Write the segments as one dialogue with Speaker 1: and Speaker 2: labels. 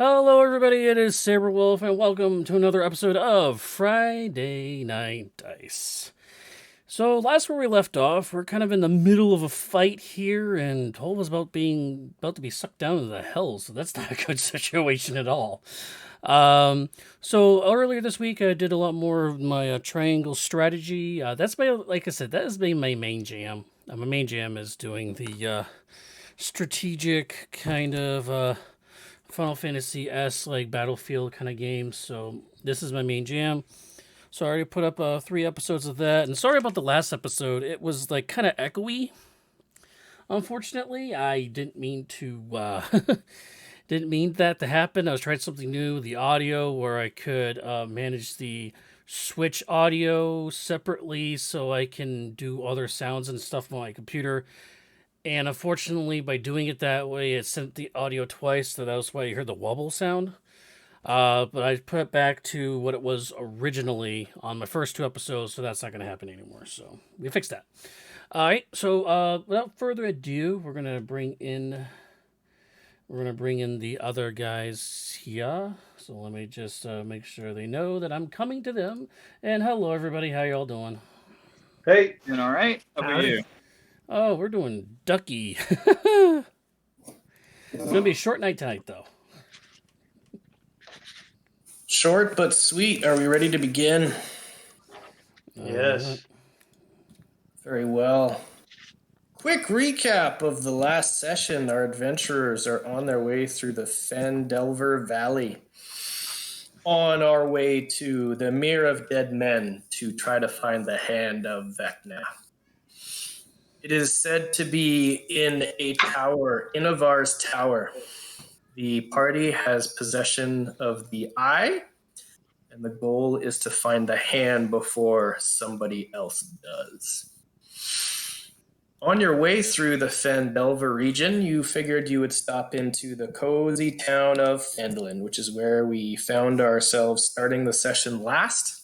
Speaker 1: Hello, everybody. It is Saberwolf, and welcome to another episode of Friday Night Dice. So, last where we left off, we're kind of in the middle of a fight here, and Toll was about to be sucked down into the hell. So that's not a good situation at all. So earlier this week, I did a lot more of my triangle strategy. That's like I said, that has been my main jam. My main jam is doing the strategic kind of Final Fantasy S like Battlefield kind of games. So this is my main jam. So I already put up 3 episodes of that. And sorry about the last episode. It was like kind of echoey. Unfortunately, I didn't mean to didn't mean that to happen. I was trying something new, the audio, where I could manage the switch audio separately so I can do other sounds and stuff on my computer. And unfortunately, by doing it that way, it sent the audio twice, so that was why you heard the wobble sound. But I put it back to what it was originally on my first 2 episodes, so that's not going to happen anymore. So we fixed that. All right. So without further ado, we're gonna bring in the other guys here. So let me just make sure they know that I'm coming to them. And hello, everybody. How y'all doing?
Speaker 2: Hey, doing all right. How about you?
Speaker 1: Oh, we're doing ducky. It's gonna be a short night tonight, though.
Speaker 3: Short but sweet. Are we ready to begin?
Speaker 2: Yes.
Speaker 3: Very well. Quick recap of the last session. Our adventurers are on their way through the Fandelver Valley, on our way to the Mere of Dead Men to try to find the hand of Vecna. It is said to be in a tower, Inavar's tower. The party has possession of the eye, and the goal is to find the hand before somebody else does. On your way through the Fandelver region, you figured you would stop into the cozy town of Phandalin, which is where we found ourselves starting the session last.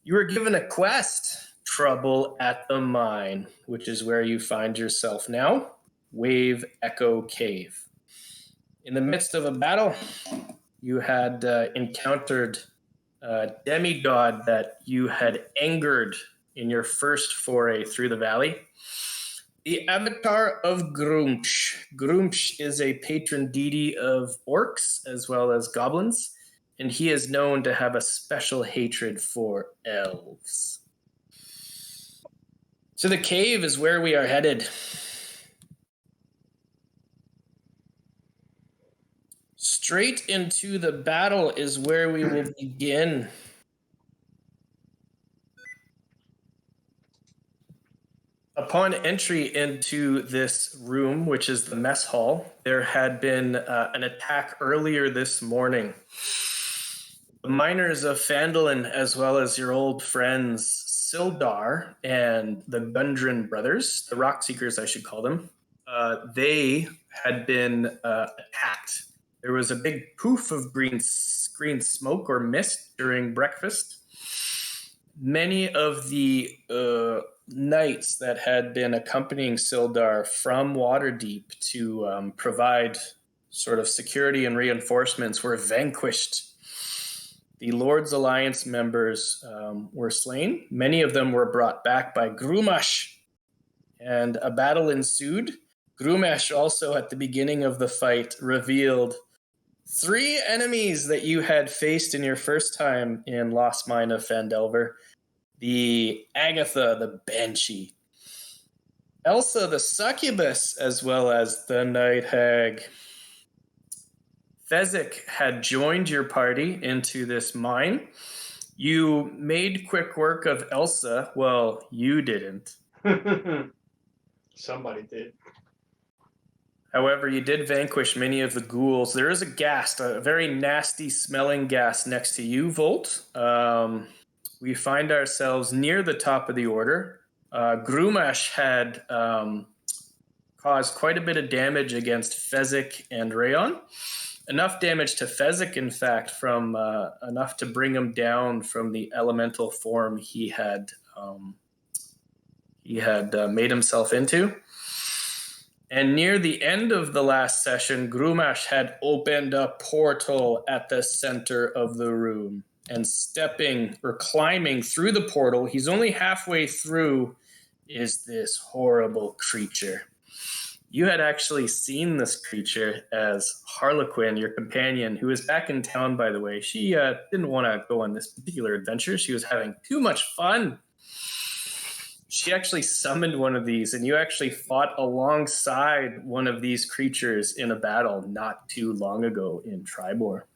Speaker 3: You were given a quest, Trouble at the Mine, which is where you find yourself now, Wave Echo Cave. In the midst of a battle, you had encountered a demigod that you had angered in your first foray through the valley. The avatar of Grumsh. Grumsh is a patron deity of orcs as well as goblins, and he is known to have a special hatred for elves. So the cave is where we are headed. Straight into the battle is where we will begin. Upon entry into this room, which is the mess hall, there had been an attack earlier this morning. The miners of Phandalin, as well as your old friends Sildar and the Gundren brothers, the Rockseekers I should call them, they had been attacked. There was a big poof of green smoke or mist during breakfast. Many of the knights that had been accompanying Sildar from Waterdeep to provide sort of security and reinforcements were vanquished. The Lord's Alliance members were slain. Many of them were brought back by Grumash, and a battle ensued. Grumash also, at the beginning of the fight, revealed 3 enemies that you had faced in your first time in Lost Mine of Phandelver. The Agatha, the Banshee, Elsa, the Succubus, as well as the Night Hag. Fezzik had joined your party into this mine. You made quick work of Elsa. Well, you didn't.
Speaker 2: Somebody did.
Speaker 3: However, you did vanquish many of the ghouls. There is a ghast, a very nasty smelling ghast next to you, Volt. We find ourselves near the top of the order. Grumash had caused quite a bit of damage against Fezzik and Rayon. Enough damage to Fezzik, in fact, from enough to bring him down from the elemental form he had made himself into. And near the end of the last session, Grumash had opened a portal at the center of the room. And stepping or climbing through the portal, he's only halfway through, is this horrible creature. You had actually seen this creature as Harlequin, your companion, who is back in town, by the way. She didn't want to go on this particular adventure. She was having too much fun. She actually summoned one of these, and you actually fought alongside one of these creatures in a battle not too long ago in Tribor.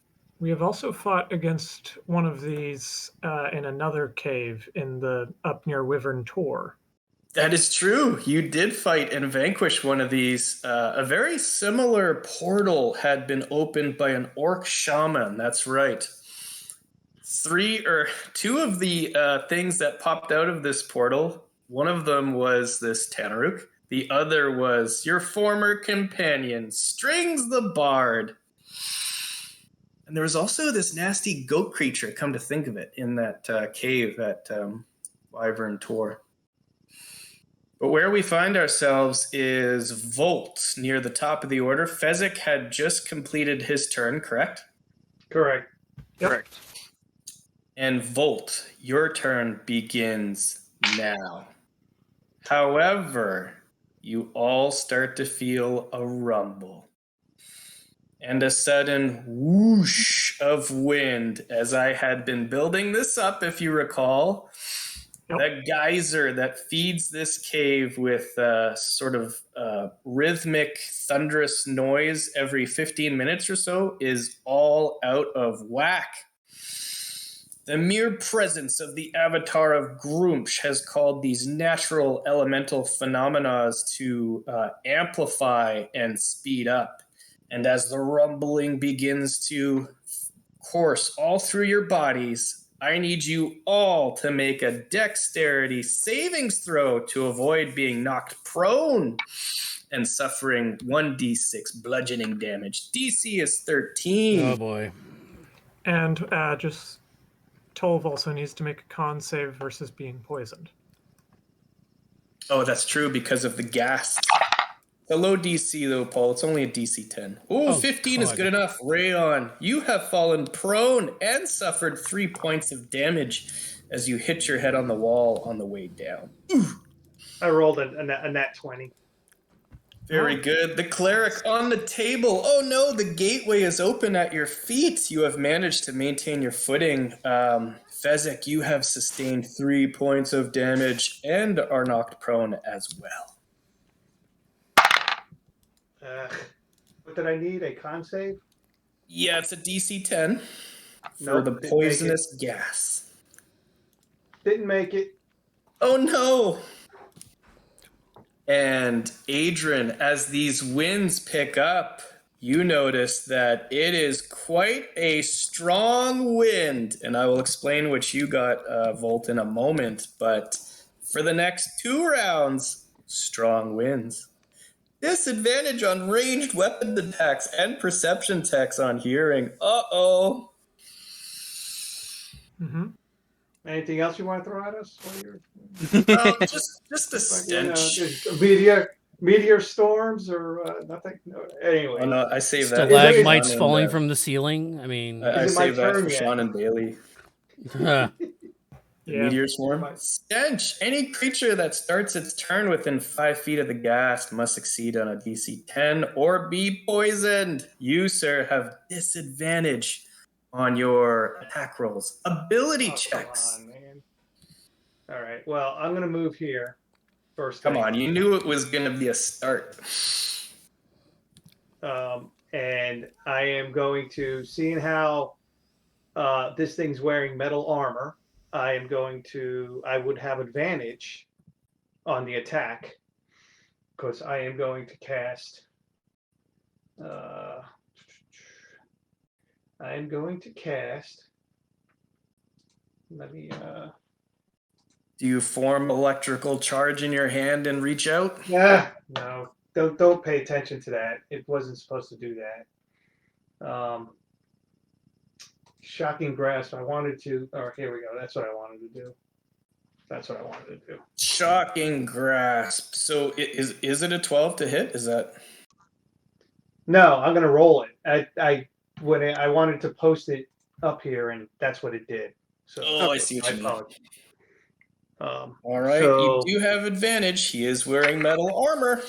Speaker 4: We have also fought against one of these in another cave up near Wyvern Tor.
Speaker 3: That is true. You did fight and vanquish one of these. A very similar portal had been opened by an orc shaman. That's right. Two of the things that popped out of this portal, one of them was this Tanaruk. The other was your former companion, Strings the Bard. And there was also this nasty goat creature, come to think of it, in that cave at Wyvern Tor. But where we find ourselves is Volt, near the top of the order. Fezzik had just completed his turn, correct?
Speaker 5: Correct.
Speaker 4: Yep.
Speaker 2: Correct.
Speaker 3: And Volt, your turn begins now. However, you all start to feel a rumble. And a sudden whoosh of wind, as I had been building this up, if you recall.
Speaker 4: Yep.
Speaker 3: The geyser that feeds this cave with sort of rhythmic, thunderous noise every 15 minutes or so is all out of whack. The mere presence of the avatar of Groomsh has called these natural elemental phenomena to amplify and speed up. And as the rumbling begins to course all through your bodies, I need you all to make a dexterity savings throw to avoid being knocked prone and suffering 1d6 bludgeoning damage. DC is 13.
Speaker 1: Oh boy.
Speaker 4: And just Tolv also needs to make a con save versus being poisoned.
Speaker 3: Oh, that's true because of the gas. The low DC though, Paul. It's only a DC 10. Ooh, 15 is good enough. Rayon, you have fallen prone and suffered 3 points of damage as you hit your head on the wall on the way down.
Speaker 5: I rolled a nat 20.
Speaker 3: Very good. The cleric on the table. Oh no, the gateway is open at your feet. You have managed to maintain your footing. Fezzik, you have sustained 3 points of damage and are knocked prone as well.
Speaker 5: What did I need? A con save?
Speaker 3: Yeah, it's a DC 10 for
Speaker 5: Nope,
Speaker 3: the
Speaker 5: didn't make
Speaker 3: poisonous gas.
Speaker 5: Didn't make it.
Speaker 3: Oh no! And Adrian, as these winds pick up, you notice that it is quite a strong wind. And I will explain what you got, Volt, in a moment. But for the next 2 rounds, strong winds. Disadvantage on ranged weapon attacks and perception checks on hearing. Uh-oh.
Speaker 4: Mm-hmm.
Speaker 5: Anything else you want to throw at us?
Speaker 3: Just a stench.
Speaker 5: Meteor storms or nothing? No, anyway.
Speaker 3: Oh, no, I save that.
Speaker 1: Stalagmites falling from the ceiling. I mean,
Speaker 3: I
Speaker 5: Is it my
Speaker 3: save that
Speaker 5: turn
Speaker 3: for
Speaker 5: yet?
Speaker 3: Sean and Bailey.
Speaker 4: Yeah.
Speaker 3: Meteor swarm. Stench. Any creature that starts its turn within 5 feet of the ghast must succeed on a DC 10 or be poisoned. You, sir, have disadvantage on your attack rolls. Ability checks.
Speaker 5: Come on, man. All right. Well, I'm going to move here first.
Speaker 3: Come on, you knew it was going to be a start.
Speaker 5: And I am going to, seeing how this thing's wearing metal armor, I would have advantage on the attack because I am going to cast. Let me.
Speaker 3: Do you form electrical charge in your hand and reach out?
Speaker 5: No, don't pay attention to that. It wasn't supposed to do that. Shocking grasp. I wanted to. Oh, here we go. That's what I wanted to do. That's what I wanted to do.
Speaker 3: Shocking grasp. So is it a 12 to hit? Is that?
Speaker 5: No, I'm gonna roll it. I wanted to post it up here, and that's what it did. So
Speaker 3: Oh, I see what you mean.
Speaker 5: apologize.
Speaker 3: All right,
Speaker 5: So,
Speaker 3: you do have advantage. He is wearing metal armor.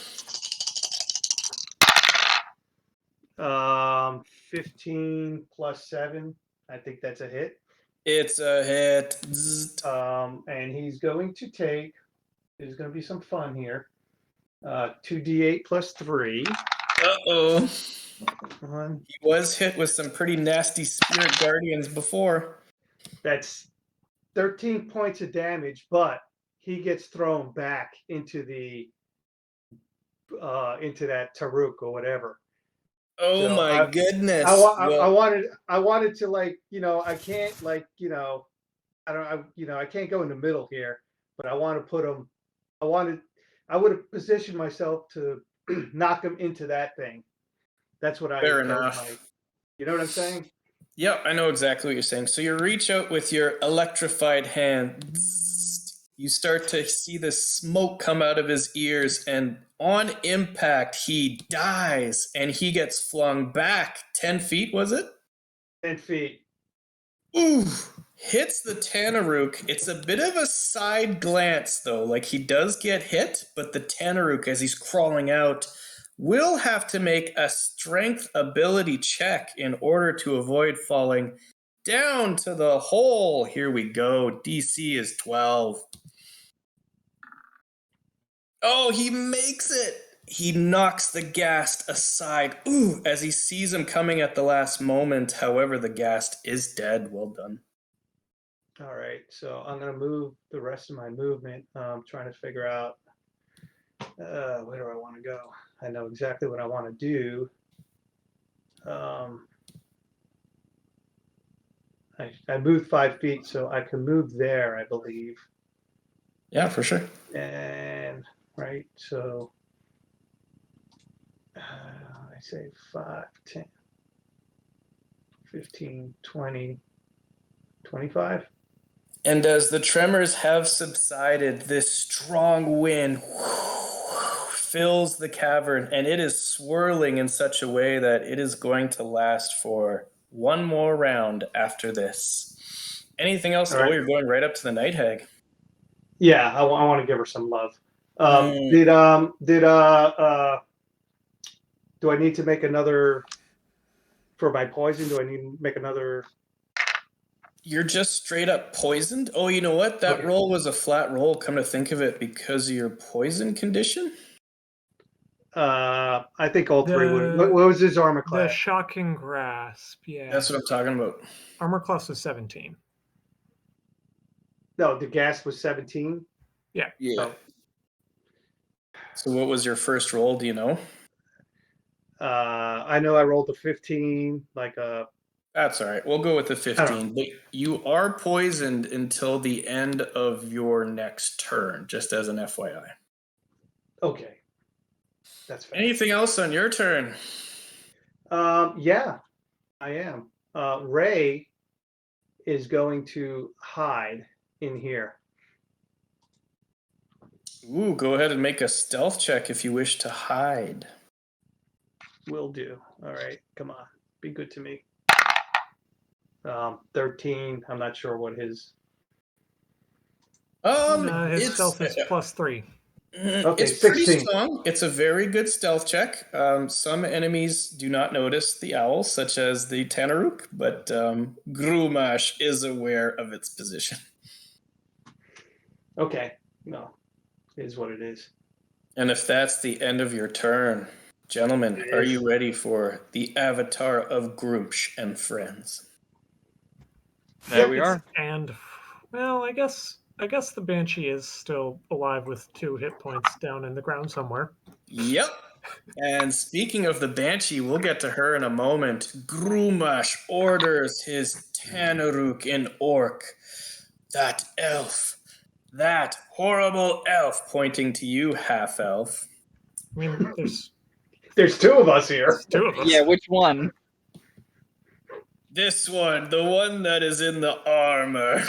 Speaker 5: 15 plus 7. I think that's a hit.
Speaker 3: It's a hit. Zzzt.
Speaker 5: And he's going to take. There's going to be some fun here. 2d8 plus 3.
Speaker 3: Uh-oh.
Speaker 5: One.
Speaker 3: He was hit with some pretty nasty spirit guardians before.
Speaker 5: That's 13 points of damage, but he gets thrown back into that Taruk or whatever.
Speaker 3: Oh
Speaker 5: So
Speaker 3: my goodness!
Speaker 5: I wanted to, like, I can't, like, I can't go in the middle here, but I want to put him. I would have positioned myself to knock him into that thing. That's what I.
Speaker 3: Fair enough.
Speaker 5: You know what I'm saying?
Speaker 3: Yep, I know exactly what you're saying. So you reach out with your electrified hand. Zzzt. You start to see the smoke come out of his ears, and on impact, he dies, and he gets flung back 10 feet, was it?
Speaker 5: 10 feet.
Speaker 3: Ooh, hits the Tanaruk. It's a bit of a side glance, though. Like, he does get hit, but the Tanaruk, as he's crawling out, will have to make a strength ability check in order to avoid falling down to the hole. Here we go. DC is 12. Oh, he makes it. He knocks the Ghast aside. Ooh, as he sees him coming at the last moment. However, the Ghast is dead. Well done.
Speaker 5: All right, so I'm gonna move the rest of my movement. Trying to figure out where do I want to go. I know exactly what I want to do. I moved 5 feet, so I can move there, I believe.
Speaker 3: Yeah, for sure.
Speaker 5: And right, so I say 5, 10, 15, 20, 25.
Speaker 3: And as the tremors have subsided, this strong wind fills the cavern, and it is swirling in such a way that it is going to last for one more round after this. Anything else?
Speaker 5: All right.
Speaker 3: Oh, you're going right up to the Night Hag.
Speaker 5: Yeah, I want to give her some love. Do I need to make another for my poison? Do I need to make another?
Speaker 3: You're just straight up poisoned? Oh, you know what? That
Speaker 5: Okay.
Speaker 3: roll was a flat roll, come to think of it, because of your poison condition?
Speaker 5: I think all three would. What was his armor
Speaker 4: The
Speaker 5: class?
Speaker 4: shocking grasp, yeah.
Speaker 3: That's what I'm talking about.
Speaker 4: Armor class was 17.
Speaker 5: No, the gas was 17.
Speaker 3: Yeah.
Speaker 5: So,
Speaker 3: So what was your first roll? Do you know?
Speaker 5: I know I rolled a 15, like a.
Speaker 3: That's all right. We'll go with the 15. But you are poisoned until the end of your next turn, just as an FYI.
Speaker 5: Okay, that's fair.
Speaker 3: Anything else on your turn?
Speaker 5: Yeah, I am. Ray is going to hide in here.
Speaker 3: Ooh, go ahead and make a stealth check if you wish to hide.
Speaker 5: Will do. All right, come on, be good to me. 13. I'm not sure what his.
Speaker 4: His stealth is +3.
Speaker 5: Okay,
Speaker 3: it's pretty
Speaker 5: 16.
Speaker 3: strong. It's a very good stealth check. Some enemies do not notice the owl, such as the Tanaruk, but Grumash is aware of its position.
Speaker 5: Okay, no, it is what it is.
Speaker 3: And if that's the end of your turn, gentlemen, are you ready for the Avatar of Groomsh and Friends?
Speaker 2: There we are.
Speaker 4: And, well, I guess the Banshee is still alive with 2 hit points down in the ground somewhere.
Speaker 3: Yep. And speaking of the Banshee, we'll get to her in a moment. Grumash orders his Tanaruk in Orc. That elf. That horrible elf, pointing to you, half-elf.
Speaker 4: I mean,
Speaker 5: There's 2 of us here.
Speaker 4: 2 of us.
Speaker 2: Yeah, which one?
Speaker 3: This one, the one that is in the armor.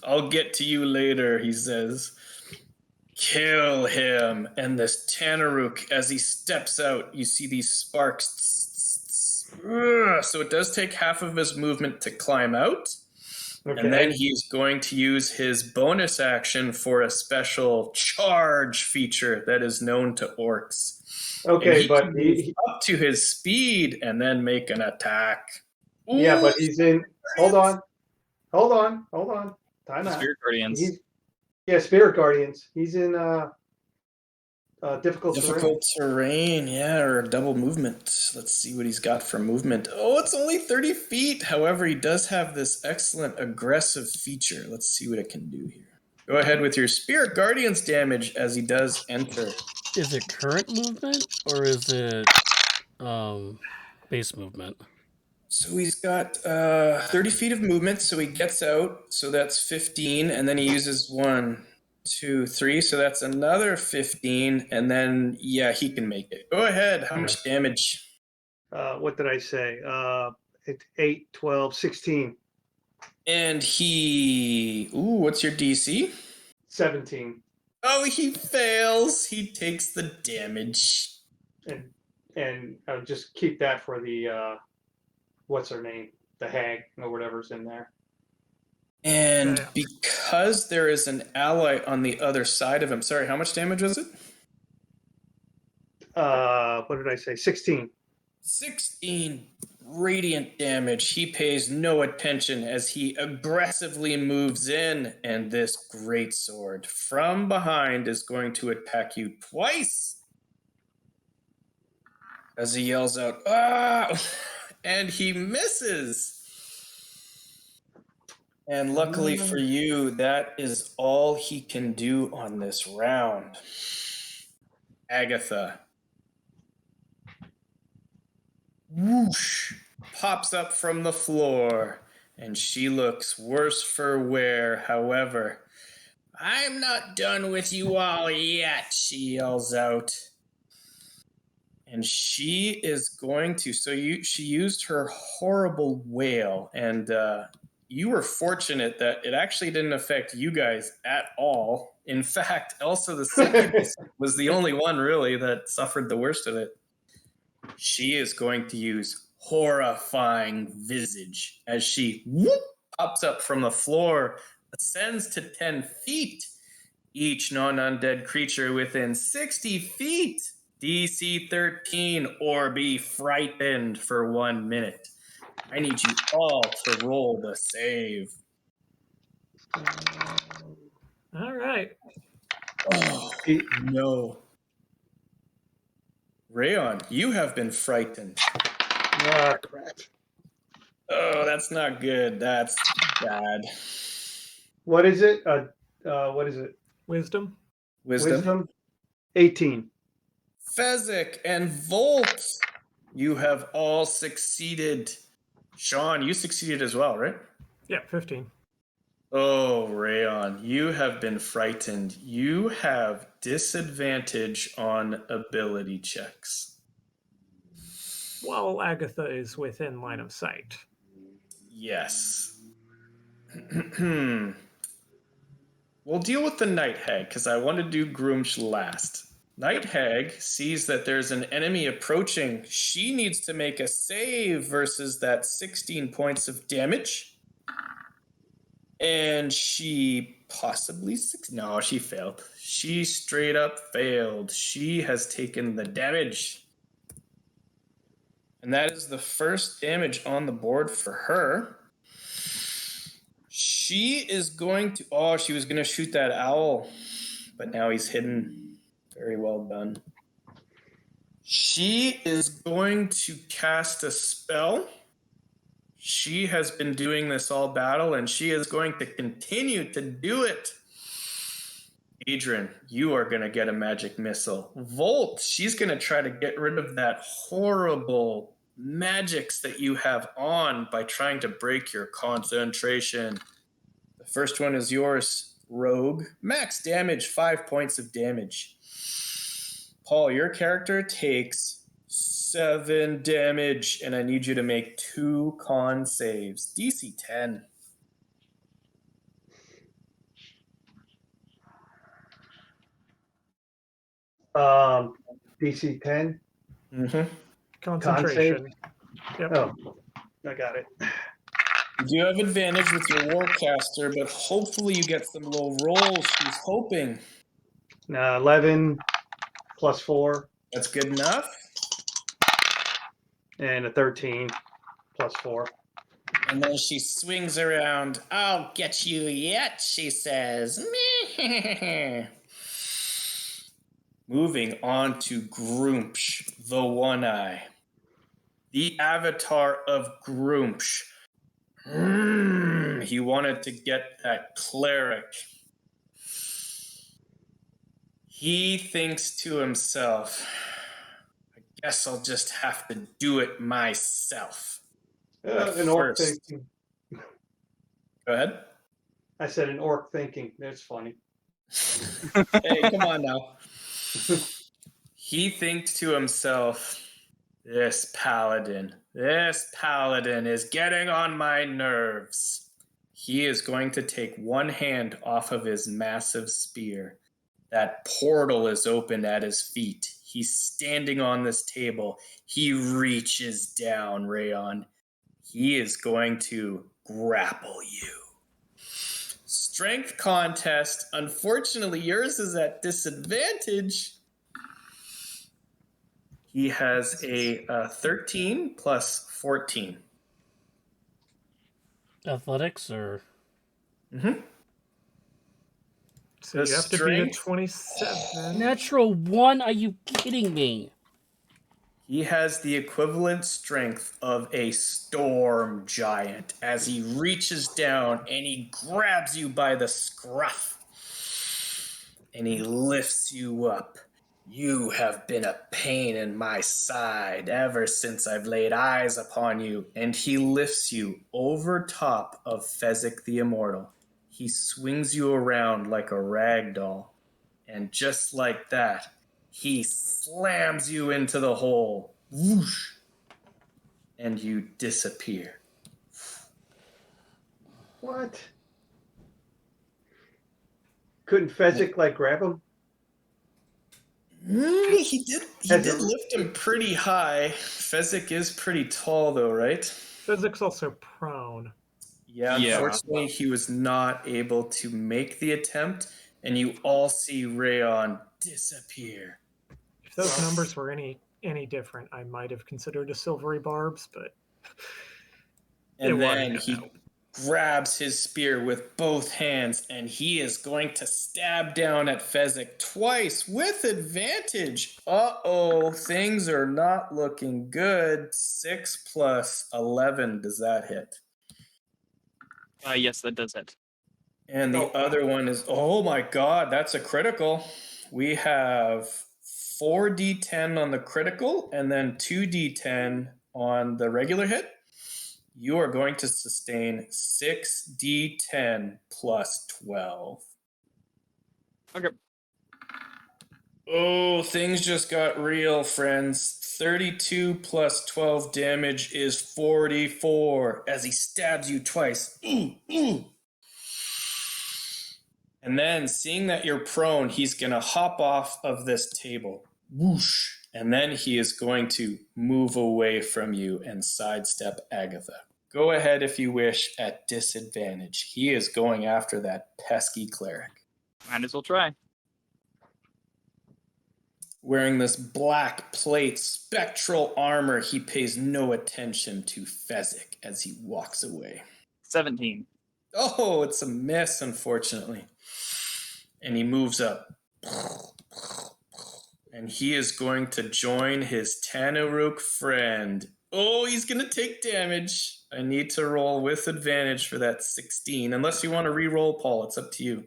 Speaker 3: I'll get to you later, he says. Kill him. And this Tanaruk, as he steps out, you see these sparks. So it does take half of his movement to climb out.
Speaker 5: Okay.
Speaker 3: And then he's going to use his bonus action for a special charge feature that is known to orcs.
Speaker 5: Okay, but
Speaker 3: can move up to his speed and then make an attack.
Speaker 5: yeah,
Speaker 3: Ooh,
Speaker 5: but he's in. Hold on. Time out.
Speaker 2: Spirit Guardians.
Speaker 5: Spirit Guardians. He's in difficult
Speaker 3: terrain, yeah, or double movement. Let's see what he's got for movement. Oh, it's only 30 feet. However, he does have this excellent aggressive feature. Let's see what it can do here. Go ahead with your Spirit Guardians damage as he does enter.
Speaker 1: Is it current movement or is it base movement?
Speaker 3: So he's got 30 feet of movement, so he gets out, so that's 15, and then he uses 1, 2, 3, so that's another 15, and then, yeah, he can make it. Go ahead, how much damage?
Speaker 5: What did I say? 8, 12, 16.
Speaker 3: And what's your DC?
Speaker 5: 17.
Speaker 3: Oh, he fails. He takes the damage.
Speaker 5: And I'll just keep that for the, what's her name? The hag or whatever's in there.
Speaker 3: And
Speaker 4: Yeah.
Speaker 3: because there is an ally on the other side of him, sorry, how much damage was it?
Speaker 5: What did I say? 16.
Speaker 3: 16 radiant damage. He pays no attention as he aggressively moves in, and this greatsword from behind is going to attack you twice. As he yells out, "Ah!" and he misses. And luckily for you, that is all he can do on this round. Agatha. Whoosh, pops up from the floor, and she looks worse for wear. However, I'm not done with you all yet, she yells out. And she is going to, she used her horrible wail, and you were fortunate that it actually didn't affect you guys at all. In fact, Elsa the second was the only one really that suffered the worst of it. She is going to use Horrifying Visage as she pops up from the floor, ascends to 10 feet. Each non-undead creature within 60 feet, DC 13, or be frightened for 1 minute. I need you all to roll the save.
Speaker 4: All right.
Speaker 3: Oh, no. Rayon, you have been frightened.
Speaker 5: Ah, crap.
Speaker 3: Oh, that's not good. That's bad.
Speaker 5: What is it? What is it?
Speaker 4: Wisdom.
Speaker 3: Wisdom.
Speaker 5: 18.
Speaker 3: Fezzik and Volt, you have all succeeded. Sean, you succeeded as well, right?
Speaker 4: Yeah, 15.
Speaker 3: Oh, Rayon, you have been frightened. You have disadvantage on ability checks.
Speaker 4: While Agatha is within line of sight.
Speaker 3: Yes. We'll deal with the Night Hag, because I want to do Groomsh last. Night Hag sees that there's an enemy approaching. She needs to make a save versus that 16 points of damage. And she possibly... No, she failed. She straight up failed. She has taken the damage. And that is the first damage on the board for her. She is going to... Oh, she was going to shoot that owl. But now he's hidden. Very well done. She is going to cast a spell. She has been doing this all battle, and she is going to continue to do it. Adrian, you are going to get a magic missile. Volt, she's going to try to get rid of that horrible magics that you have on by trying to break your concentration. The first one is yours, Rogue. Max damage, 5 points of damage. Paul, your character takes 7 damage, and I need you to make 2 con saves. DC 10.
Speaker 5: DC 10.
Speaker 3: Mm-hmm.
Speaker 4: Concentration. Yep.
Speaker 5: Oh, I got it.
Speaker 3: You do have advantage with your Warcaster, but hopefully you get some low rolls. She's hoping.
Speaker 5: 11 plus 4
Speaker 3: That's good enough.
Speaker 5: and a 13 plus 4.
Speaker 3: And then she swings around. I'll get you yet, she says. Moving on to Groomsh, the One-Eye. The avatar of Groomsh. He wanted to get that cleric. He thinks to himself, I guess I'll just have to do it myself.
Speaker 5: An orc
Speaker 3: first-
Speaker 5: thinking.
Speaker 3: Go ahead.
Speaker 5: I said an orc thinking. That's funny.
Speaker 3: Hey, come on now. He thinks to himself, this paladin is getting on my nerves. He is going to take one hand off of his massive spear. That portal is open at his feet. He's standing on this table. He reaches down, Rayon. He is going to grapple you. Strength contest. Unfortunately, yours is at disadvantage. He has a 13 plus 14.
Speaker 1: Athletics or
Speaker 3: Mm-hmm.
Speaker 4: So
Speaker 3: The
Speaker 4: you have to beat a
Speaker 3: strength?
Speaker 4: 27.
Speaker 1: natural 1? Are you kidding me?
Speaker 3: He has the equivalent strength of a storm giant as he reaches down and he grabs you by the scruff and he lifts you up. You have been a pain in my side ever since I've laid eyes upon you. And he lifts you over top of Fezzik the Immortal. He swings you around like a rag doll. And just like that, he slams you into the hole. Whoosh! And you disappear.
Speaker 5: What? Couldn't Fezzik like grab him?
Speaker 3: He
Speaker 5: Has
Speaker 3: did
Speaker 5: a-
Speaker 3: lift him pretty high. Fezzik is pretty tall, though, right?
Speaker 4: Physics also prone.
Speaker 3: Yeah,
Speaker 2: Yeah.
Speaker 3: unfortunately, he was not able to make the attempt, and you all see Rayon disappear.
Speaker 4: If those numbers were any different, I might have considered a silvery barbs, but
Speaker 3: And
Speaker 4: It
Speaker 3: then
Speaker 4: wasn't,
Speaker 3: he
Speaker 4: no.
Speaker 3: grabs his spear with both hands, and he is going to stab down at Fezzik twice with advantage. Uh-oh, things are not looking good. 6 plus 11, does that hit?
Speaker 2: Yes, that does it.
Speaker 3: And the other one is, oh my god, that's a critical. We have 4d10 on the critical and then 2d10 on the regular hit. You are going to sustain 6d10 plus 12.
Speaker 2: Okay.
Speaker 3: Oh, things just got real, friends. 32 plus 12 damage is 44 as he stabs you twice. And then, seeing that you're prone, he's going to hop off of this table. Whoosh. And then he is going to move away from you and sidestep Agatha. Go ahead if you wish at disadvantage. He is going after that pesky cleric.
Speaker 2: Might as well try.
Speaker 3: Wearing this black plate, spectral armor, he pays no attention to Fezzik as he walks away.
Speaker 2: 17.
Speaker 3: Oh, it's a miss, unfortunately. And he moves up. And he is going to join his Tanaruk friend. Oh, he's going to take damage. I need to roll with advantage for that 16. Unless you want to re-roll, Paul, it's up to you.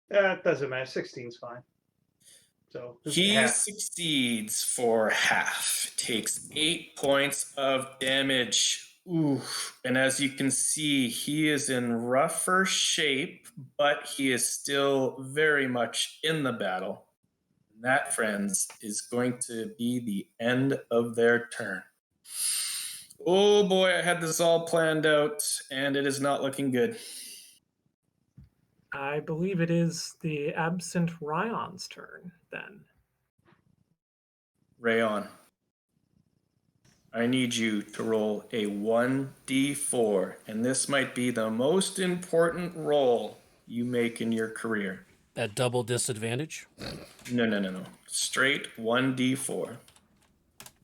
Speaker 5: It doesn't matter. 16's fine. So
Speaker 3: He
Speaker 5: half.
Speaker 3: succeeds for half. Takes 8 points of damage. Ooh. And as you can see, he is in rougher shape, but he is still very much in the battle. And that, friends, is going to be the end of their turn. Oh boy, I had this all planned out, and it is not looking good.
Speaker 4: I believe it is the absent Ryan's turn then.
Speaker 3: Rayon, I need you to roll a 1d4, and this might be the most important roll you make in your career.
Speaker 1: At double disadvantage?
Speaker 3: No. Straight 1d4.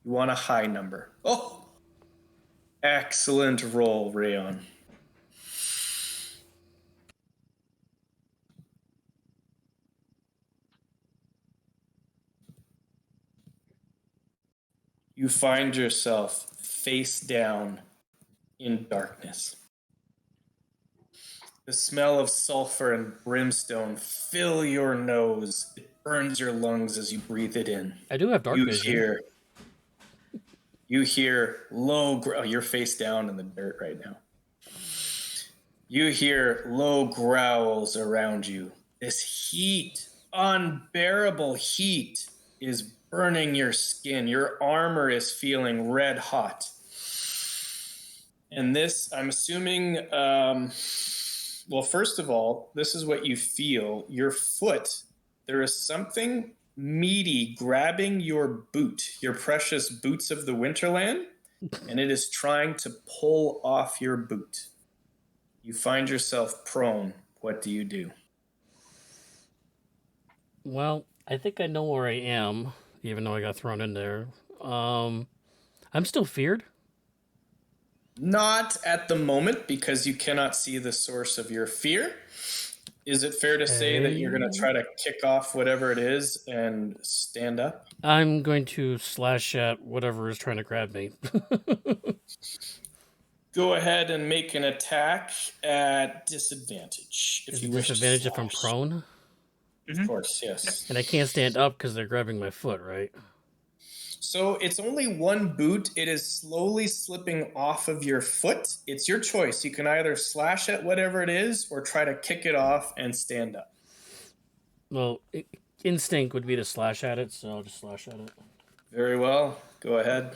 Speaker 3: You want a high number. Oh! Excellent roll, Rayon. You find yourself face down in darkness. The smell of sulfur and brimstone fill your nose. It burns your lungs as you breathe it in.
Speaker 1: I do have dark vision.
Speaker 3: You hear low you're face down in the dirt right now. You hear low growls around you. This heat, unbearable heat, is burning your skin. Your armor is feeling red hot. And this, I'm assuming, well, first of all, this is what you feel. Your foot, there is something meaty grabbing your boot, your precious boots of the Winterland, and it is trying to pull off your boot. You find yourself prone. What do you do?
Speaker 1: Well, I think I know where I am, even though I got thrown in there. I'm still feared.
Speaker 3: Not at the moment, because you cannot see the source of your fear. Is it fair to say that you're going to try to kick off whatever it is and stand up?
Speaker 1: I'm going to slash at whatever is trying to grab me.
Speaker 3: Go ahead and make an attack at disadvantage.
Speaker 1: Is it disadvantage if I'm prone?
Speaker 3: Of course, yes.
Speaker 1: And I can't stand up because they're grabbing my foot, right?
Speaker 3: So it's only one boot. It is slowly slipping off of your foot. It's your choice. You can either slash at whatever it is or try to kick it off and stand up.
Speaker 1: Well, instinct would be to slash at it, so I'll just slash at it.
Speaker 3: Very well. Go ahead.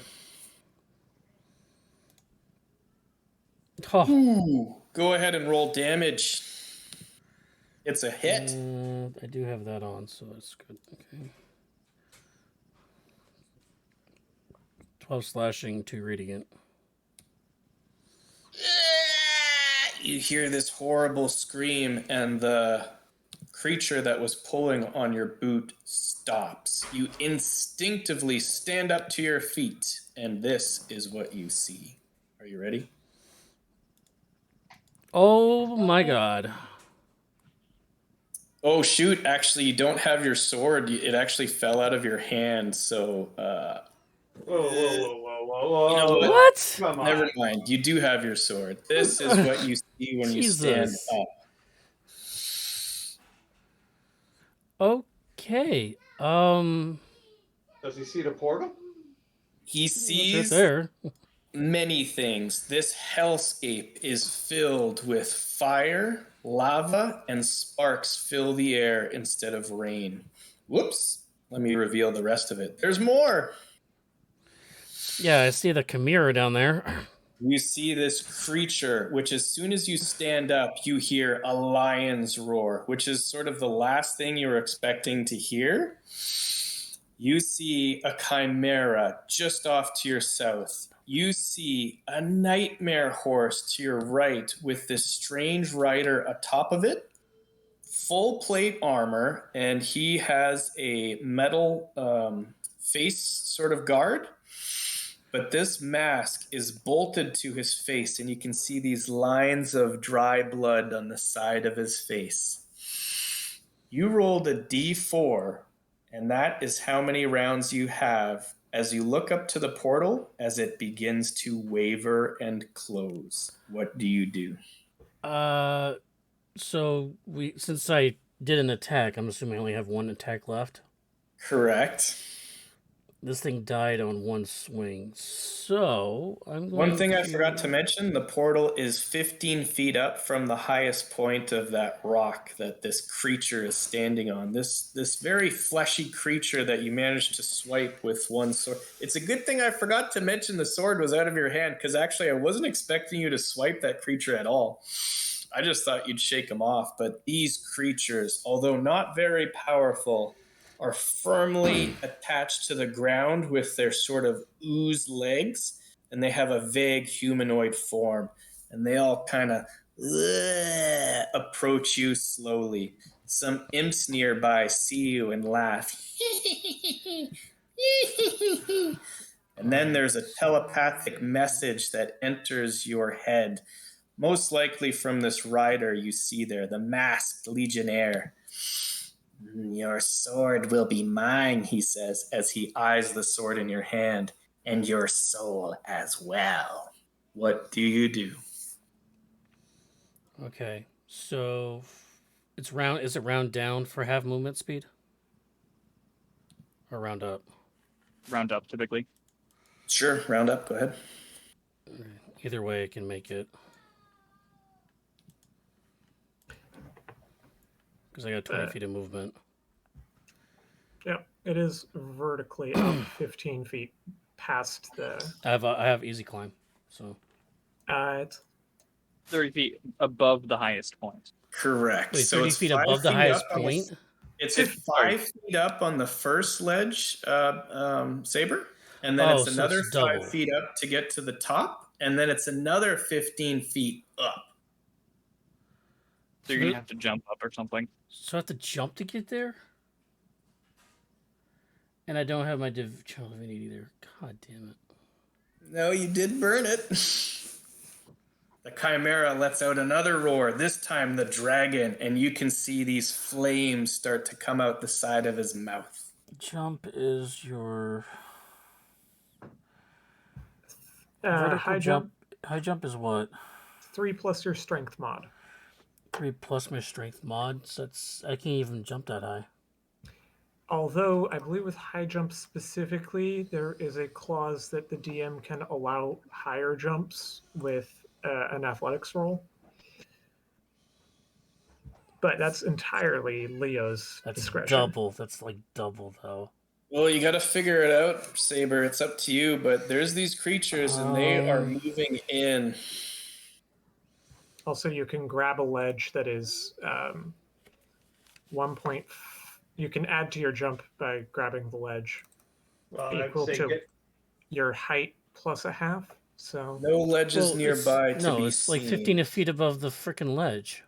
Speaker 1: Oh.
Speaker 3: Ooh, go ahead and roll damage. It's a hit.
Speaker 1: I do have that on, so that's good. Okay. 12 slashing, 2 radiant.
Speaker 3: You hear this horrible scream, and the creature that was pulling on your boot stops. You instinctively stand up to your feet, and this is what you see. Are you ready?
Speaker 1: Oh my god.
Speaker 3: Oh, shoot. Actually, you don't have your sword. It actually fell out of your hand, so...
Speaker 5: Whoa.
Speaker 3: You know
Speaker 1: What?
Speaker 5: Come on.
Speaker 3: Never mind. You do have your sword. This is what you see when you stand
Speaker 1: Jesus.
Speaker 3: up.
Speaker 1: Okay.
Speaker 5: Does he see the portal?
Speaker 3: He
Speaker 1: It's right
Speaker 3: sees
Speaker 1: there.
Speaker 3: many things. This hellscape is filled with fire, lava, and sparks fill the air instead of rain. Whoops. Let me reveal the rest of it. There's more.
Speaker 1: Yeah, I see the chimera down there.
Speaker 3: You see this creature, which as soon as you stand up, you hear a lion's roar, which is sort of the last thing you were expecting to hear. You see a chimera just off to your south. You see a nightmare horse to your right with this strange rider atop of it, full plate armor, and he has a metal face sort of guard. But this mask is bolted to his face, and you can see these lines of dry blood on the side of his face. You rolled a d4, and that is how many rounds you have as you look up to the portal as it begins to waver and close. What do you do?
Speaker 1: So since I did an attack, I'm assuming I only have one attack left.
Speaker 3: Correct.
Speaker 1: This thing died on one swing, so I'm going
Speaker 3: One thing I forgot to mention, the portal is 15 feet up from the highest point of that rock that this creature is standing on. This very fleshy creature that you managed to swipe with one sword. It's a good thing I forgot to mention the sword was out of your hand, because actually I wasn't expecting you to swipe that creature at all. I just thought you'd shake him off. But these creatures, although not very powerful, are firmly attached to the ground with their sort of ooze legs, and they have a vague humanoid form, and they all kind of approach you slowly. Some imps nearby see you and laugh. And then there's a telepathic message that enters your head, most likely from this rider you see there, the masked legionnaire. Your sword will be mine, he says, as he eyes the sword in your hand, and your soul as well. What do you do?
Speaker 1: Okay, so it's round. Is it round down for half movement speed, or round up?
Speaker 2: Round up, typically.
Speaker 3: Sure, round up, go ahead.
Speaker 1: Either way, I can make it. Because I got 20 feet of movement.
Speaker 4: Yeah, it is vertically up 15 feet past the.
Speaker 1: I have easy climb, so.
Speaker 4: It's
Speaker 2: 30 feet above the highest point.
Speaker 3: Correct.
Speaker 1: Wait,
Speaker 3: So
Speaker 1: 30
Speaker 3: it's
Speaker 1: feet
Speaker 3: 5
Speaker 1: above the
Speaker 3: feet
Speaker 1: highest
Speaker 3: up on the-
Speaker 1: point?
Speaker 3: It's at 5 feet up on the first ledge, Saber, and then it's
Speaker 1: so
Speaker 3: another
Speaker 1: it's
Speaker 3: 5
Speaker 1: double.
Speaker 3: feet up to get to the top, and then it's another 15 feet up.
Speaker 2: So you're going to have to jump up or something.
Speaker 1: So I have to jump to get there? And I don't have my divinity either. God damn it.
Speaker 3: No, you did burn it. The Chimera lets out another roar, this time the dragon, and you can see these flames start to come out the side of his mouth.
Speaker 1: Jump is your...
Speaker 4: high jump.
Speaker 1: High jump is what?
Speaker 4: 3 plus your strength mod.
Speaker 1: 3 plus my strength mod. So I can't even jump that high.
Speaker 4: Although I believe with high jump specifically, there is a clause that the DM can allow higher jumps with an athletics roll. But that's entirely Leo's discretion.
Speaker 1: Double. That's like double, though.
Speaker 3: Well, you got to figure it out, Saber. It's up to you, but there's these creatures, and they are moving in.
Speaker 4: Also, you can grab a ledge that is 1 point. You can add to your jump by grabbing the ledge equal to your height plus a half. So
Speaker 3: no ledges nearby to be
Speaker 1: it's
Speaker 3: seen.
Speaker 1: like 15 feet above the freaking ledge.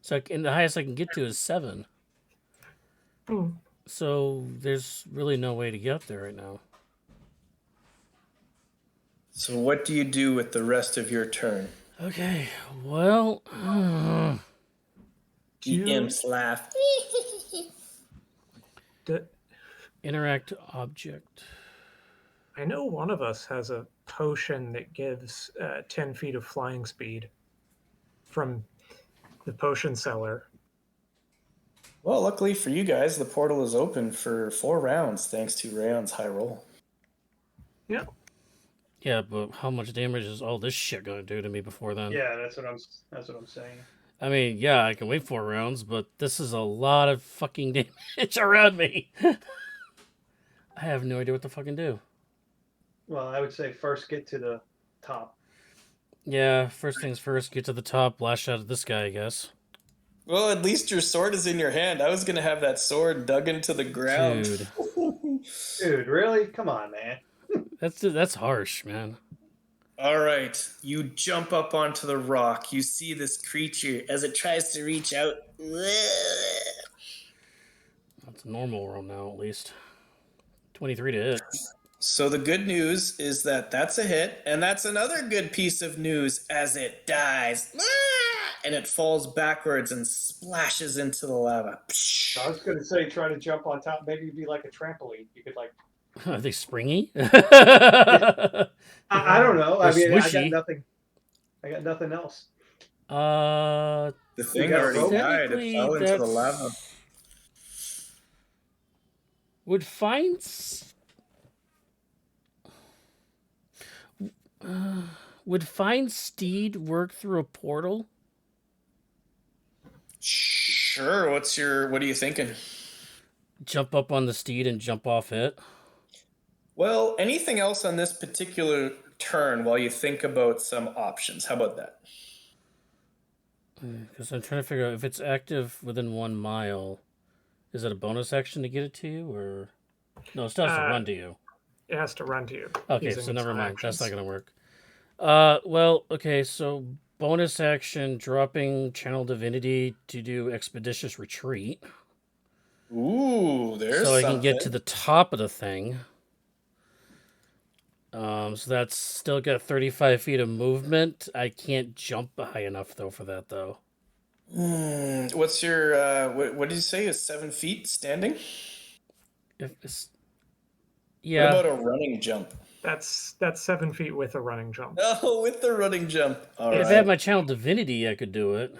Speaker 1: So and the highest I can get to is 7. So there's really no way to get up there right now.
Speaker 3: So what do you do with the rest of your turn?
Speaker 1: Okay, well...
Speaker 3: The imps laugh.
Speaker 1: Interact object.
Speaker 4: I know one of us has a potion that gives 10 feet of flying speed from the potion seller.
Speaker 3: Well, luckily for you guys, the portal is open for 4 rounds thanks to Rayon's high roll.
Speaker 4: Yeah.
Speaker 1: Yeah, but how much damage is all this shit going to do to me before then?
Speaker 5: Yeah, that's what I'm saying.
Speaker 1: I mean, yeah, I can wait 4 rounds, but this is a lot of fucking damage around me. I have no idea what to fucking do.
Speaker 5: Well, I would say first get to the top.
Speaker 1: Yeah, first things first, get to the top, blast out at this guy, I guess.
Speaker 3: Well, at least your sword is in your hand. I was going to have that sword dug into the ground.
Speaker 5: Dude, really? Come on, man.
Speaker 1: That's harsh, man.
Speaker 3: All right, you jump up onto the rock. You see this creature as it tries to reach out.
Speaker 1: That's a normal roll now, at least. 23 to hit.
Speaker 3: So the good news is that that's a hit, and that's another good piece of news as it dies. And it falls backwards and splashes into the lava.
Speaker 5: I was going to say try to jump on top. Maybe it'd be like a trampoline. You could like...
Speaker 1: Are they springy?
Speaker 5: I don't know. I mean,
Speaker 1: swishy.
Speaker 5: I got nothing else.
Speaker 3: The thing already died. It fell into the lava.
Speaker 1: Would find steed work through a portal?
Speaker 3: Sure. What are you thinking?
Speaker 1: Jump up on the steed and jump off it?
Speaker 3: Well, anything else on this particular turn while you think about some options? How about that?
Speaker 1: Because I'm trying to figure out if it's active within 1 mile, Is it a bonus action to get it to you, or no? It still has to run to you.
Speaker 4: It has to run to you.
Speaker 1: Okay,
Speaker 4: using
Speaker 1: so
Speaker 4: its
Speaker 1: never
Speaker 4: own
Speaker 1: mind. That's not
Speaker 4: actions.
Speaker 1: gonna work. Well, okay, so bonus action dropping Channel Divinity to do Expeditious Retreat.
Speaker 3: Ooh, there's
Speaker 1: So I
Speaker 3: something.
Speaker 1: can get to the top of the thing. So that's still got 35 feet of movement. I can't jump high enough though for that though.
Speaker 3: What's your what did you say is 7 feet standing?
Speaker 1: If it's,
Speaker 3: What
Speaker 1: yeah,
Speaker 3: about a running jump?
Speaker 4: That's 7 feet with a running jump.
Speaker 3: Oh, with the running jump. All
Speaker 1: if I
Speaker 3: right.
Speaker 1: had my Channel Divinity, I could do it.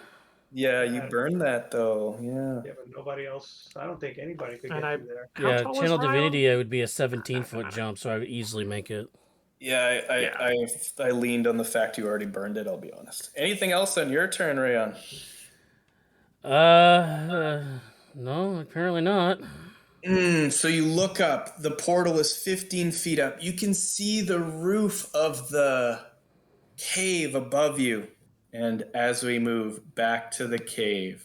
Speaker 3: Yeah, you burned that though. Yeah.
Speaker 5: Yeah, but nobody else. I don't think anybody could
Speaker 4: And
Speaker 5: get
Speaker 4: I
Speaker 5: through there.
Speaker 4: how
Speaker 1: Yeah,
Speaker 4: tall
Speaker 1: Channel
Speaker 4: is Ryan?
Speaker 1: Divinity, I would be a 17-foot jump, so I would easily make it.
Speaker 3: Yeah,
Speaker 4: Yeah.
Speaker 3: I leaned on the fact you already burned it, I'll be honest. Anything else on your turn, Rayon?
Speaker 1: No, apparently not.
Speaker 3: So you look up, the portal is 15 feet up. You can see the roof of the cave above you. And as we move back to the cave,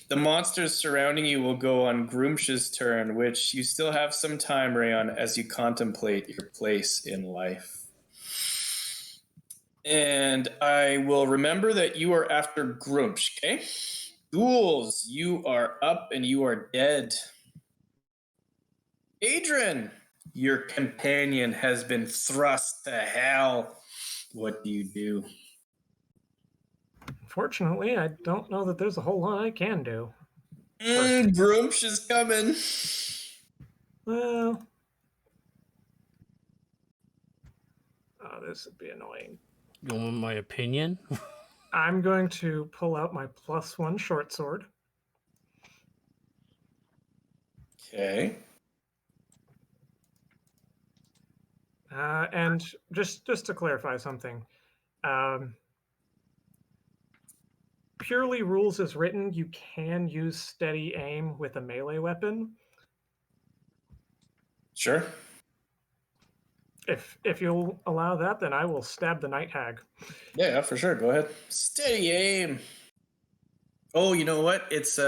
Speaker 3: the monsters surrounding you will go on Groomsh's turn, which you still have some time, Rayon, as you contemplate your place in life. And I will remember that you are after Groomsh, okay? Ghouls, you are up and you are dead. Adrian, your companion has been thrust to hell. What do you do?
Speaker 4: Unfortunately, I don't know that there's a whole lot I can do.
Speaker 3: Groomsh is coming.
Speaker 4: Well, oh, this would be annoying.
Speaker 1: You want my opinion?
Speaker 4: I'm going to pull out my +1 short sword.
Speaker 3: Okay.
Speaker 4: And just to clarify something, purely rules as written, you can use steady aim with a melee weapon.
Speaker 3: Sure.
Speaker 4: If you'll allow that, then I will stab the night hag.
Speaker 3: Yeah, for sure. Go ahead. Steady aim. Oh, you know what? It's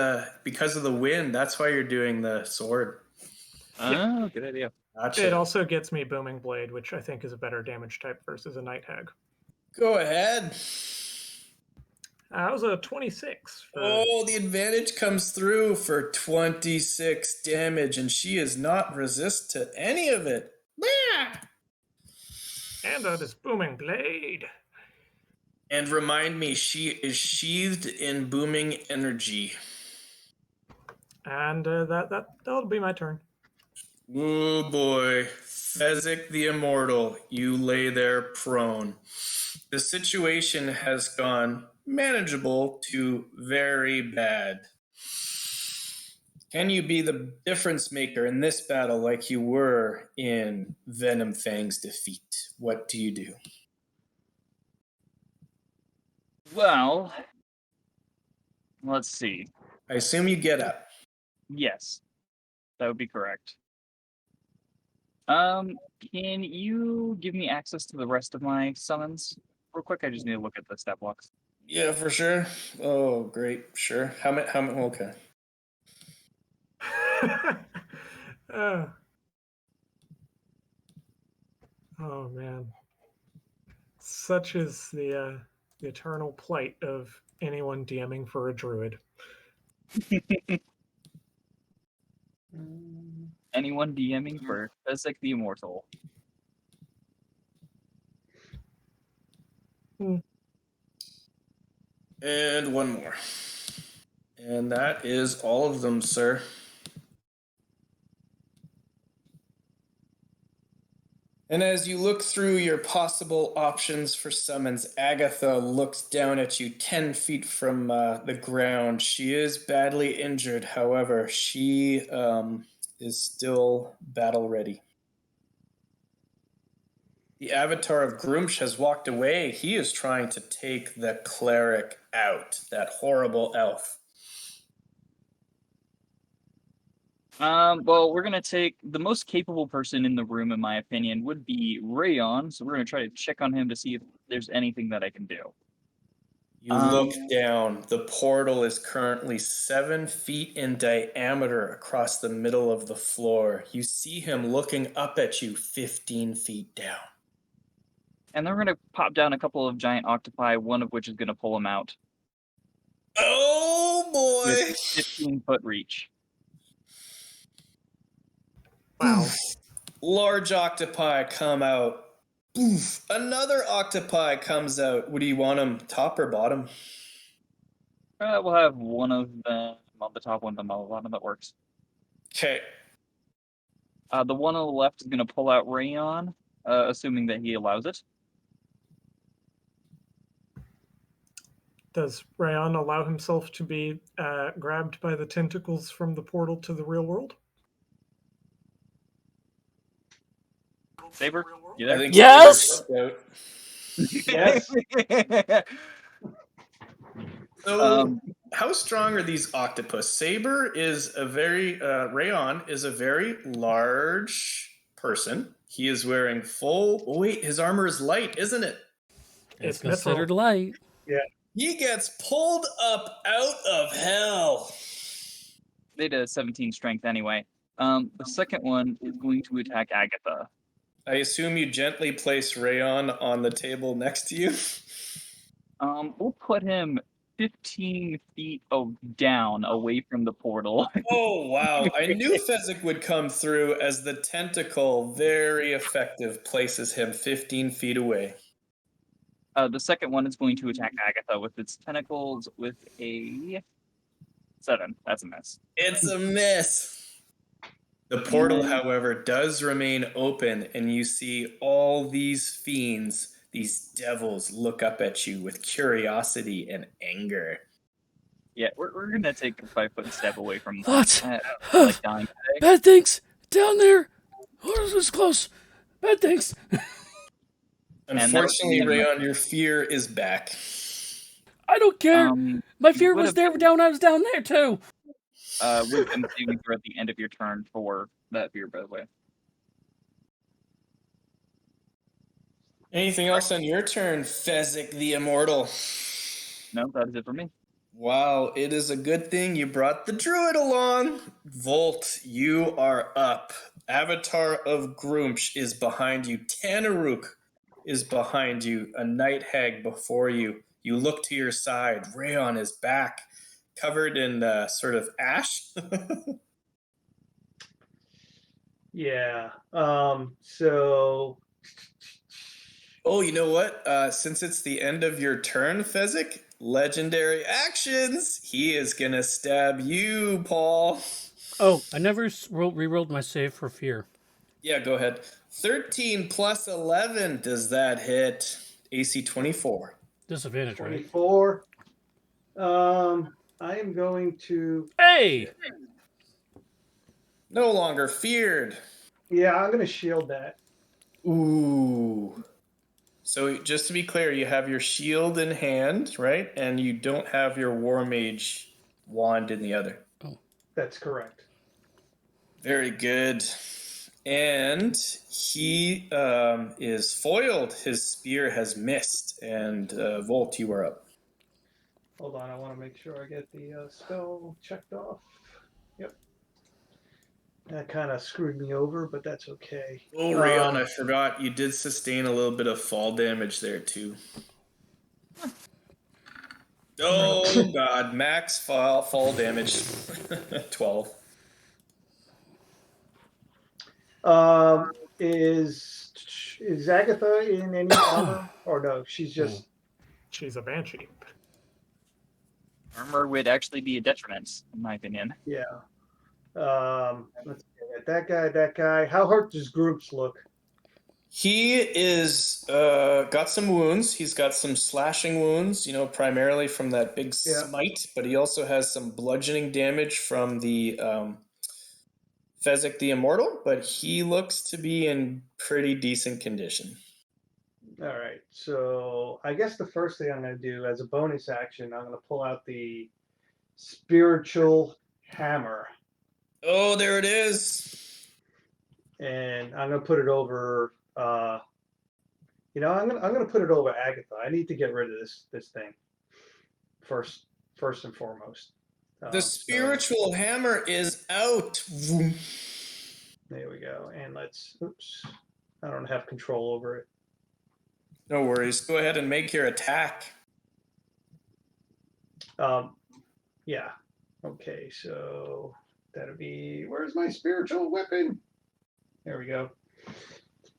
Speaker 3: because of the wind. That's why you're doing the sword.
Speaker 2: Oh, good idea.
Speaker 3: Gotcha.
Speaker 4: It also gets me booming blade, which I think is a better damage type versus a night hag.
Speaker 3: Go ahead.
Speaker 4: That was a 26.
Speaker 3: Oh, the advantage comes through for 26 damage, and she is not resist to any of it.
Speaker 4: And that is booming blade.
Speaker 3: And remind me, she is sheathed in booming energy.
Speaker 4: And that'll be my turn.
Speaker 3: Oh boy. Fezzik the Immortal, you lay there prone. The situation has gone manageable to very bad. Can you be the difference maker in this battle like you were in Venom Fang's defeat? What do you do?
Speaker 2: Well, let's see.
Speaker 3: I assume you get up.
Speaker 2: Yes, that would be correct. Can you give me access to the rest of my summons real quick? I just need to look at the stat blocks.
Speaker 3: Yeah, for sure. Oh, great. Sure. How many? Okay.
Speaker 4: Oh man, such is the eternal plight of anyone DMing for a druid.
Speaker 2: Anyone DMing for Fezzik the Immortal?
Speaker 3: And one more. And that is all of them, sir. And as you look through your possible options for summons, Agatha looks down at you 10 feet from the ground. She is badly injured, however, she is still battle ready. The avatar of Groomsh has walked away. He is trying to take the cleric out, that horrible elf.
Speaker 2: Well, we're gonna take the most capable person in the room, in my opinion, would be Rayon. So we're gonna try to check on him to see if there's anything that I can do.
Speaker 3: You look down. The portal is currently 7 feet in diameter across the middle of the floor. You see him looking up at you 15 feet down.
Speaker 2: And then we're going to pop down a couple of giant octopi, one of which is going to pull him out.
Speaker 3: Oh boy!
Speaker 2: With 15-foot reach.
Speaker 4: Wow.
Speaker 3: Large octopi come out. Oof. Another octopi comes out. What do you want him, top or bottom?
Speaker 2: We'll have one of them on the top, one of them on the bottom. That works.
Speaker 3: Okay.
Speaker 2: The one on the left is going to pull out Rayon, assuming that he allows it.
Speaker 4: Does Rayon allow himself to be grabbed by the tentacles from the portal to the real world?
Speaker 2: Saber, you
Speaker 3: I
Speaker 2: there?
Speaker 3: think
Speaker 1: Yes!
Speaker 5: Yes.
Speaker 3: So, how strong are these octopus? Saber is a very, Rayon is a very large person. He is wearing full, oh wait, his armor is light, isn't it?
Speaker 1: It's
Speaker 4: It's
Speaker 1: considered
Speaker 4: mithril.
Speaker 1: light.
Speaker 3: He gets pulled up out of hell.
Speaker 2: They did a 17 strength anyway. The second one is going to attack Agatha.
Speaker 3: I assume you gently place Rayon on the table next to you.
Speaker 2: We'll put him 15 feet down away from the portal.
Speaker 3: Oh, wow. I knew Fezzik would come through as the tentacle, very effective, places him 15 feet away.
Speaker 2: The second one is going to attack Agatha with its tentacles with a 7. That's a miss.
Speaker 3: It's a miss. The portal, however, does remain open, and you see all these fiends, these devils, look up at you with curiosity and anger.
Speaker 2: Yeah, we're going to take a 5-foot step away from
Speaker 1: What?
Speaker 2: like dying today.
Speaker 1: Bad things down there. What is this close? Bad things.
Speaker 3: Unfortunately, Rayon, your fear is back.
Speaker 1: I don't care. My fear
Speaker 2: would
Speaker 1: was
Speaker 2: have
Speaker 1: there down. I was down there too.
Speaker 2: Wisdom saving throw at the end of your turn for that fear, by the way.
Speaker 3: Anything else on your turn, Fezzik the Immortal?
Speaker 2: No, that is it for me.
Speaker 3: Wow, it is a good thing you brought the druid along. Volt, you are up. Avatar of Groomsh is behind you. Tanaruk is behind you. A night hag before you. You look to your side. Rayon is back, covered in sort of ash.
Speaker 5: Yeah. So.
Speaker 3: Oh, you know what? Since it's the end of your turn, Fezzik, legendary actions. He is gonna stab you, Paul.
Speaker 1: Oh, I never re-rolled my save for fear.
Speaker 3: Yeah, go ahead. 13 plus 11. Does that hit? AC 24.
Speaker 1: Disadvantage, right?
Speaker 5: 24. I am going to.
Speaker 1: Hey!
Speaker 3: No longer feared.
Speaker 5: Yeah, I'm going to shield that.
Speaker 3: Ooh. So just to be clear, you have your shield in hand, right? And you don't have your War Mage wand in the other.
Speaker 1: Oh.
Speaker 5: That's correct.
Speaker 3: Very good. And he is foiled. His spear has missed. And Volt, you are up.
Speaker 5: Hold on, I want to make sure I get the spell checked off. Yep. That kind of screwed me over, but that's okay.
Speaker 3: Oh, Rayon, I forgot. You did sustain a little bit of fall damage there, too. Oh, God. Max fall damage. 12.
Speaker 5: Is Agatha in any armor? Or no, she's just...
Speaker 4: She's a banshee.
Speaker 2: Armor would actually be a detriment, in my opinion.
Speaker 5: Yeah. Let's see. That guy. How hurt does Groups look?
Speaker 3: He is got some wounds. He's got some slashing wounds, primarily from that big smite, but he also has some bludgeoning damage from the Fezzik the Immortal, but he looks to be in pretty decent condition.
Speaker 5: All right, so I guess the first thing I'm going to do as a bonus action, I'm going to pull out the spiritual hammer.
Speaker 3: Oh, there it is.
Speaker 5: And I'm going to put it over, I'm going to put it over Agatha. I need to get rid of this thing. first and foremost.
Speaker 3: The spiritual hammer is out. Vroom.
Speaker 5: There we go. And let's. Oops. I don't have control over it.
Speaker 3: No worries. Go ahead and make your attack.
Speaker 5: Yeah. Okay. So that'll be. Where's my spiritual weapon? There we go.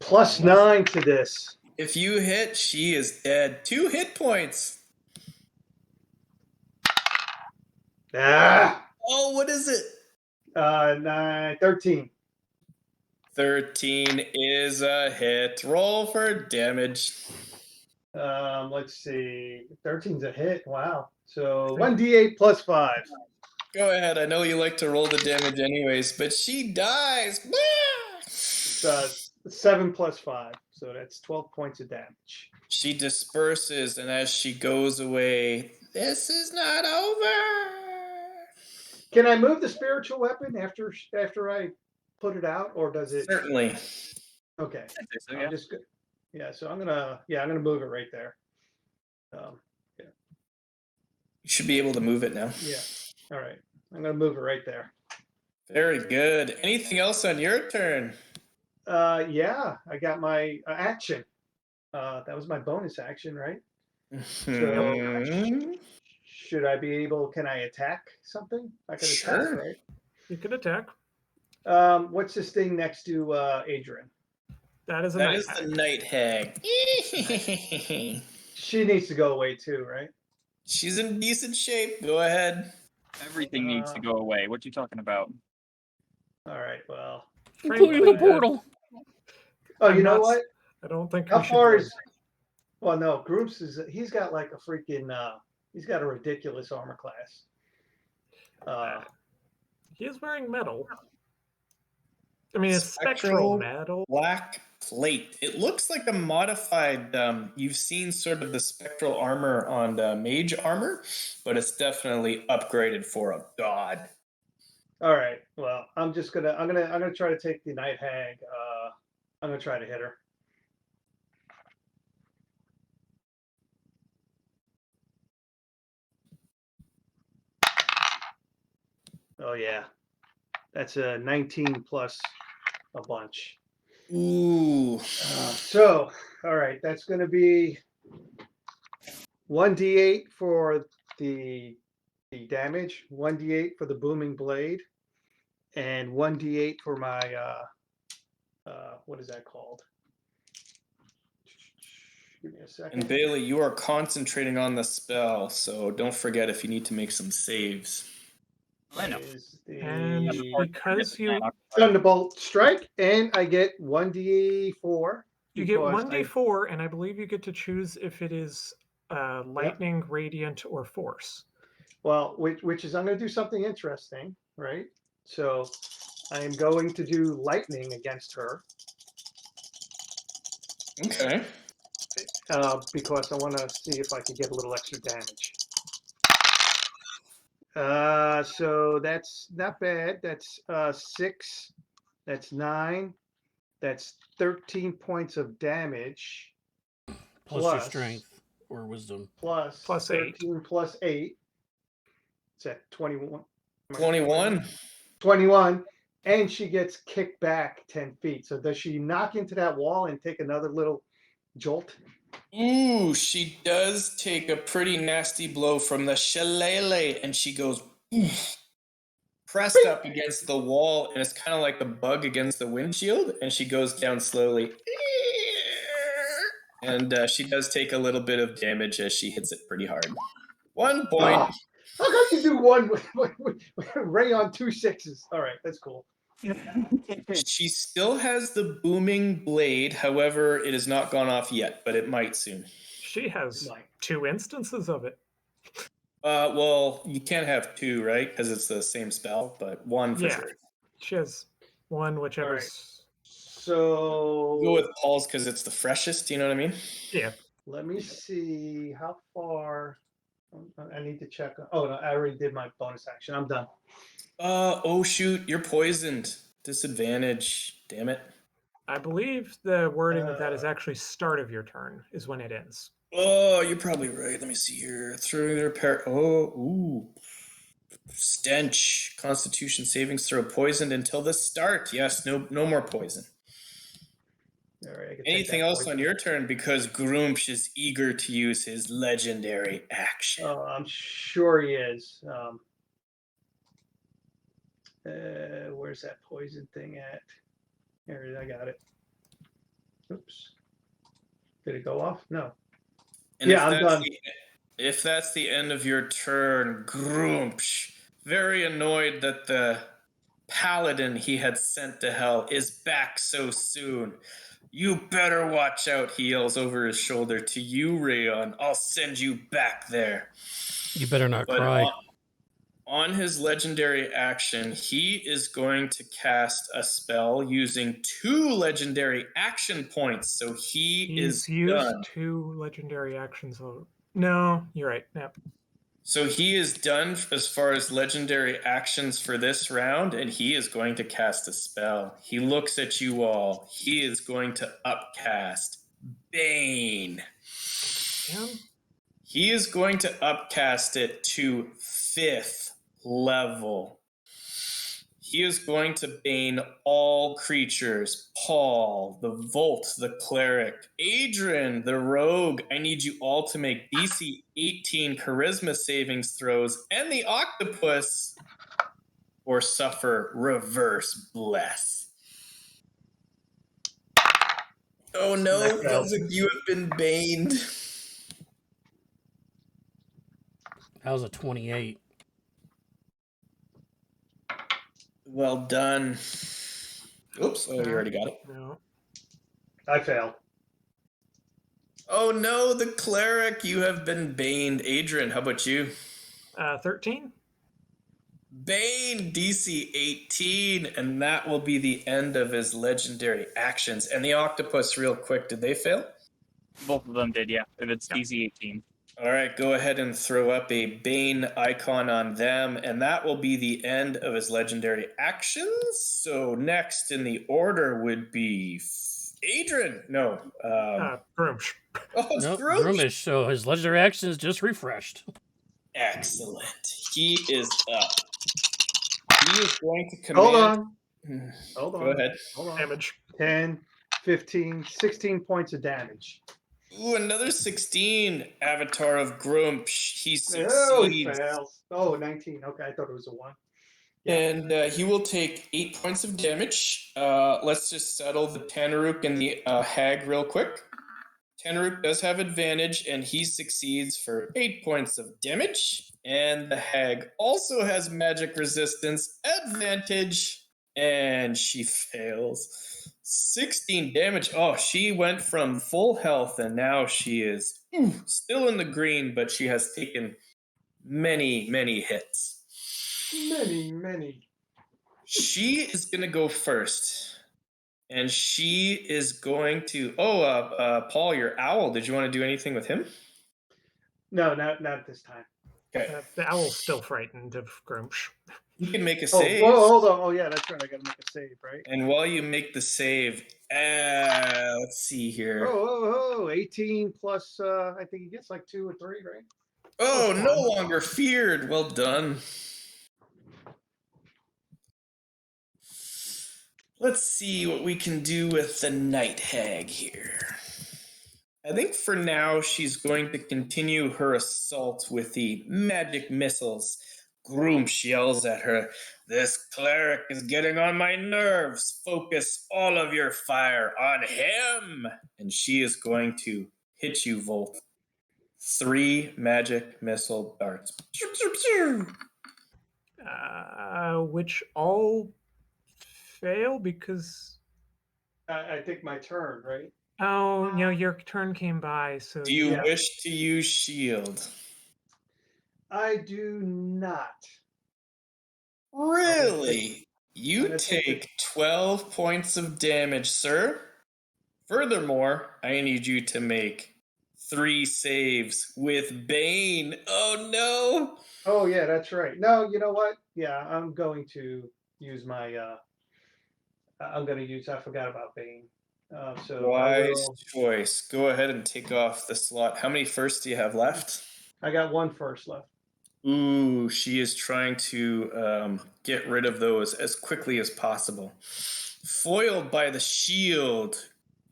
Speaker 5: +9 to this.
Speaker 3: If you hit, she is dead. 2 hit points.
Speaker 5: Ah.
Speaker 3: Oh, what is it?
Speaker 5: 13.
Speaker 3: 13 is a hit. Roll for damage.
Speaker 5: Let's see. 13's a hit. Wow. So 1d8 +5.
Speaker 3: Go ahead. I know you like to roll the damage anyways, but she dies.
Speaker 5: It's 7 +5. So that's 12 points of damage.
Speaker 3: She disperses, and as she goes away, this is not over.
Speaker 5: Can I move the spiritual weapon after I put it out, or does it?
Speaker 3: Certainly.
Speaker 5: Okay.
Speaker 2: I think so,
Speaker 5: I'm
Speaker 2: yeah.
Speaker 5: just so I'm gonna move it right there.
Speaker 3: You should be able to move it now.
Speaker 5: Yeah. All right. I'm gonna move it right there.
Speaker 3: Very good. Anything else on your turn?
Speaker 5: Yeah, I got my action. That was my bonus action, right?
Speaker 3: Mhm.
Speaker 5: Should I be able? Can I attack something? I can attack,
Speaker 3: Sure.
Speaker 5: right?
Speaker 4: You can attack.
Speaker 5: What's this thing next to Adrian?
Speaker 4: That is a
Speaker 3: That
Speaker 4: night
Speaker 3: is
Speaker 4: hag.
Speaker 3: the night hag.
Speaker 5: She needs to go away too, right?
Speaker 3: She's in decent shape. Go ahead.
Speaker 2: Everything needs to go away. What you talking about?
Speaker 5: All right. Well.
Speaker 1: Including the portal.
Speaker 5: Oh,
Speaker 4: I'm
Speaker 5: you know
Speaker 4: not-
Speaker 5: what?
Speaker 4: I don't think
Speaker 5: How
Speaker 4: we should
Speaker 5: far
Speaker 4: do
Speaker 5: is? Well, no. Groups he's got like a freaking. He's got a ridiculous armor class.
Speaker 4: He is wearing metal. I mean, it's spectral
Speaker 3: Spectral
Speaker 4: metal.
Speaker 3: black plate. It looks like a modified. You've seen sort of the spectral armor on the mage armor, but it's definitely upgraded for a god.
Speaker 5: All right. Well, I'm gonna try to take the night hag. I'm gonna try to hit her. Oh yeah, that's a 19 plus a bunch.
Speaker 3: Ooh.
Speaker 5: So, all right, that's gonna be 1d8 for the damage, 1d8 for the booming blade, and 1d8 for my what is that called? Give me a second.
Speaker 3: And Bailey, you are concentrating on the spell, so don't forget if you need to make some saves.
Speaker 2: I know.
Speaker 5: Is
Speaker 4: And
Speaker 5: the
Speaker 4: because you
Speaker 5: Thunderbolt strike, and I get 1d4.
Speaker 4: you get
Speaker 5: because
Speaker 4: 1d4, and I believe you get to choose if it is lightning, radiant, or force.
Speaker 5: Well, which is I'm going to do something interesting, right? So I am going to do lightning against her
Speaker 3: Okay.
Speaker 5: because I want to see if I can get a little extra damage. So that's not bad. That's 6. That's 9. That's 13 points of damage.
Speaker 1: Plus your strength or wisdom.
Speaker 5: Plus 13 plus 8. It's at 21.
Speaker 3: 21.
Speaker 5: 21. And she gets kicked back 10 feet. So does she knock into that wall and take another little jolt?
Speaker 3: Ooh, she does take a pretty nasty blow from the shillelagh, and she goes pressed up against the wall, and it's kind of like the bug against the windshield, and she goes down slowly. And she does take a little bit of damage as she hits it pretty hard. 1 point.
Speaker 5: How come you do one with Ray on 2 6s? All right, that's cool.
Speaker 3: She still has the booming blade, however, it has not gone off yet, but it might soon.
Speaker 4: She has 2 instances of it.
Speaker 3: Well, you can't have 2, right? Because it's the same spell, but 1 for sure.
Speaker 4: She has 1, whichever.
Speaker 5: Right. So
Speaker 3: Go with Paul's because it's the freshest. You know what I mean?
Speaker 4: Yeah.
Speaker 5: let me see how far. I need to check. Oh no, I already did my bonus action. I'm done.
Speaker 3: Oh shoot, you're poisoned. Disadvantage. Damn it.
Speaker 4: I believe the wording of that is actually start of your turn is when it ends.
Speaker 3: Oh, you're probably right. Let me see here. Through the repair. Oh, ooh. Stench. Constitution savings throw poisoned until the start. Yes, no more poison.
Speaker 5: All right, I can take
Speaker 3: Anything
Speaker 5: that
Speaker 3: else
Speaker 5: poison.
Speaker 3: on your turn? Because Groomsh is eager to use his legendary action.
Speaker 5: Oh, I'm sure he is. Where's that poison thing at? Here it is. I got it. Oops. Did it go off? No.
Speaker 3: And
Speaker 5: Yeah, I'm done.
Speaker 3: If that's the end of your turn, Groomsh, very annoyed that the paladin he had sent to hell is back so soon. You better watch out, he yells over his shoulder to you, Rayon. I'll send you back there.
Speaker 1: You better not
Speaker 3: But
Speaker 1: cry.
Speaker 3: on his legendary action, he is going to cast a spell using 2 legendary action points. So
Speaker 4: He's
Speaker 3: is
Speaker 4: used
Speaker 3: done.
Speaker 4: 2 legendary actions. No, you're right. Yep.
Speaker 3: So he is done as far as legendary actions for this round, and he is going to cast a spell. He looks at you all. He is going to upcast Bane.
Speaker 4: Damn.
Speaker 3: He is going to upcast it to 5th level. He is going to bane all creatures. Paul, the Volt, the Cleric, Adrian, the Rogue. I need you all to make DC 18 Charisma savings throws, and the Octopus, or suffer reverse bless. Oh no, Felzik, you have been baned.
Speaker 1: That was a 28.
Speaker 3: Well done. Oops, oh, you already got it.
Speaker 4: No.
Speaker 5: I failed.
Speaker 3: Oh no, the Cleric, you have been baned. Adrian, how about you?
Speaker 4: 13?
Speaker 3: Bane, DC 18, and that will be the end of his legendary actions. And the Octopus, real quick, did they fail?
Speaker 2: Both of them did, yeah. If it's DC 18.
Speaker 3: All right, go ahead and throw up a Bane icon on them, and that will be the end of his legendary actions. So next in the order would be Adrian. No.
Speaker 4: Groomsh.
Speaker 3: Oh, it's
Speaker 1: No,
Speaker 3: Groomsh.
Speaker 1: Groomish, so his legendary action is just refreshed.
Speaker 3: Excellent. He is up. He is going to command.
Speaker 5: Hold on.
Speaker 3: Go ahead.
Speaker 5: Hold on.
Speaker 4: Damage.
Speaker 5: 10, 15, 16 points of damage.
Speaker 3: Ooh, another 16. Avatar of Grumsh. He
Speaker 5: Oh, he
Speaker 3: succeeds.
Speaker 5: fails. Oh, 19. Okay, I thought it was a 1.
Speaker 3: And he will take 8 points of damage. Let's just settle the Tanaruk and the Hag real quick. Tanaruk does have advantage, and he succeeds for 8 points of damage. And the Hag also has magic resistance advantage, and she fails. 16 damage. Oh, she went from full health, and now she is still in the green, but she has taken many, many hits.
Speaker 5: Many.
Speaker 3: She is going to go first. And she is going to... Paul, your owl. Did you want to do anything with him?
Speaker 5: No, not at this time.
Speaker 3: Okay.
Speaker 4: The owl's still frightened of Groomsh.
Speaker 3: You can make a
Speaker 5: Oh,
Speaker 3: save.
Speaker 5: hold on. Oh, yeah, that's right. I got to make a save, right?
Speaker 3: And while you make the save, let's see here.
Speaker 5: Oh, 18 plus, I think he gets like 2 or 3, right?
Speaker 3: Oh, no longer feared. Well done. Let's see what we can do with the Night Hag here. I think for now she's going to continue her assault with the magic missiles. Groomsh yells at her, "This cleric is getting on my nerves. Focus all of your fire on him." And she is going to hit you, Volt. 3 magic missile darts.
Speaker 4: Which all fail because...
Speaker 5: I think my turn, right?
Speaker 4: Oh, no, your turn came by, so...
Speaker 3: Do you wish to use shield?
Speaker 5: I do not.
Speaker 3: Really? You
Speaker 5: gonna take
Speaker 3: take 12 points of damage, sir. Furthermore, I need you to make 3 saves with Bane. Oh no!
Speaker 5: Oh, yeah, that's right. No, you know what? Yeah, I'm going to use my I'm going to use. I forgot about Bane. So
Speaker 3: Wise choice. Go ahead and take off the slot. How many firsts do you have left?
Speaker 5: I got one first left.
Speaker 3: Ooh, she is trying to get rid of those as quickly as possible. Foiled by the shield,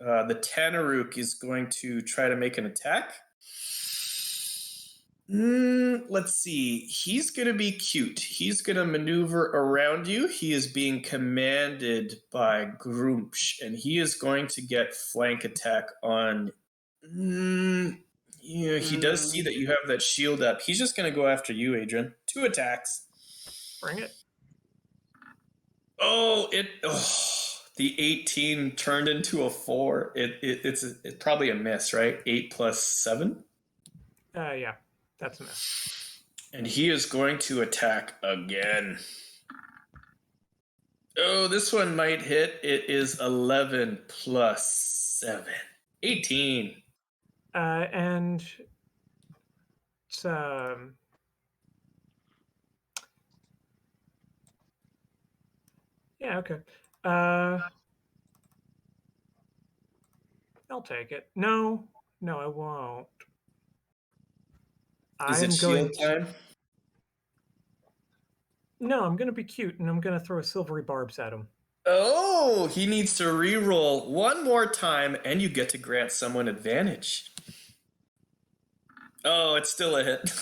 Speaker 3: the Tanaruk is going to try to make an attack. Let's see. He's going to be cute. He's going to maneuver around you. He is being commanded by Grumpsh, and he is going to get flank attack on. Yeah, he does see that you have that shield up. He's just going to go after you, Adrian. 2 attacks.
Speaker 4: Bring it.
Speaker 3: The 18 turned into a 4. It's probably a miss, right? 8 plus 7.
Speaker 4: Yeah, that's a miss.
Speaker 3: And he is going to attack again. Oh, this one might hit. It is 11 plus 7. 18.
Speaker 4: And it's yeah, okay. I'll take it. No, I won't.
Speaker 3: Is it shield time?
Speaker 4: No, I'm going to be cute, and I'm going to throw silvery barbs at him.
Speaker 3: Oh, he needs to re-roll one more time, and you get to grant someone advantage. Oh, it's still a hit.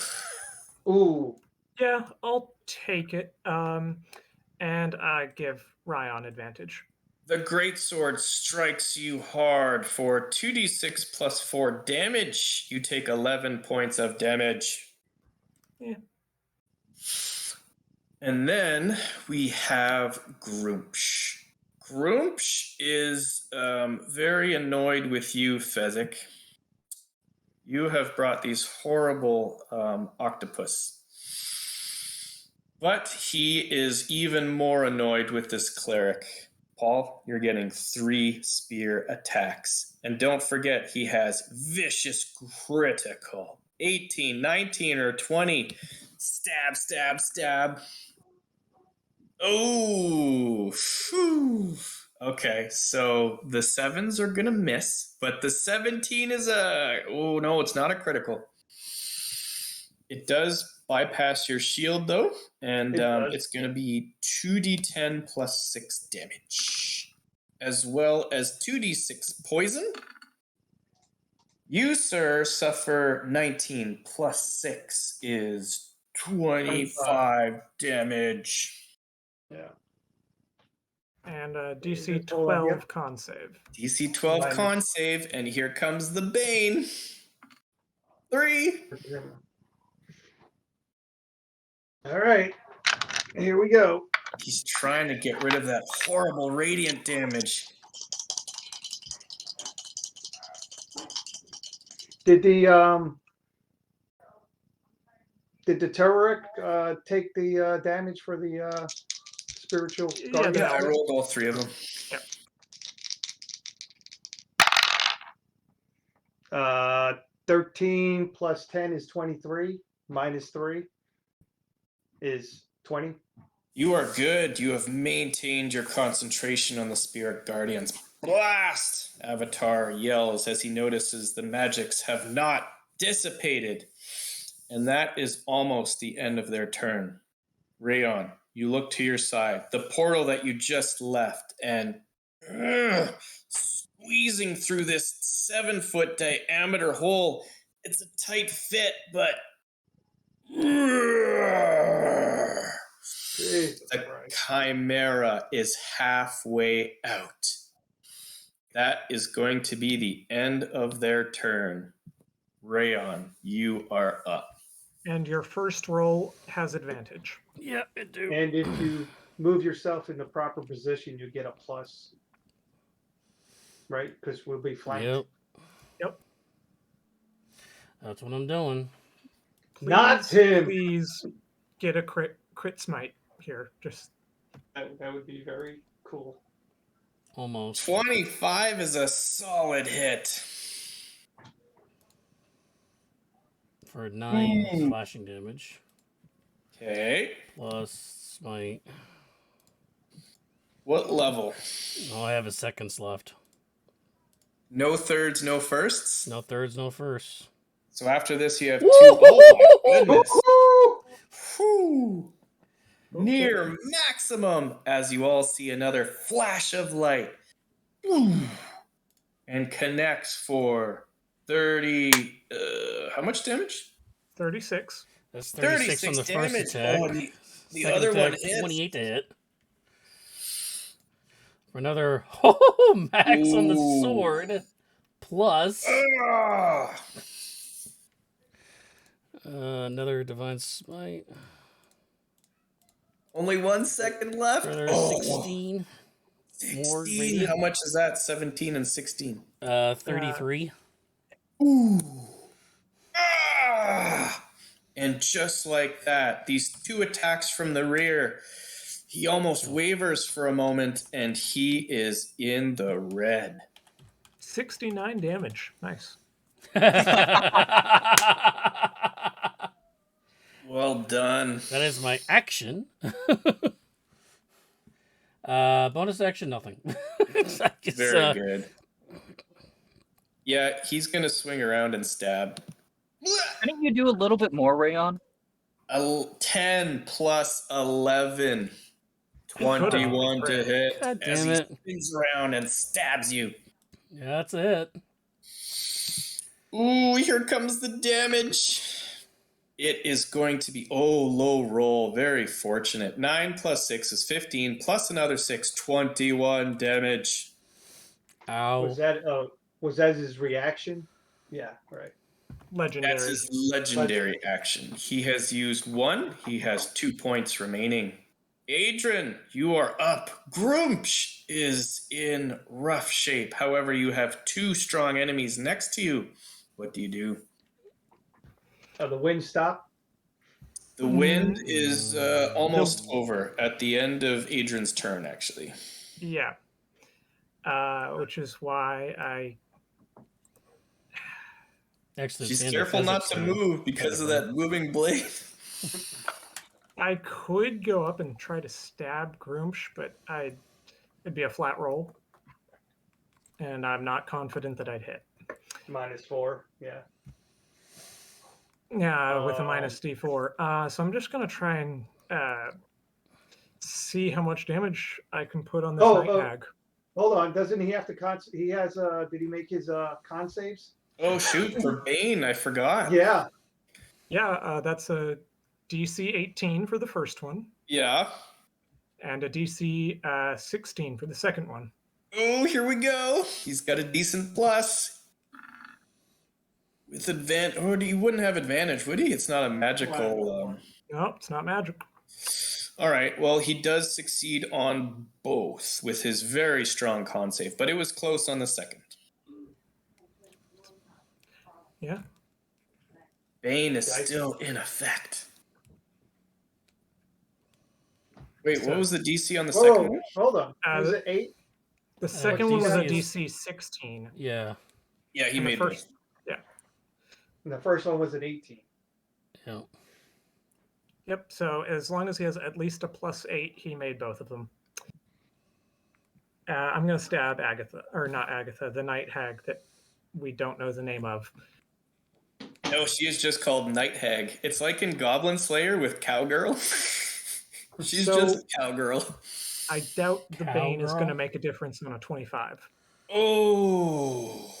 Speaker 5: Ooh.
Speaker 4: Yeah, I'll take it. And I give Ryan advantage.
Speaker 3: The greatsword strikes you hard for 2d6 plus 4 damage. You take 11 points of damage.
Speaker 4: Yeah.
Speaker 3: And then we have Grumpsh. Grumpsh is very annoyed with you, Fezzik. You have brought these horrible octopus. But he is even more annoyed with this cleric. Paul, you're getting 3 spear attacks. And don't forget, he has vicious critical. 18, 19, or 20. Stab, stab, stab. Oh, phew. Okay, so the 7s are going to miss, but the 17 is oh no, it's not a critical. It does bypass your shield though, and it's going to be 2d10 plus 6 damage, as well as 2d6 poison. You, sir, suffer 19 plus 6 is 25 damage.
Speaker 5: Yeah.
Speaker 4: And DC 12 con save.
Speaker 3: DC 12 con save, and here comes the Bane. 3.
Speaker 5: All right. Here we go.
Speaker 3: He's trying to get rid of that horrible radiant damage.
Speaker 5: Did the Turek take the damage for the spiritual guardian?
Speaker 3: Yeah, I rolled all 3 of them.
Speaker 5: Yep. 13 plus 10 is 23. Minus 3 is 20.
Speaker 3: You are good. You have maintained your concentration on the spirit guardians. Blast! Avatar yells as he notices the magics have not dissipated. And that is almost the end of their turn. Rayon, you look to your side. The portal that you just left, and squeezing through this 7-foot diameter hole. It's a tight fit, but the Chimera is halfway out. That is going to be the end of their turn. Rayon, you are up.
Speaker 4: And your first roll has advantage.
Speaker 1: Yeah, it do.
Speaker 5: And if you move yourself in the proper position, you get a plus. Right? Because we'll be flanked.
Speaker 4: Yep.
Speaker 1: That's what I'm doing.
Speaker 5: Not Tim.
Speaker 4: Please get a crit smite here. Just
Speaker 5: that would be very cool.
Speaker 1: Almost.
Speaker 3: 25 is a solid hit.
Speaker 1: For 9 slashing damage.
Speaker 3: Okay.
Speaker 1: Plus smite.
Speaker 3: What level?
Speaker 1: Oh, I have his seconds left.
Speaker 3: No thirds, no firsts?
Speaker 1: No thirds, no firsts.
Speaker 3: So after this, you have 2. Oh my goodness.
Speaker 5: Woo-hoo!
Speaker 3: Whew. Near
Speaker 5: Okay.
Speaker 3: maximum as you all see another flash of light. Boom. And connects for 30. How much damage?
Speaker 4: 36.
Speaker 1: That's 36 on the first
Speaker 3: damage.
Speaker 1: attack.
Speaker 3: Oh, the
Speaker 1: Second
Speaker 3: other one
Speaker 1: attack,
Speaker 3: hits.
Speaker 1: 28 to hit. For another max on the
Speaker 3: Ooh.
Speaker 1: sword. Plus
Speaker 3: Ah.
Speaker 1: another divine smite.
Speaker 3: Only 1 second left.
Speaker 1: For another
Speaker 3: Oh,
Speaker 1: 16. More
Speaker 3: 16.
Speaker 1: radiant.
Speaker 3: How much is that? 17 and 16.
Speaker 1: 33.
Speaker 3: Ooh. Ah. And just like that, these 2 attacks from the rear, he almost wavers for a moment, and he is in the red.
Speaker 4: 69 damage. Nice.
Speaker 3: Well done.
Speaker 1: That is my action. Bonus action, nothing.
Speaker 3: Very good. Yeah, he's going to swing around and stab.
Speaker 2: Couldn't you do a little bit more, Rayon?
Speaker 3: 10 plus 11. 21 to hit.
Speaker 1: God
Speaker 3: as
Speaker 1: damn
Speaker 3: he
Speaker 1: it.
Speaker 3: spins around and stabs you.
Speaker 1: Yeah, that's it.
Speaker 3: Ooh, here comes the damage. It is going to be, low roll. Very fortunate. 9 plus 6 is 15, plus another 6, 21 damage.
Speaker 1: Ow.
Speaker 5: Was that his reaction? Yeah, right.
Speaker 4: Legendary.
Speaker 3: That's his legendary action. He has used 1. He has 2 points remaining. Adrian, you are up. Grumpsh is in rough shape. However, you have 2 strong enemies next to you. What do you do?
Speaker 5: The wind stopped.
Speaker 3: The wind is almost over at the end of Adrian's turn, actually.
Speaker 4: Yeah. Which is why I.
Speaker 1: Actually,
Speaker 3: She's
Speaker 1: it's
Speaker 3: careful not to
Speaker 1: physics,
Speaker 3: move because of that moving blade.
Speaker 4: I could go up and try to stab Groomsh, but it'd be a flat roll. And I'm not confident that I'd hit.
Speaker 5: -4. Yeah.
Speaker 4: Yeah, with a minus D4. So I'm just going to try and see how much damage I can put on this night hag.
Speaker 5: Hold on. Doesn't he have to he has did he make his con saves?
Speaker 3: Oh shoot, for Bane, I forgot.
Speaker 5: Yeah.
Speaker 4: Yeah, that's a DC 18 for the first one.
Speaker 3: Yeah.
Speaker 4: And a DC 16 for the second one.
Speaker 3: Oh, here we go. He's got a decent plus. With advantage. Oh, he wouldn't have advantage, would he? It's not a magical.
Speaker 4: No, it's not magic.
Speaker 3: All right. Well, he does succeed on both with his very strong con save, but it was close on the second.
Speaker 4: Yeah.
Speaker 3: Bane is still in effect. Wait, what was the DC on the second one?
Speaker 5: Hold on. Was it 8?
Speaker 4: The second one was a
Speaker 1: DC
Speaker 4: DC 16.
Speaker 1: Yeah.
Speaker 3: Yeah, he
Speaker 4: And the
Speaker 3: made
Speaker 4: first.
Speaker 3: both.
Speaker 4: Yeah.
Speaker 5: And the first one was an 18.
Speaker 1: Yeah.
Speaker 4: Yep. So as long as he has at least a +8, he made both of them. I'm going to stab Agatha, or not Agatha, the night hag that we don't know the name of.
Speaker 3: No, she is just called Night Hag. It's like in Goblin Slayer with Cowgirl. She's just Cowgirl.
Speaker 4: I doubt the Bane is going to make a difference on a 25.
Speaker 3: Oh.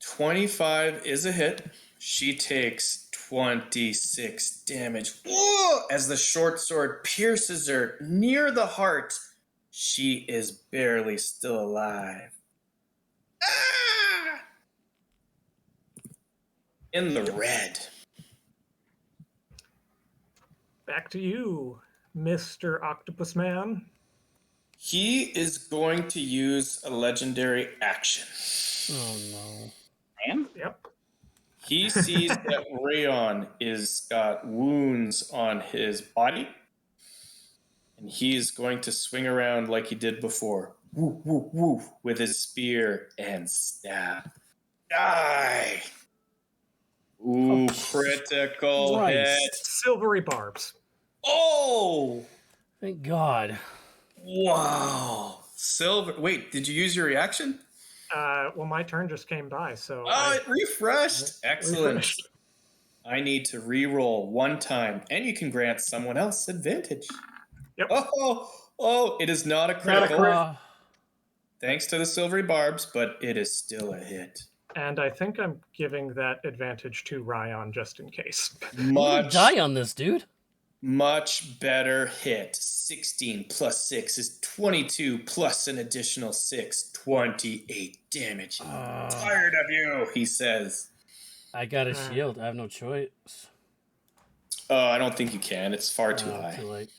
Speaker 3: 25 is a hit. She takes 26 damage. Whoa! As the short sword pierces her near the heart, she is barely still alive. Ah! In the red.
Speaker 4: Back to you, Mr. Octopus Man.
Speaker 3: He is going to use a legendary action.
Speaker 1: Oh no.
Speaker 2: And
Speaker 4: Yep.
Speaker 3: He sees that Rayon is got wounds on his body, and he is going to swing around like he did before. Woo, woo, woo, with his spear and stab. Die! Ooh, critical
Speaker 1: Christ.
Speaker 3: hit.
Speaker 4: Silvery barbs.
Speaker 3: Oh!
Speaker 1: Thank God.
Speaker 3: Wow. Silver. Wait, did you use your reaction?
Speaker 4: Well, my turn just came by, so
Speaker 3: Oh, it refreshed. Excellent.
Speaker 4: refreshed.
Speaker 3: I need to re-roll one time, and you can grant someone else advantage.
Speaker 4: Yep.
Speaker 3: Oh, it is not a
Speaker 5: Not a
Speaker 3: critical.
Speaker 5: crit.
Speaker 3: Thanks to the silvery barbs, but it is still a hit.
Speaker 4: And I think I'm giving that advantage to Ryan just in case.
Speaker 1: I'm gonna
Speaker 3: Much,
Speaker 1: die on this, dude.
Speaker 3: much better hit. 16 plus 6 is 22 plus an additional 6, 28 damage. Tired of you, he says.
Speaker 1: I got a shield. I have no choice.
Speaker 3: I don't think you can. It's far too high.
Speaker 1: Too late.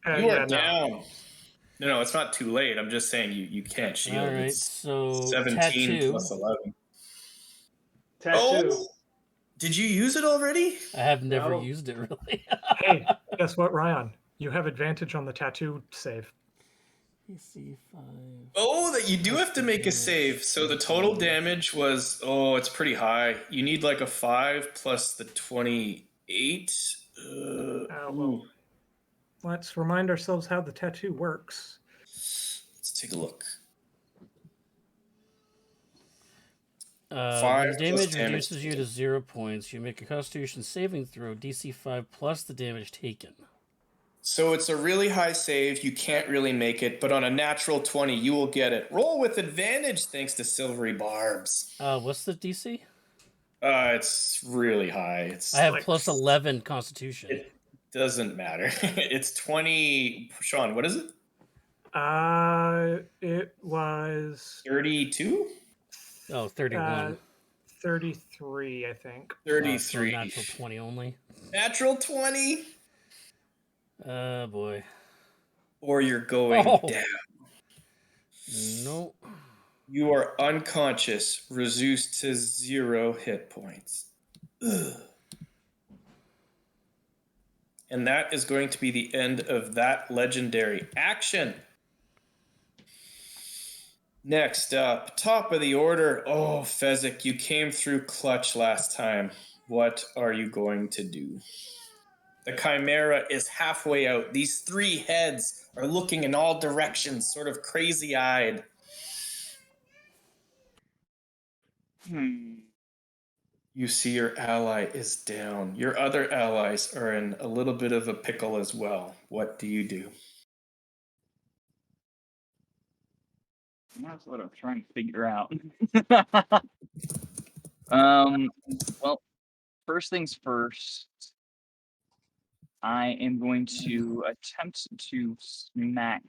Speaker 3: You are
Speaker 4: No.
Speaker 3: down. No, it's not too late. I'm just saying you can't shield.
Speaker 1: All right,
Speaker 3: It's
Speaker 1: so
Speaker 3: 17
Speaker 1: tattoo.
Speaker 3: plus 11.
Speaker 5: Tattoo.
Speaker 3: Oh, did you use it already?
Speaker 1: I have never
Speaker 5: No.
Speaker 1: used it really.
Speaker 4: Hey, guess what, Ryan? You have advantage on the tattoo save.
Speaker 1: PC 5.
Speaker 3: Oh, that you do have to make a save. So the total damage was, it's pretty high. You need like a 5 plus the 28.
Speaker 4: Well, let's remind ourselves how the tattoo works.
Speaker 3: Let's take a look.
Speaker 1: When
Speaker 3: 5
Speaker 1: damage
Speaker 3: plus damage
Speaker 1: reduces you to 0 points, you make a Constitution saving throw, DC 5 plus the damage taken.
Speaker 3: So it's a really high save. You can't really make it, but on a natural 20, you will get it. Roll with advantage thanks to silvery barbs.
Speaker 1: What's the DC?
Speaker 3: It's really high.
Speaker 1: I have plus 11 Constitution.
Speaker 3: It doesn't matter. It's 20. Sean, what is it?
Speaker 4: It was
Speaker 3: 32?
Speaker 1: Oh, 31.
Speaker 4: 33, I think.
Speaker 3: 33.
Speaker 1: So natural 20 only.
Speaker 3: Natural 20?
Speaker 1: Boy.
Speaker 3: Or you're going down.
Speaker 1: Nope.
Speaker 3: You are unconscious, reduced to 0 hit points. Ugh. And that is going to be the end of that legendary action. Next up, top of the order. Oh, Fezzik, you came through clutch last time. What are you going to do? The Chimera is halfway out. These 3 heads are looking in all directions, sort of crazy-eyed. You see your ally is down. Your other allies are in a little bit of a pickle as well. What do you do?
Speaker 2: That's what I'm trying to figure out. Well, first things first, I am going to attempt to smack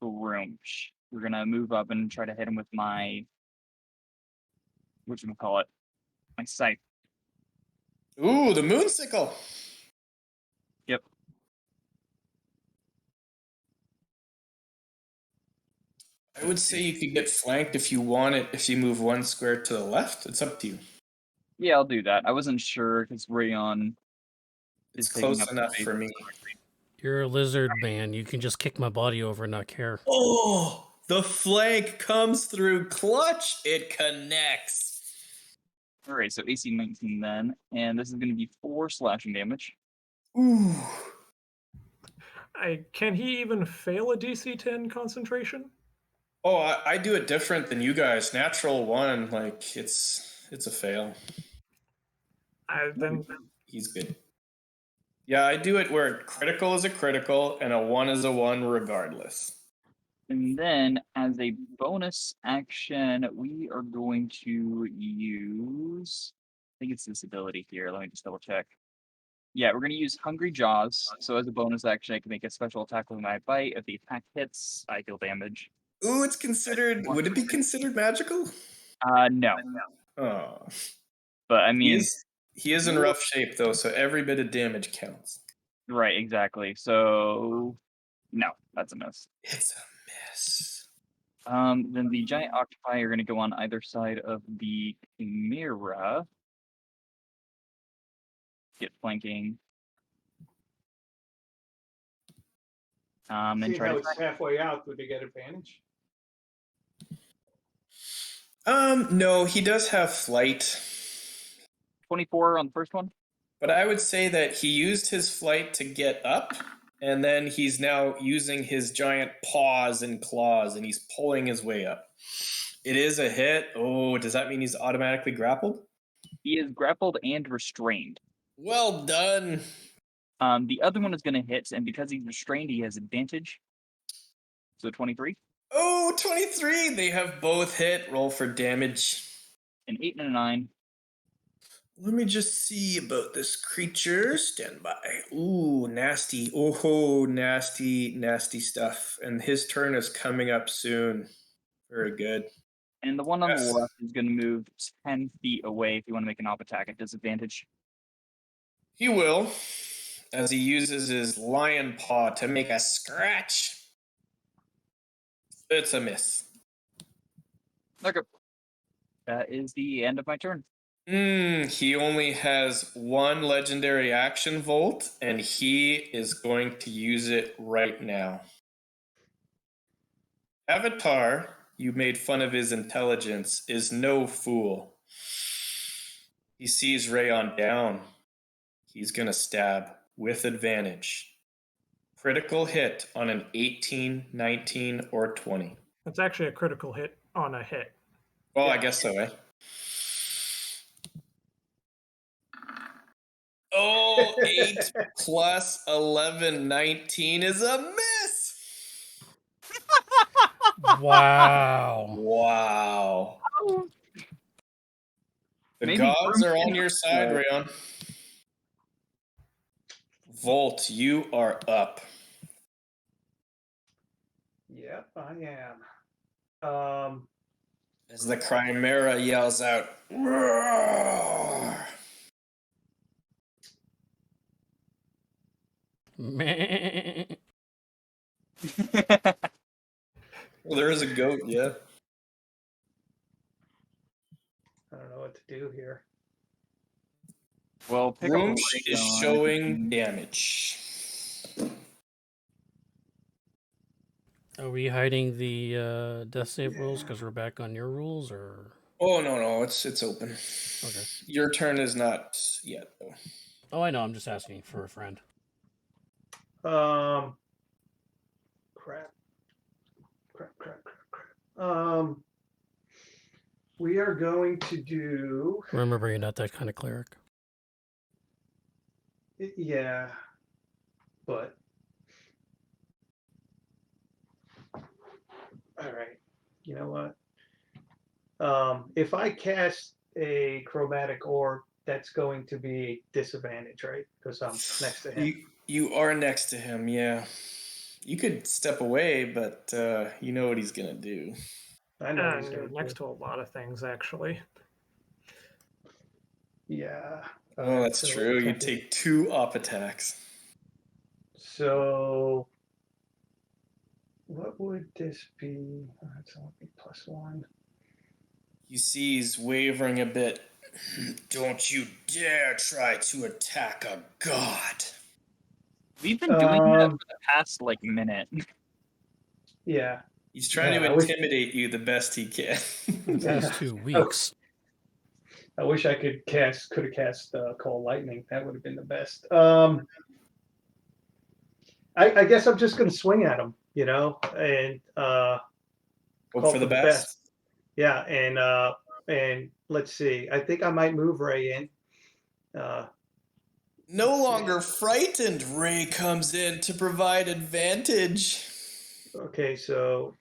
Speaker 2: Grumsh. We're gonna move up and try to hit him with my, whatchamacallit, my scythe.
Speaker 3: Ooh, the moonsicle.
Speaker 2: Yep.
Speaker 3: I would say you could get flanked if you want it, if you move 1 square to the left. It's up to you.
Speaker 2: Yeah, I'll do that. I wasn't sure because Rayon
Speaker 3: It's
Speaker 2: is taking
Speaker 3: close
Speaker 2: up
Speaker 3: enough
Speaker 2: space.
Speaker 3: for me.
Speaker 1: You're a lizard man. You can just kick my body over and not care.
Speaker 3: Oh, the flank comes through clutch. It connects.
Speaker 2: All right, so AC 19 then, and this is going to be 4 slashing damage.
Speaker 3: Ooh.
Speaker 4: Can he even fail a DC 10 concentration?
Speaker 3: Oh, I do it different than you guys. Natural 1, like it's a fail.
Speaker 4: Then
Speaker 3: He's good. Yeah, I do it where critical is a critical and a 1 is a 1 regardless.
Speaker 2: And then, as a bonus action, we are going to use, I think it's this ability here. Let me just double check. Yeah, we're going to use Hungry Jaws. So as a bonus action, I can make a special attack with my bite. If the attack hits, I deal damage.
Speaker 3: Ooh, it's considered. Would it be considered magical?
Speaker 2: No.
Speaker 3: Oh.
Speaker 2: But I mean,
Speaker 3: he is in rough shape though, so every bit of damage counts.
Speaker 2: right, exactly. So no, that's a miss.
Speaker 3: It's a miss.
Speaker 2: Then the giant octopi are going to go on either side of the chimera. Get flanking. And
Speaker 5: Seeing
Speaker 2: try
Speaker 5: how
Speaker 2: to.
Speaker 5: it's halfway out, would they get advantage?
Speaker 3: No, he does have flight.
Speaker 2: 24 on the first one.
Speaker 3: But I would say that he used his flight to get up, And then he's now using his giant paws and claws, and he's pulling his way up. It is a hit. Oh, does that mean he's automatically grappled?
Speaker 2: He is grappled and restrained.
Speaker 3: Well done.
Speaker 2: The other one is going to hit, and because he's restrained, he has advantage. So 23.
Speaker 3: Oh, 23. They have both hit. Roll for damage.
Speaker 2: An 8 and a 9.
Speaker 3: Let me just see about this creature. Stand by. Ooh, nasty. Oh, nasty, nasty stuff. And his turn is coming up soon. Very good.
Speaker 2: And the one on
Speaker 3: Yes.
Speaker 2: the left is going to move 10 feet away if you want to make an op attack at disadvantage.
Speaker 3: He will, as he uses his lion paw to make a scratch. It's a miss.
Speaker 2: Okay. That is the end of my turn.
Speaker 3: He only has one legendary action, Volt, and he is going to use it right now. Avatar, you made fun of his intelligence, is no fool. He sees Rayon down. He's going to stab with advantage. Critical hit on an 18, 19, or 20.
Speaker 4: That's actually a critical hit on a hit.
Speaker 3: Well,
Speaker 5: Yeah.
Speaker 3: I guess so, eh? Oh, 8 plus 11, 19 is a miss!
Speaker 1: Wow.
Speaker 3: Wow. The
Speaker 2: Maybe
Speaker 3: gods are on
Speaker 2: Broomstick-
Speaker 3: your side, Rayon. Volt, you are up.
Speaker 5: Yep, I am.
Speaker 3: As the Chimera yells out, "Roar!"
Speaker 1: Meh.
Speaker 3: Well, there is a goat, yeah.
Speaker 5: I don't know what to do here.
Speaker 2: Well, pick up
Speaker 3: Room
Speaker 2: a
Speaker 3: is
Speaker 2: Rayon.
Speaker 3: showing damage.
Speaker 1: Are we hiding the death save rules because we're back on your rules, or?
Speaker 3: Oh, no, it's open.
Speaker 1: Okay.
Speaker 3: Your turn is not yet, though.
Speaker 1: Oh, I know. I'm just asking for a friend.
Speaker 5: Crap. We are going to do.
Speaker 1: Remember, you're not that kind of cleric.
Speaker 5: Yeah, but. All right. You know what? If I cast a chromatic orb, that's going to be disadvantage, right? Because I'm next to him.
Speaker 3: You are next to him, yeah. You could step away, but you know what he's going to do.
Speaker 5: I know what he's
Speaker 4: You're
Speaker 5: going
Speaker 4: next
Speaker 5: to do.
Speaker 4: to a lot of things, actually.
Speaker 5: Yeah.
Speaker 3: Oh, that's
Speaker 5: so
Speaker 3: true. You
Speaker 5: can't do-
Speaker 3: take 2 up attacks.
Speaker 5: So, what would this be? It's only +1.
Speaker 3: You see he's wavering a bit. Don't you dare try to attack a god.
Speaker 2: We've been doing that for the past minute.
Speaker 5: Yeah.
Speaker 3: He's trying
Speaker 5: Man,
Speaker 3: to
Speaker 5: I wish-
Speaker 3: intimidate you the best he can.
Speaker 1: For the past 2 weeks.
Speaker 5: I wish I could have cast Call Lightning. That would have been the best. I guess I'm just going to swing at him, and
Speaker 3: Hope for the best.
Speaker 5: Yeah, and let's see. I think I might move Ray in.
Speaker 3: No longer frightened, Ray comes in to provide advantage.
Speaker 5: Okay, so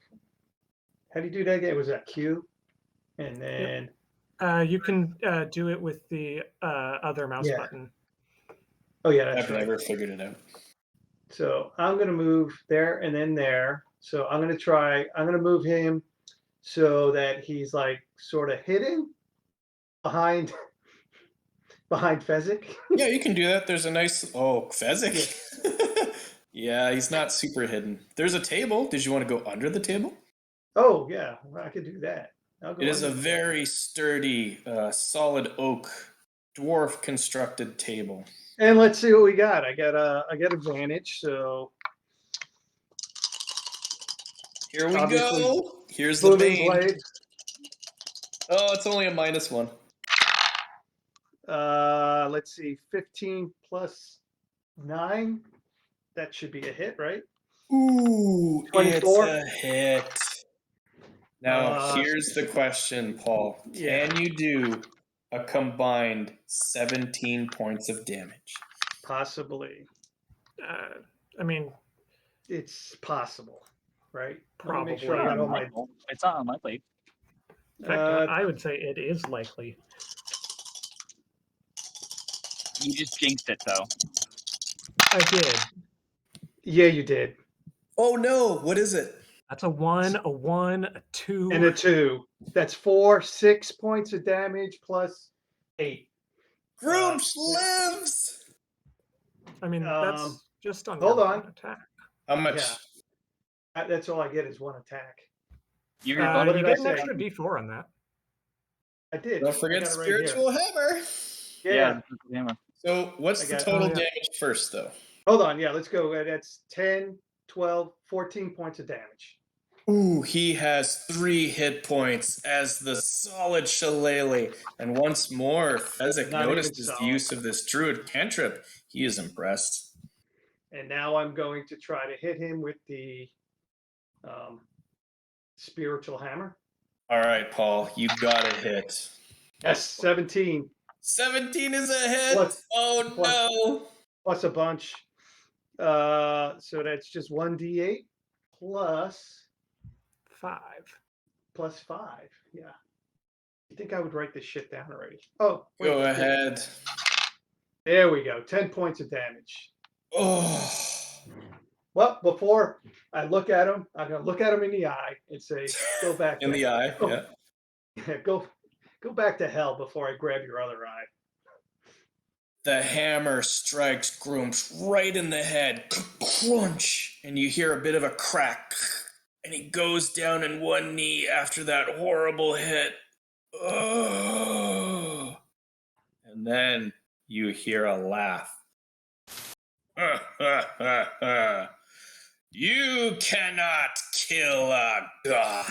Speaker 5: how do you do that again? Was that Q? And then
Speaker 4: You can do it with the other mouse button.
Speaker 5: oh yeah, that's
Speaker 3: I've
Speaker 5: right.
Speaker 3: never figured it out.
Speaker 5: So I'm going to move there and then there. So I'm going to move him so that he's sort of hidden behind Fezzik.
Speaker 3: Yeah, you can do that. There's a nice... Oh, Fezzik? Yeah, he's not super hidden. There's a table. Did you want to go under the table?
Speaker 5: Oh yeah, well, I could do that.
Speaker 3: It is a very sturdy, solid oak, dwarf constructed table.
Speaker 5: And let's see what we got. I got advantage. So
Speaker 3: Here we
Speaker 5: obviously,
Speaker 3: go. Here's the
Speaker 5: Blumen's
Speaker 3: bane.
Speaker 5: Blade.
Speaker 3: Oh, it's only a -1.
Speaker 5: Let's see, 15 plus 9. That should be a hit, right?
Speaker 3: Ooh,
Speaker 5: 24.
Speaker 3: it's a hit. Now, here's the question, Paul.
Speaker 5: Yeah.
Speaker 3: Can you do a combined 17 points of damage?
Speaker 5: Possibly.
Speaker 4: I mean,
Speaker 5: It's possible, right?
Speaker 4: probably.
Speaker 5: Let me make sure I got all my.
Speaker 2: It's not unlikely.
Speaker 4: In fact, I would say it is likely.
Speaker 2: You just jinxed it, though.
Speaker 4: I did.
Speaker 5: Yeah, you did.
Speaker 3: Oh no, what is it?
Speaker 4: That's a 1, a 1, a 2.
Speaker 5: And a 2. That's 4, 6 points of damage plus 8.
Speaker 3: Groomsh lives!
Speaker 4: I mean, that's just on
Speaker 5: hold
Speaker 4: your
Speaker 5: on.
Speaker 4: one attack.
Speaker 3: How much?
Speaker 5: Yeah. That's all I get is 1 attack.
Speaker 2: You're
Speaker 5: what
Speaker 4: You
Speaker 5: did I
Speaker 4: get an
Speaker 5: say?
Speaker 4: extra D4 on that.
Speaker 5: I did.
Speaker 3: Don't
Speaker 5: I
Speaker 3: forget
Speaker 5: got it right
Speaker 3: Spiritual Hammer.
Speaker 5: here. Yeah.
Speaker 2: hammer.
Speaker 3: So what's
Speaker 5: I
Speaker 3: the
Speaker 5: got-
Speaker 3: total
Speaker 4: oh, yeah.
Speaker 3: damage first, though?
Speaker 5: Hold on. Yeah, let's go. That's 10, 12, 14 points of damage.
Speaker 3: Ooh, he has 3 hit points as the solid shillelagh. And once more, Fezzik
Speaker 5: Not even
Speaker 3: noticed his
Speaker 5: solid.
Speaker 3: use of this druid cantrip. He is impressed.
Speaker 5: And now I'm going to try to hit him with the spiritual hammer.
Speaker 3: All right, Paul, you got a hit.
Speaker 5: Yes, 17
Speaker 3: 17 is a hit.
Speaker 5: Plus-
Speaker 3: Oh no.
Speaker 5: plus a bunch. So that's just 1d8 plus
Speaker 4: 5.
Speaker 5: 5. Yeah. You think I would write this shit down already? Oh, wait,
Speaker 3: Go ahead.
Speaker 5: There we go. 10 points of damage.
Speaker 3: Oh.
Speaker 5: Well, before I look at him, I'm gonna look at him in the eye and say, "Go back
Speaker 3: In
Speaker 5: to
Speaker 3: the eye,
Speaker 5: Oh.
Speaker 3: yeah.
Speaker 5: go back to hell before I grab your other eye."
Speaker 3: The hammer strikes Groomsh right in the head. Crunch! And you hear a bit of a crack. And he goes down in one knee after that horrible hit. Oh. And then you hear a laugh. You cannot kill a god.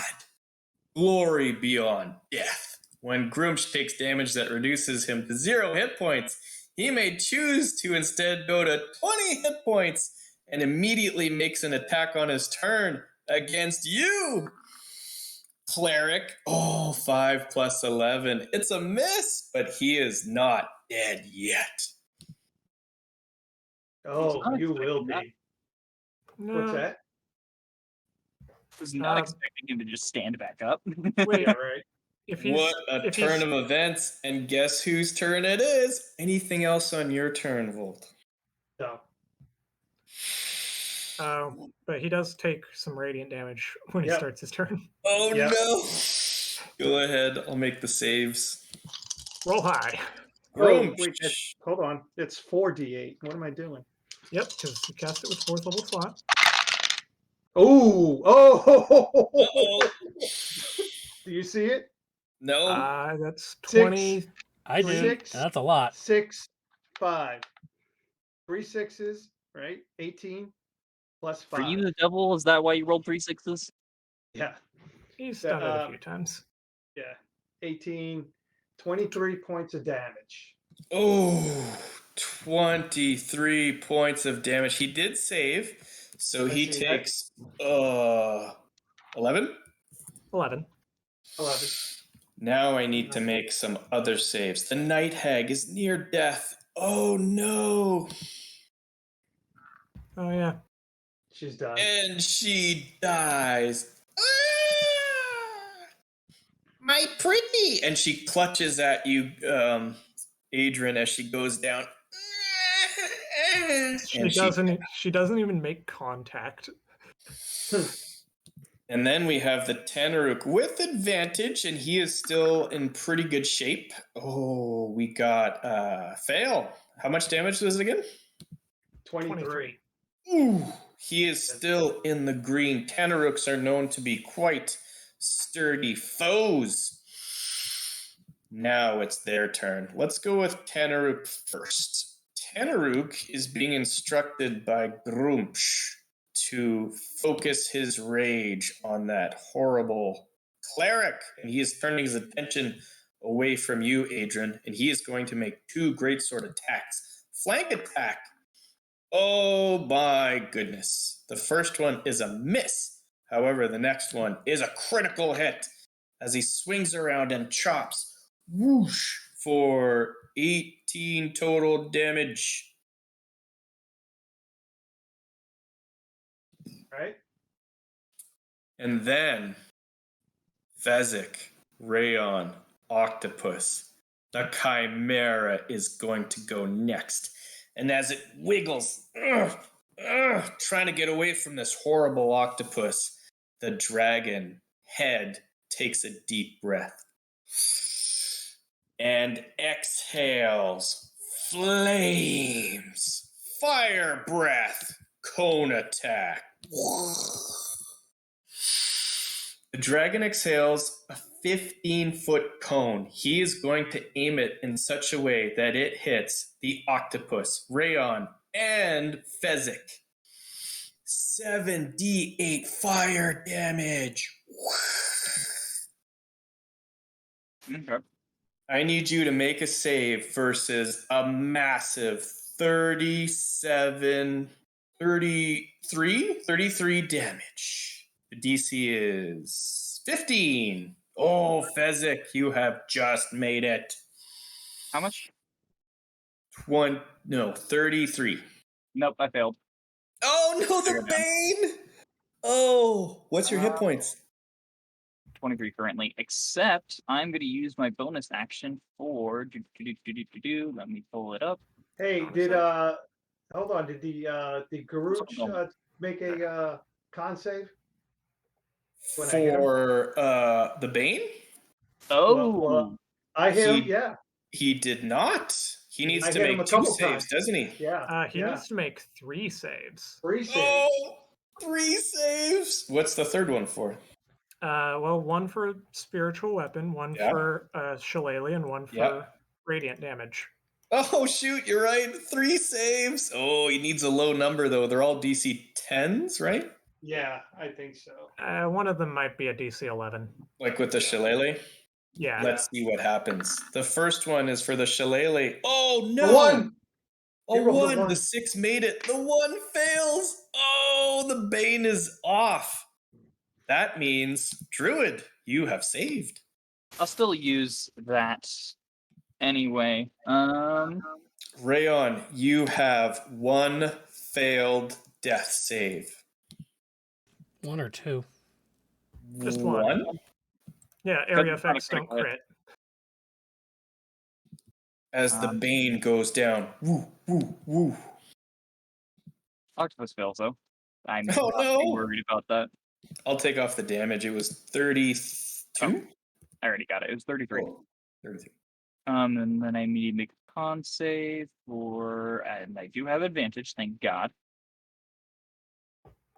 Speaker 3: Glory beyond death. When Groomsh takes damage that reduces him to 0 hit points, he may choose to instead go to 20 hit points and immediately makes an attack on his turn against you. Cleric, 5 plus 11. It's a miss, but he is not dead yet.
Speaker 5: Oh,
Speaker 2: not
Speaker 5: you will
Speaker 2: expecting that.
Speaker 5: be.
Speaker 4: No.
Speaker 5: What's that?
Speaker 2: Was not expecting him to just stand back up.
Speaker 4: Wait,
Speaker 5: Yeah, right.
Speaker 4: if he's
Speaker 3: What a
Speaker 4: if
Speaker 3: turn
Speaker 4: he's,
Speaker 3: of events, and guess whose turn it is? Anything else on your turn, Volt?
Speaker 5: No.
Speaker 4: but he does take some radiant damage when he
Speaker 5: Yep.
Speaker 4: starts his turn.
Speaker 3: Oh
Speaker 5: Yep.
Speaker 3: no! Go ahead, I'll make the saves.
Speaker 4: Roll high.
Speaker 5: Oh, wait, hold on. It's 4d8. What am I doing?
Speaker 4: Yep, because you cast it with 4th level slot.
Speaker 5: Oh!
Speaker 3: Uh-oh.
Speaker 5: Do you see it?
Speaker 3: No.
Speaker 4: That's 20.
Speaker 1: I do.
Speaker 5: 6,
Speaker 1: That's a lot.
Speaker 5: 6, 5. 3 6s, right? 18 plus 5.
Speaker 2: For you, the devil, is that why you rolled 3 6s?
Speaker 5: Yeah.
Speaker 4: He's done it a few times.
Speaker 5: Yeah. 18, 23 points of damage.
Speaker 3: Oh, 23 points of damage. He did save, so he takes 11?
Speaker 4: 11.
Speaker 5: 11.
Speaker 3: Now I need to make some other saves. The night hag is near death. Oh no.
Speaker 4: Oh, yeah.
Speaker 5: She's done.
Speaker 3: And she dies. Ah! My pretty. And she clutches at you, Adrian, as she goes down.
Speaker 4: She doesn't even make contact.
Speaker 3: And then we have the Tanaruk with advantage, and he is still in pretty good shape. Oh, we got fail. How much damage was it again?
Speaker 5: 23.
Speaker 3: Ooh, he is still in the green. Tanaruks are known to be quite sturdy foes. Now it's their turn. Let's go with Tanaruk first. Tanaruk is being instructed by Groomsh to focus his rage on that horrible cleric. And he is turning his attention away from you, Adrian, and he is going to make 2 greatsword attacks. Flank attack Oh my goodness. The first one is a miss. However, the next one is a critical hit as he swings around and chops whoosh for 18 total damage.
Speaker 5: Right?
Speaker 3: And then Fezzik, Rayon, Octopus, the Chimera is going to go next. And as it wiggles, trying to get away from this horrible octopus, the dragon head takes a deep breath and exhales flames, fire breath, cone attack. The dragon exhales a 15-foot cone. He is going to aim it in such a way that it hits the octopus, Rayon, and Fezzik. 7d8 fire damage.
Speaker 2: Okay.
Speaker 3: I need you to make a save versus a massive 33 damage. The DC is 15. Oh, Fezzik, you have just made it.
Speaker 2: How much?
Speaker 3: 33.
Speaker 2: Nope, I failed.
Speaker 3: Oh, no, the Bane. Oh, what's your hit points?
Speaker 2: 23 currently, except I'm going to use my bonus action for let me pull it up.
Speaker 5: Hey, hold on, did the Garooch make a con save?
Speaker 3: For the Bane?
Speaker 2: Oh,
Speaker 5: I hit him, yeah.
Speaker 3: He did not. He needs
Speaker 5: I
Speaker 3: to
Speaker 5: hit him
Speaker 3: make
Speaker 5: a
Speaker 3: 2
Speaker 5: couple
Speaker 3: saves,
Speaker 5: times.
Speaker 3: doesn't he?
Speaker 5: Yeah.
Speaker 4: He needs to make 3 saves.
Speaker 5: 3 saves.
Speaker 3: Oh, 3 saves. What's the third one for?
Speaker 4: Well, 1 for spiritual weapon, 1
Speaker 3: Yeah.
Speaker 4: for shillelagh, and 1 for radiant damage.
Speaker 3: Oh, shoot, you're right. 3 saves. Oh, he needs a low number, though. They're all DC 10s, right?
Speaker 5: Yeah, I think so.
Speaker 4: One of them might be a DC 11.
Speaker 3: Like with the shillelagh?
Speaker 4: Yeah.
Speaker 3: Let's see what happens. The first one is for the shillelagh. Oh, no.
Speaker 5: The 1!
Speaker 3: A
Speaker 5: He rolled a
Speaker 3: 1.
Speaker 5: one.
Speaker 3: The 6 made it. The 1 fails. Oh, the Bane is off. That means, Druid, you have saved.
Speaker 2: I'll still use that anyway.
Speaker 3: Rayon, you have 1 failed death save.
Speaker 1: 1 or 2?
Speaker 4: Just 1. Yeah, area effects don't crit.
Speaker 3: As the Bane goes down. Woo, woo, woo.
Speaker 2: Octopus fails, though. I'm
Speaker 3: Oh,
Speaker 2: not
Speaker 3: no.
Speaker 2: too worried about that.
Speaker 3: I'll take off the damage. It was 32?
Speaker 2: Oh, I already got it. It was 33.
Speaker 3: Oh, 33.
Speaker 2: And then I need to make a con save and I do have advantage, thank God.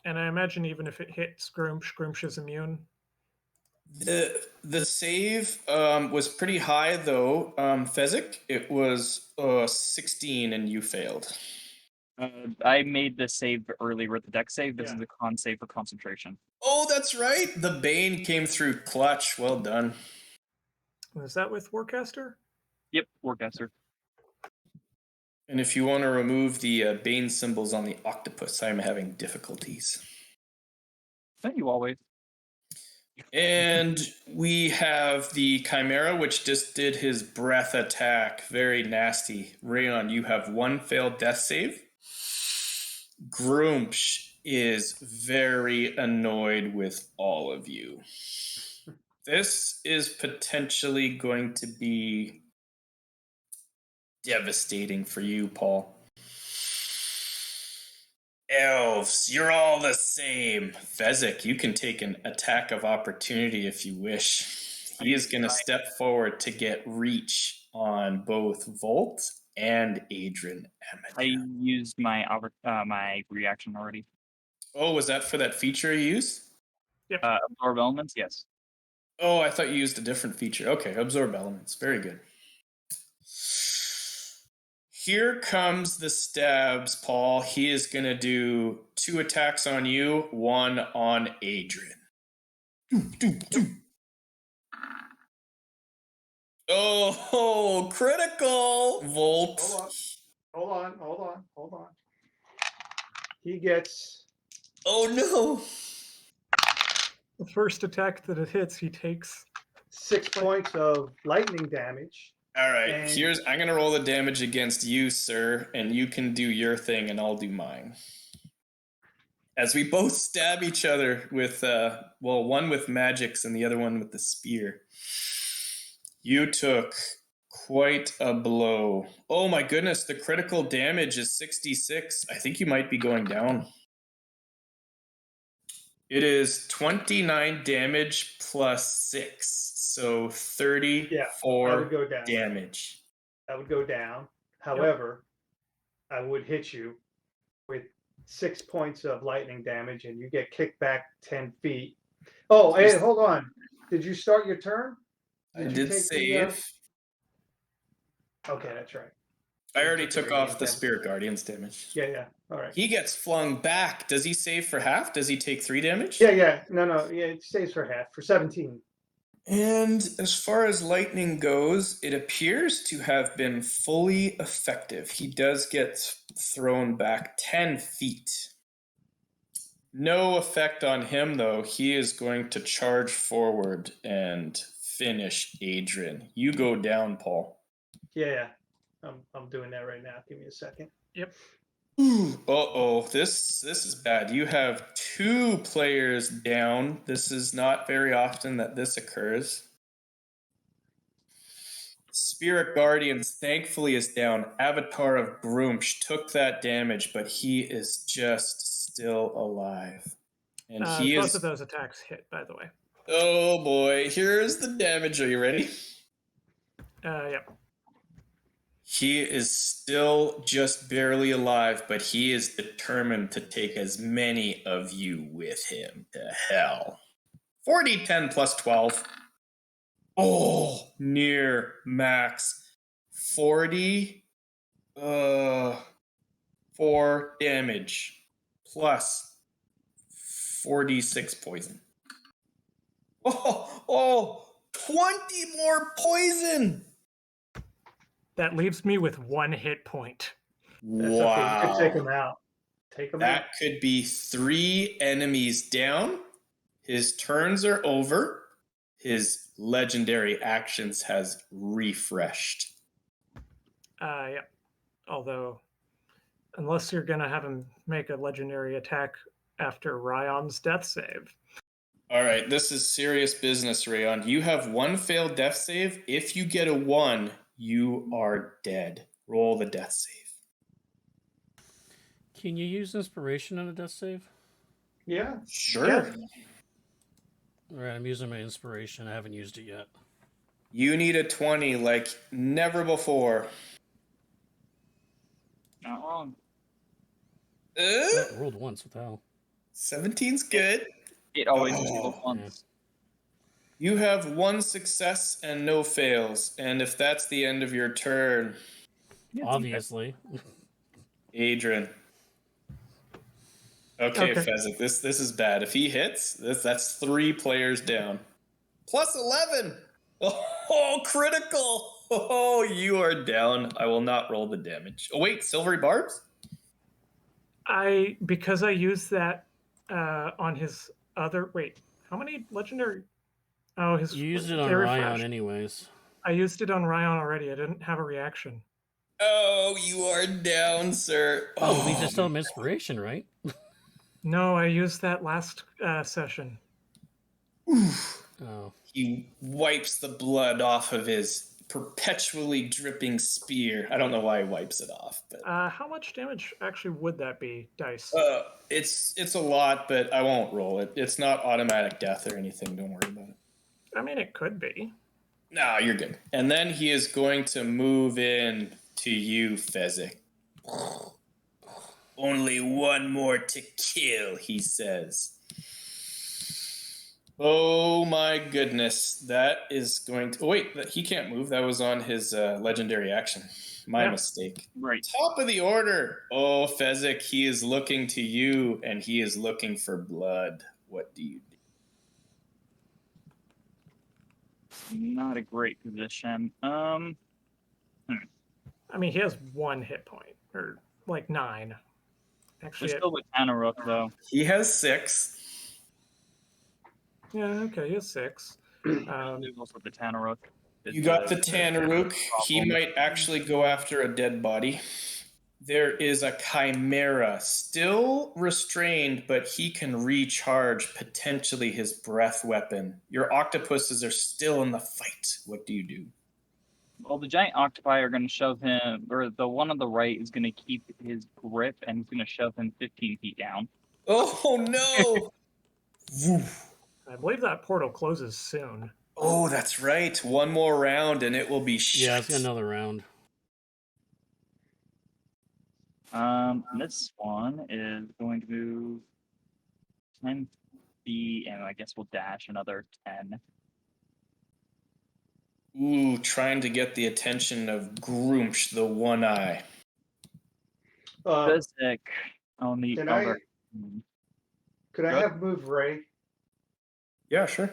Speaker 4: And I imagine even if it hits Groomsh, Groomsh is immune.
Speaker 3: The save was pretty high, though. Fezzik, it was 16 and you failed.
Speaker 2: I made the save earlier with the deck save. This is the con save for concentration.
Speaker 3: Oh, that's right. The Bane came through clutch. Well done.
Speaker 4: Is that with Warcaster?
Speaker 2: Yep, Warcaster.
Speaker 3: And if you want to remove the Bane symbols on the octopus, I'm having difficulties.
Speaker 2: Thank you always.
Speaker 3: And we have the Chimera, which just did his breath attack. Very nasty. Rayon, you have 1 failed death save. Groomsh is very annoyed with all of you. This is potentially going to be devastating for you, Paul. Elves, you're all the same. Fezzik, you can take an attack of opportunity if you wish. He is going to step forward to get reach on both Volt and Adrian Amadou.
Speaker 2: I used my my reaction already.
Speaker 3: Oh, was that for that feature you used?
Speaker 4: Yep.
Speaker 2: Absorb elements, yes.
Speaker 3: Oh, I thought you used a different feature. Okay, absorb elements. Very good. Here comes the stabs, Paul. He is going to do 2 attacks on you, 1 on Adrian. Oh, critical! Volt.
Speaker 5: Hold on. he gets
Speaker 3: Oh no!
Speaker 4: The first attack that it hits, he takes.
Speaker 5: 6 points of lightning damage.
Speaker 3: All right,
Speaker 5: And-
Speaker 3: I'm gonna roll the damage against you, sir, and you can do your thing, and I'll do mine. As we both stab each other with, one with magics and the other one with the spear. You took quite a blow. Oh my goodness, the critical damage is 66. I think you might be going down. It is 29 damage plus 6, so 34
Speaker 5: I would go down.
Speaker 3: damage.
Speaker 5: I would go down. However, I would hit you with 6 points of lightning damage, and you get kicked back 10 feet. Oh, hey, hold on. Did you start your turn?
Speaker 3: I did save.
Speaker 5: Okay, that's right.
Speaker 3: I already took off the Spirit Guardian's damage.
Speaker 5: Yeah. All right.
Speaker 3: He gets flung back. Does he save for half? Does he take 3 damage?
Speaker 5: Yeah. No. Yeah, it stays for half, for 17.
Speaker 3: And as far as lightning goes, it appears to have been fully effective. He does get thrown back 10 feet. No effect on him, though. He is going to charge forward and finish Adrian. You go down, Paul.
Speaker 5: Yeah. I'm doing that right now. Give me a second.
Speaker 4: Yep.
Speaker 3: This is bad. You have 2 players down. This is not very often that this occurs. Spirit Guardians thankfully is down. Avatar of Groomsh took that damage, but he is just still alive. And
Speaker 4: Both of those attacks hit, by the way.
Speaker 3: Oh boy, here's the damage. Are you ready?
Speaker 4: Yep.
Speaker 3: He is still just barely alive, but he is determined to take as many of you with him to hell. 40, 10 plus 12. Oh, near max. 40, 4 damage plus 46 poison. 20 more poison.
Speaker 4: That leaves me with 1 hit point.
Speaker 5: That's
Speaker 3: Wow.
Speaker 5: okay. You can take him out. Take him out.
Speaker 3: That could be 3 enemies down. His turns are over. His legendary actions has refreshed.
Speaker 4: Yep. Although, unless you're going to have him make a legendary attack after Ryan's death save.
Speaker 3: All right, this is serious business, Rayon. You have 1 failed death save. If you get a 1, you are dead. Roll the death save.
Speaker 1: Can you use inspiration on a death save?
Speaker 5: Yeah.
Speaker 3: Sure.
Speaker 5: Yeah.
Speaker 1: All right, I'm using my inspiration. I haven't used it yet.
Speaker 3: You need a 20 like never before.
Speaker 2: Not wrong.
Speaker 1: I rolled once. What the hell?
Speaker 3: 17's good.
Speaker 2: It always rolls once.
Speaker 3: You have 1 success and no fails. And if that's the end of your turn,
Speaker 1: Obviously.
Speaker 3: Adrian. Okay, Fezzik, this is bad. If he hits, that's 3 players down. Plus 11! Oh, critical! Oh, you are down. I will not roll the damage. Oh, wait, silvery barbs?
Speaker 4: Because I used that on his other... Wait, how many legendary... Oh, his...
Speaker 1: You used it on Ryan anyways.
Speaker 4: I used it on Ryan already. I didn't have a reaction.
Speaker 3: Oh, you are down, sir.
Speaker 1: Oh, we just still have inspiration, right?
Speaker 4: No, I used that last session.
Speaker 1: Oh.
Speaker 3: He wipes the blood off of his perpetually dripping spear. I don't know why he wipes it off, but
Speaker 4: how much damage actually would that be, dice?
Speaker 3: it's a lot, but I won't roll it. It's not automatic death or anything. Don't worry about it.
Speaker 4: I mean, it could be.
Speaker 3: No, you're good. And then he is going to move in to you, Fezzik. Only 1 more to kill, he says. Oh my goodness. That is going to... Oh, wait, he can't move. That was on his legendary action. My mistake.
Speaker 2: Right.
Speaker 3: Top of the order. Oh, Fezzik, he is looking to you, and he is looking for blood. What do you do?
Speaker 2: Not a great position.
Speaker 4: I mean, he has 1 hit point, or like 9.
Speaker 2: We're
Speaker 4: Actually,
Speaker 2: still with Tanaruk, though.
Speaker 3: He has 6.
Speaker 4: yeah, okay, he has 6.
Speaker 2: There's also the Tanaruk.
Speaker 3: You got the Tanaruk. He
Speaker 2: problem.
Speaker 3: might actually go after a dead body. There is a Chimera, still restrained, but he can recharge potentially his breath weapon. Your octopuses are still in the fight. What do you do?
Speaker 2: Well, the giant octopi are going to shove him, or the one on the right is going to keep his grip, and he's going to shove him 15 feet down.
Speaker 3: Oh no! Woof.
Speaker 4: I believe that portal closes soon.
Speaker 3: Oh, that's right. One more round and it will be shut.
Speaker 1: Yeah, it's got another round.
Speaker 2: This one is going to move 10 feet, and I guess we'll dash another 10.
Speaker 3: Ooh, trying to get the attention of Groomsh, the one eye.
Speaker 2: Physic on the
Speaker 5: Can
Speaker 2: other.
Speaker 5: Could I have move Ray?
Speaker 3: Yeah, sure.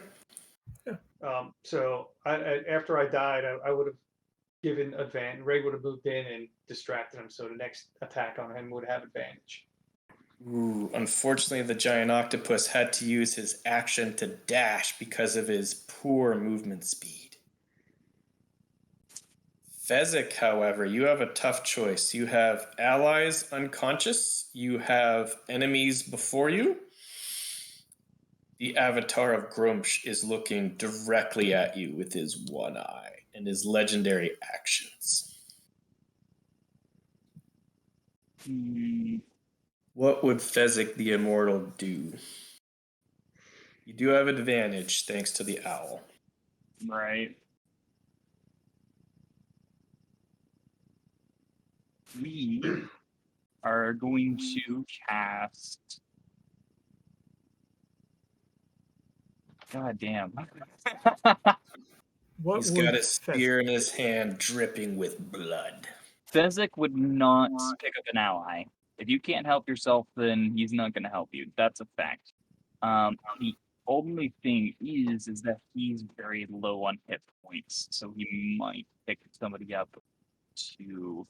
Speaker 5: So after I died, I would have given advantage. Ray would have moved in and distracted him, so the next attack on him would have advantage.
Speaker 3: Ooh, unfortunately, the giant octopus had to use his action to dash because of his poor movement speed. Fezzik, however, you have a tough choice. You have allies unconscious, you have enemies before you. The avatar of Grumsh is looking directly at you with his one eye and his legendary actions. What would Fezzik the Immortal do? You do have advantage thanks to the owl.
Speaker 2: Right. We are going to cast. God damn.
Speaker 4: What
Speaker 3: He's
Speaker 4: would
Speaker 3: got a
Speaker 4: Fez-
Speaker 3: spear in his hand dripping with blood.
Speaker 2: Fezzik would not pick up an ally. If you can't help yourself, then he's not going to help you. That's a fact. The only thing is that he's very low on hit points, so he might pick somebody up to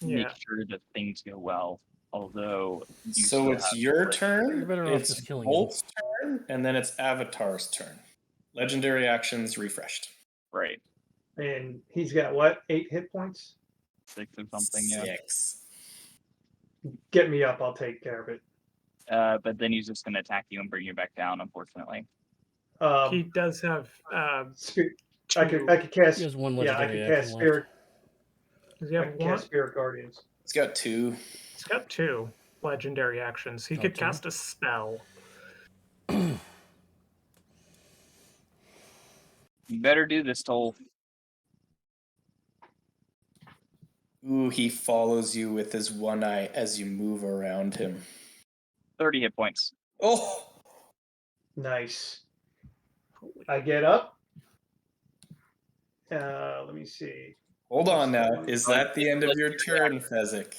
Speaker 2: make sure that things go well. Although,
Speaker 3: So it's your turn,
Speaker 1: You're better off
Speaker 3: it's
Speaker 1: just killing him.
Speaker 3: Volt's turn, and then it's Avatar's turn. Legendary actions refreshed.
Speaker 2: right,
Speaker 5: And he's got what? 8 hit points?
Speaker 2: 6 or something, yeah.
Speaker 3: 6.
Speaker 5: Get me up. I'll take care of it.
Speaker 2: But then he's just going to attack you and bring you back down, unfortunately.
Speaker 4: he does have.
Speaker 5: I could cast.
Speaker 1: He has one
Speaker 5: Yeah, I
Speaker 1: legendary
Speaker 5: could cast
Speaker 1: action
Speaker 5: Spirit.
Speaker 4: Does he
Speaker 5: I
Speaker 4: have
Speaker 5: can
Speaker 4: one?
Speaker 5: cast Spirit Guardians.
Speaker 3: It's got 2.
Speaker 4: He's got 2 legendary actions. He could
Speaker 1: Okay.
Speaker 4: cast a spell.
Speaker 2: You better do this, Toll.
Speaker 3: Ooh, he follows you with his one eye as you move around him.
Speaker 2: 30 hit points.
Speaker 3: Oh!
Speaker 5: Nice. I get up. Let me see.
Speaker 3: Hold on now. Is that the end of your turn, Fezzik?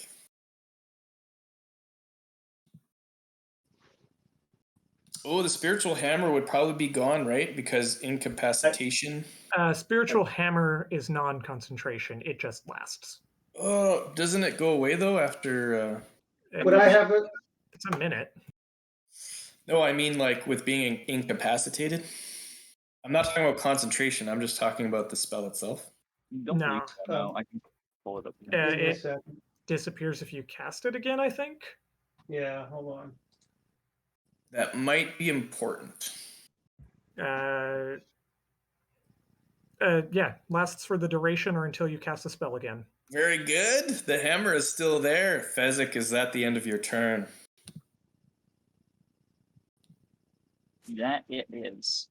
Speaker 3: Oh, the spiritual hammer would probably be gone, right? Because incapacitation.
Speaker 4: Spiritual hammer is non-concentration. It just lasts.
Speaker 3: Oh, doesn't it go away though after?
Speaker 5: Would I have it?
Speaker 4: It's a minute.
Speaker 3: No, I mean like with being incapacitated. I'm not talking about concentration. I'm just talking about the spell itself.
Speaker 2: Don't
Speaker 4: No.
Speaker 2: believe so, no. I can pull it up.
Speaker 5: Give me a
Speaker 4: It
Speaker 5: second.
Speaker 4: disappears if you cast it again, I think.
Speaker 5: Yeah, hold on.
Speaker 3: That might be important.
Speaker 4: Yeah, lasts for the duration or until you cast a spell again.
Speaker 3: Very good. The hammer is still there. Fezzik, is that the end of your turn?
Speaker 2: That it is.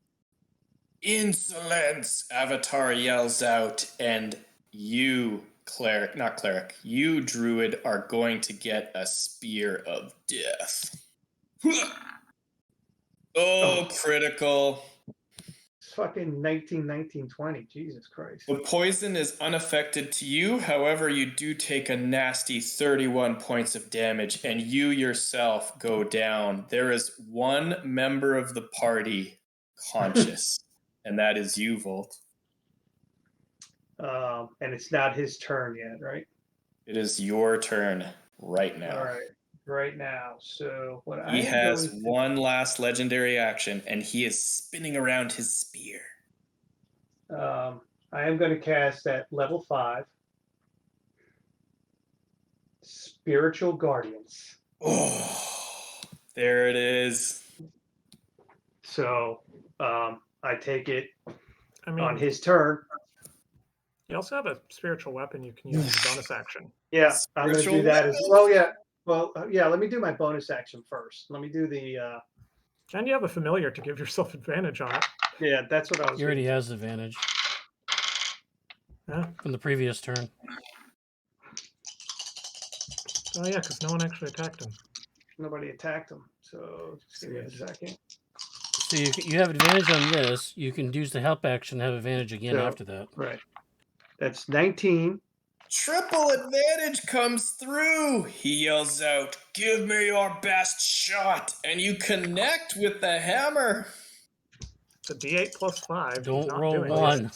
Speaker 3: Insolence! Avatar yells out, and you, you, druid, are going to get a spear of death. Oh, critical.
Speaker 5: It's fucking 1920. Jesus Christ.
Speaker 3: The poison is unaffected to you. However, you do take a nasty 31 points of damage, and you yourself go down. There is one member of the party conscious, and that is you, Volt.
Speaker 5: And it's not his turn yet, right?
Speaker 3: It is your turn right now.
Speaker 5: All right, right now. So what I
Speaker 3: He
Speaker 5: am
Speaker 3: has
Speaker 5: going to,
Speaker 3: one last legendary action, and he is spinning around his spear.
Speaker 5: I am going to cast at level 5, Spiritual Guardians.
Speaker 3: Oh, there it is.
Speaker 5: So I take it
Speaker 4: I mean,
Speaker 5: on his turn.
Speaker 4: you also have a spiritual weapon you can use as a bonus action.
Speaker 5: Yeah, I'm going to
Speaker 3: Spiritual
Speaker 5: do that as
Speaker 3: weapon.
Speaker 5: well. Yeah. Well, yeah. Let me do my bonus action first. Let me do the.
Speaker 4: And you have a familiar to give yourself advantage on it.
Speaker 5: Yeah, that's what I was.
Speaker 1: He already has advantage
Speaker 4: Yeah.
Speaker 1: from the previous turn.
Speaker 4: Oh yeah, because no one actually attacked him.
Speaker 5: Nobody attacked him. So just give me a second.
Speaker 1: So you have advantage on this. You can use the help action and have advantage again
Speaker 5: So-
Speaker 1: after that.
Speaker 5: Right. That's 19.
Speaker 3: Triple advantage comes through. He yells out, "Give me your best shot," and you connect with the hammer.
Speaker 4: It's a D8 plus 5. He's
Speaker 1: Don't
Speaker 4: not
Speaker 1: roll
Speaker 4: doing
Speaker 1: one.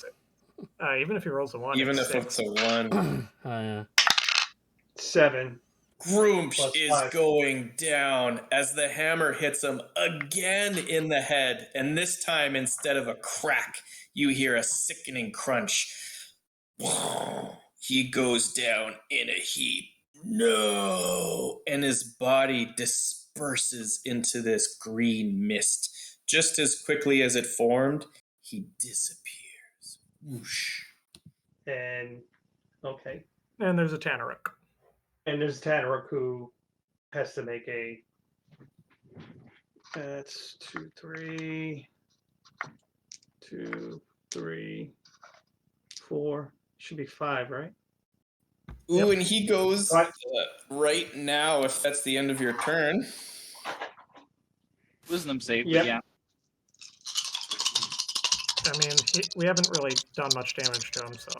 Speaker 4: Even if he rolls a 1,
Speaker 3: Even
Speaker 4: it's
Speaker 3: if
Speaker 4: 6.
Speaker 3: it's a one.
Speaker 1: Yeah.
Speaker 5: 7.
Speaker 3: Groomsh
Speaker 5: Plus
Speaker 3: is
Speaker 5: 5.
Speaker 3: going down as the hammer hits him again in the head. And this time, instead of a crack, you hear a sickening crunch. He goes down in a heap. No! And his body disperses into this green mist. Just as quickly as it formed, he disappears. Whoosh.
Speaker 5: And okay.
Speaker 4: And there's a Tanaruk.
Speaker 5: And there's Tanaruk who has to make a. That's 2, 3, 2, 3, 4. Should be 5, right?
Speaker 3: Ooh,
Speaker 4: Yep.
Speaker 3: and he goes
Speaker 5: Right.
Speaker 3: right now, if that's the end of your turn.
Speaker 2: Wisdom save,
Speaker 5: Yep.
Speaker 2: but yeah.
Speaker 4: I mean, we haven't really done much damage to him, so.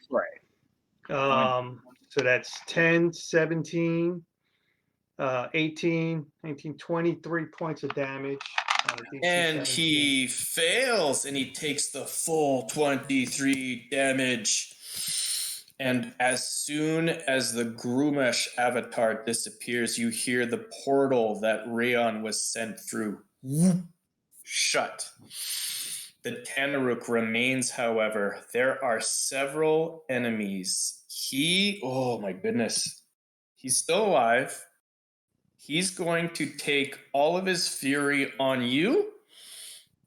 Speaker 2: Right.
Speaker 5: So that's 10, 17, 18, 19, 23 points of damage. On a DC
Speaker 3: And
Speaker 5: 17.
Speaker 3: he fails, and he takes the full 23 damage. And as soon as the Groomesh avatar disappears, you hear the portal that Rayon was sent through shut. The Tanaruk remains, however. There are several enemies. Oh my goodness. He's still alive. He's going to take all of his fury on you.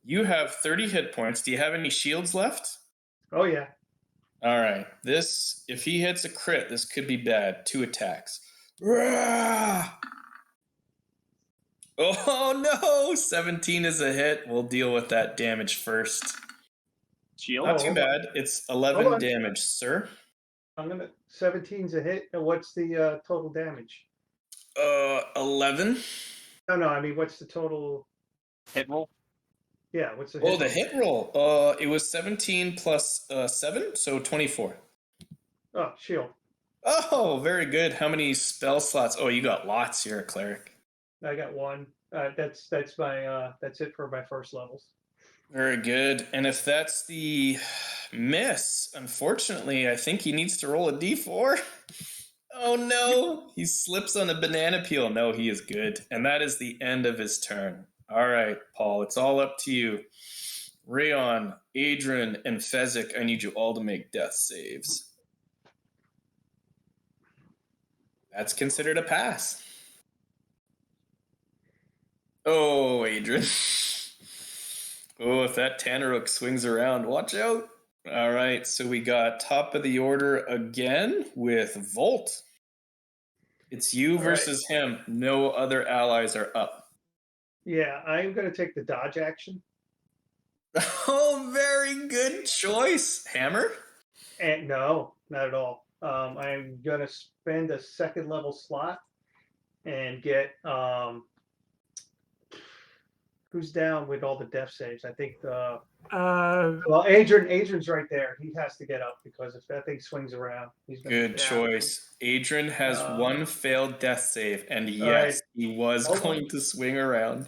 Speaker 3: You have 30 hit points. Do you have any shields left?
Speaker 5: Oh, yeah.
Speaker 3: All right. If he hits a crit, this could be bad. 2 attacks. Rah! Oh no! 17 is a hit. We'll deal with that damage first.
Speaker 2: Shield.
Speaker 3: Not
Speaker 5: Oh,
Speaker 3: too
Speaker 5: hold on.
Speaker 3: bad. It's 11
Speaker 5: Hold on.
Speaker 3: damage, sir.
Speaker 5: I'm gonna 17's a hit. And what's the total damage?
Speaker 3: 11.
Speaker 5: No. I mean, what's the total?
Speaker 2: Hit roll.
Speaker 5: Yeah. What's the?
Speaker 3: Oh, the
Speaker 5: roll?
Speaker 3: hit roll. It was 17 plus 7, so 24.
Speaker 5: Oh, shield.
Speaker 3: Oh, very good. How many spell slots? Oh, you got lots. You're a cleric.
Speaker 5: I got 1. That's my that's it for my first levels.
Speaker 3: Very good. And if that's the miss, unfortunately, I think he needs to roll a d4. Oh no, he slips on a banana peel. No, he is good. And that is the end of his turn. All right, Paul, it's all up to you. Rayon, Adrian, and Fezzik, I need you all to make death saves. That's considered a pass. Oh, Adrian. Oh, if that Tanaruk swings around, watch out. All right, so we got top of the order again with Volt. It's you
Speaker 5: All
Speaker 3: versus him. No other allies are up.
Speaker 5: Yeah, I'm gonna take the dodge action.
Speaker 3: Oh, very good choice. Hammer?
Speaker 5: And no, not at all. I'm gonna spend a second level slot and get who's down with all the death saves. I think well, Adrian's right there. He has to get up because if that thing swings around, he's gonna.
Speaker 3: Good choice. Adrian has one failed death save, and yes, he was going to swing around.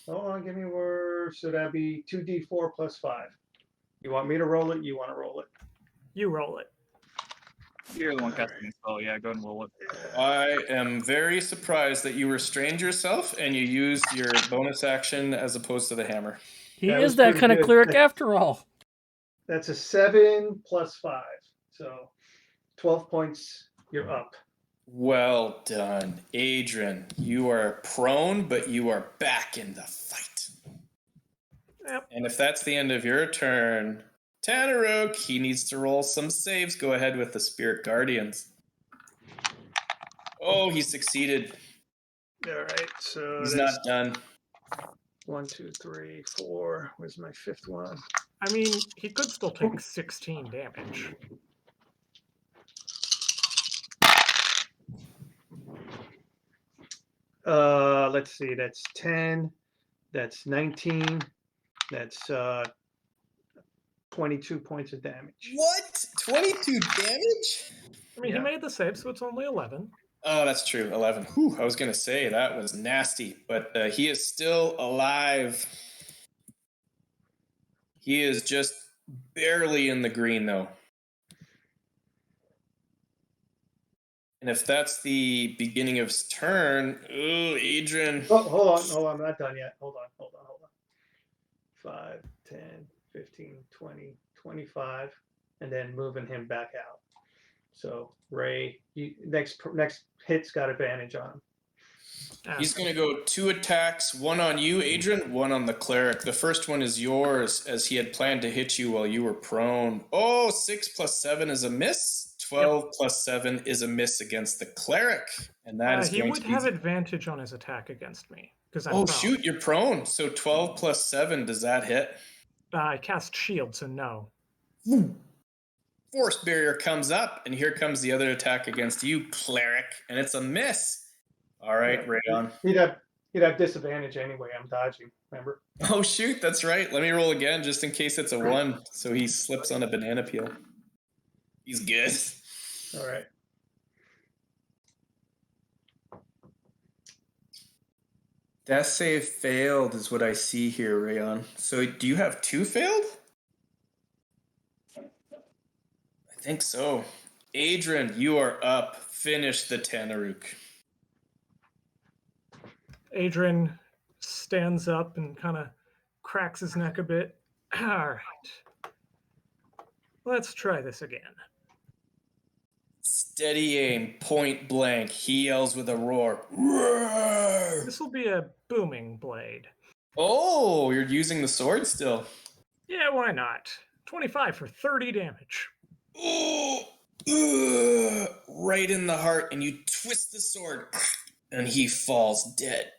Speaker 5: Hold on, give me a word. So that'd be 2d4 plus 5. You want me to roll it? You want to roll it?
Speaker 4: You roll it.
Speaker 2: You're the one casting the spell. Yeah, go ahead and roll it.
Speaker 3: I am very surprised that you restrained yourself and you used your bonus action as opposed to the hammer.
Speaker 1: He
Speaker 5: That
Speaker 1: is
Speaker 5: was
Speaker 1: that
Speaker 5: pretty
Speaker 1: kind of
Speaker 5: good.
Speaker 1: cleric after all.
Speaker 5: That's a 7 plus 5. So 12 points, you're up.
Speaker 3: Well done, Adrian. You are prone, but you are back in the fight.
Speaker 4: Yep.
Speaker 3: And if that's the end of your turn, Tanaruk, he needs to roll some saves. Go ahead with the Spirit Guardians. Oh, he succeeded.
Speaker 5: All right, so
Speaker 3: He's
Speaker 5: that's
Speaker 3: not done.
Speaker 5: 1, 2, 3, 4. Where's my fifth one?
Speaker 4: I mean, he could still take 16 damage.
Speaker 5: Let's see. That's 10. That's 19. That's 22 points of damage.
Speaker 3: What? 22 damage?
Speaker 4: I mean,
Speaker 5: Yeah.
Speaker 4: he made the save, so it's only 11.
Speaker 3: Oh, that's true. 11. Whew, I was going to say that was nasty, but he is still alive. He is just barely in the green, though. And if that's the beginning of his turn, ooh, Adrian.
Speaker 5: Oh, hold on. I'm not done yet. Hold on. 5, 10, 15, 20, 25, and then moving him back out. So Ray, next hit's got advantage on him.
Speaker 3: He's going to go 2 attacks, one on you, Adrian, one on the cleric. The first one is yours, as he had planned to hit you while you were prone. Oh, 6 plus 7 is a miss. 12 plus 7 is a miss against the cleric. And that is
Speaker 4: He
Speaker 3: going
Speaker 4: would
Speaker 3: to be...
Speaker 4: have advantage on his attack against me. I'm
Speaker 3: Oh,
Speaker 4: prone.
Speaker 3: shoot, you're prone. So 12 plus 7, does that hit?
Speaker 4: I cast shield, so no.
Speaker 3: Force barrier comes up, and here comes the other attack against you, cleric, and it's a miss. All right,
Speaker 5: Yeah.
Speaker 3: Rayon.
Speaker 5: He'd have disadvantage anyway. I'm dodging. Remember?
Speaker 3: Oh, shoot, that's right. Let me roll again, just in case it's a 1, so he slips on a banana peel. He's good.
Speaker 5: All right.
Speaker 3: Death save failed is what I see here, Rayon. So do you have 2 failed? I think so. Adrian, you are up. Finish the Tanaruk.
Speaker 4: Adrian stands up and kind of cracks his neck a bit. All right. Let's try this again.
Speaker 3: Steady aim, point blank. He yells with a roar. Roar!
Speaker 4: This will be a booming blade.
Speaker 3: Oh, you're using the sword still.
Speaker 4: Yeah, why not? 25 for 30 damage.
Speaker 3: Oh, right in the heart, and you twist the sword, and he falls dead.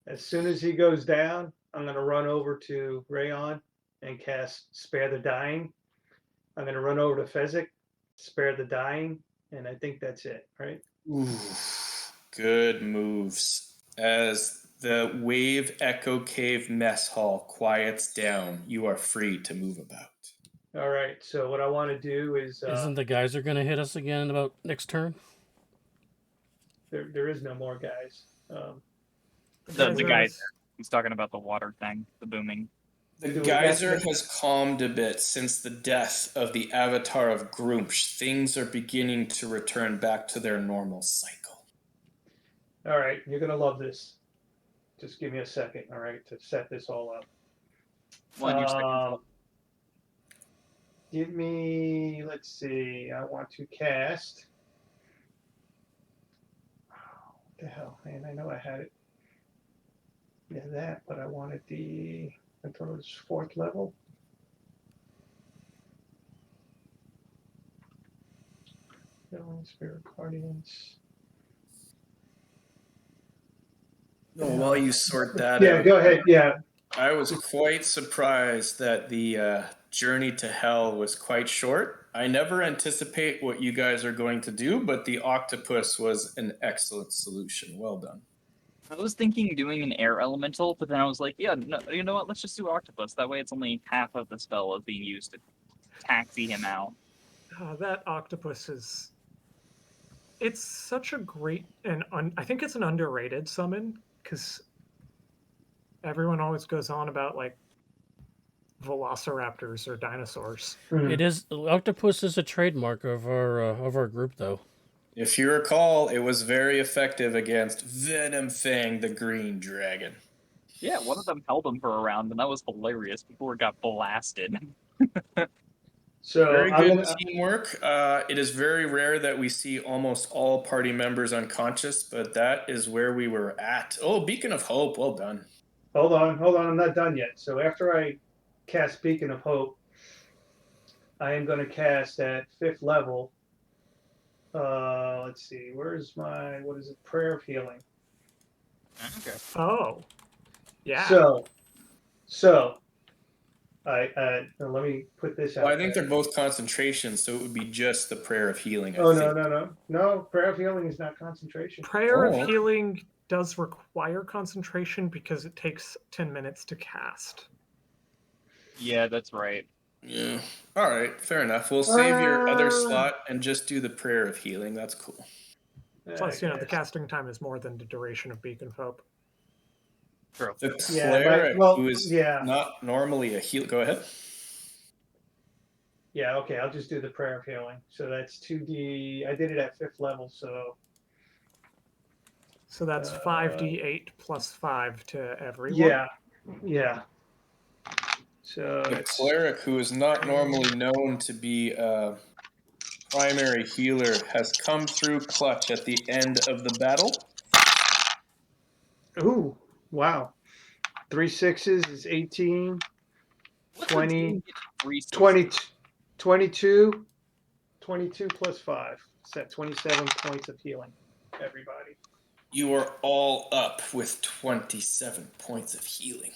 Speaker 5: As soon as he goes down, I'm going to run over to Rayon and cast Spare the Dying. I'm going to run over to Fezzik, Spare the Dying, and I think that's it, right?
Speaker 3: Ooh, good moves. As the Wave Echo Cave mess hall quiets down, you are free to move about.
Speaker 5: All right, so what I want to do is...
Speaker 1: Isn't the geyser going to hit us again about next turn?
Speaker 5: There is no more guys.
Speaker 2: The geyser. He's talking about the water thing, the booming.
Speaker 3: The geyser has calmed a bit since the death of the avatar of Groomsh. Things are beginning to return back to their normal cycle.
Speaker 5: All right, you're going to love this. Just give me a second, all right, to set this all up.
Speaker 2: Your second.
Speaker 5: Give me, let's see, I want to cast. What the hell, man? I know I had it. Yeah, that, but I wanted I thought it was 4th level. Spirit Guardians.
Speaker 3: No, while you sort that
Speaker 5: Yeah,
Speaker 3: out,
Speaker 5: go ahead. Yeah.
Speaker 3: I was quite surprised that the journey to hell was quite short. I never anticipate what you guys are going to do, but the octopus was an excellent solution. Well done.
Speaker 2: I was thinking doing an air elemental, but then I was like, yeah, no, you know what? Let's just do octopus. That way it's only half of the spell is being used to taxi him out.
Speaker 4: That octopus is... It's such a great... and I think it's an underrated summon, because everyone always goes on about, like, velociraptors or dinosaurs.
Speaker 1: It is octopus is a trademark of our group, though.
Speaker 3: If you recall, it was very effective against Venom Fang, the green dragon.
Speaker 2: Yeah, one of them held him for a round, and that was hilarious before it got blasted.
Speaker 5: So
Speaker 3: Very
Speaker 5: I'm
Speaker 3: good
Speaker 5: gonna,
Speaker 3: teamwork. It is very rare that we see almost all party members unconscious, but that is where we were at. Oh, Beacon of Hope, well done.
Speaker 5: hold on, I'm not done yet. So after I cast Beacon of Hope, I am going to cast at 5th level. Let's see, where's my, what is it, Prayer of Healing.
Speaker 2: Okay.
Speaker 4: Oh, yeah.
Speaker 5: So I let me put this out.
Speaker 3: Well, I think they're both concentration, so it would be just the Prayer of Healing.
Speaker 5: Oh, no. Prayer of Healing is not concentration.
Speaker 4: Prayer
Speaker 3: Oh.
Speaker 4: of Healing does require concentration because it takes 10 minutes to cast.
Speaker 2: Yeah, that's right.
Speaker 3: Yeah. All right, fair enough. We'll save your other slot and just do the Prayer of Healing. That's cool.
Speaker 4: Plus, the casting time is more than the duration of Beacon of Hope.
Speaker 2: True.
Speaker 3: The
Speaker 5: Yeah,
Speaker 3: cleric,
Speaker 5: well,
Speaker 3: who is
Speaker 5: yeah.
Speaker 3: not normally a heal. Go ahead.
Speaker 5: Yeah, okay, I'll just do the Prayer of Healing. So that's 2D. I did it at 5th level, so.
Speaker 4: So that's 5d8 plus 5 to everyone.
Speaker 5: Yeah. So
Speaker 3: The cleric, who is not normally known to be a primary healer, has come through clutch at the end of the battle.
Speaker 5: Ooh, wow. 3 6s is 18,
Speaker 2: What's
Speaker 5: 20,
Speaker 2: the 3
Speaker 5: 22 plus 5. It's that 27 points of healing, everybody.
Speaker 3: You are all up with 27 points of healing.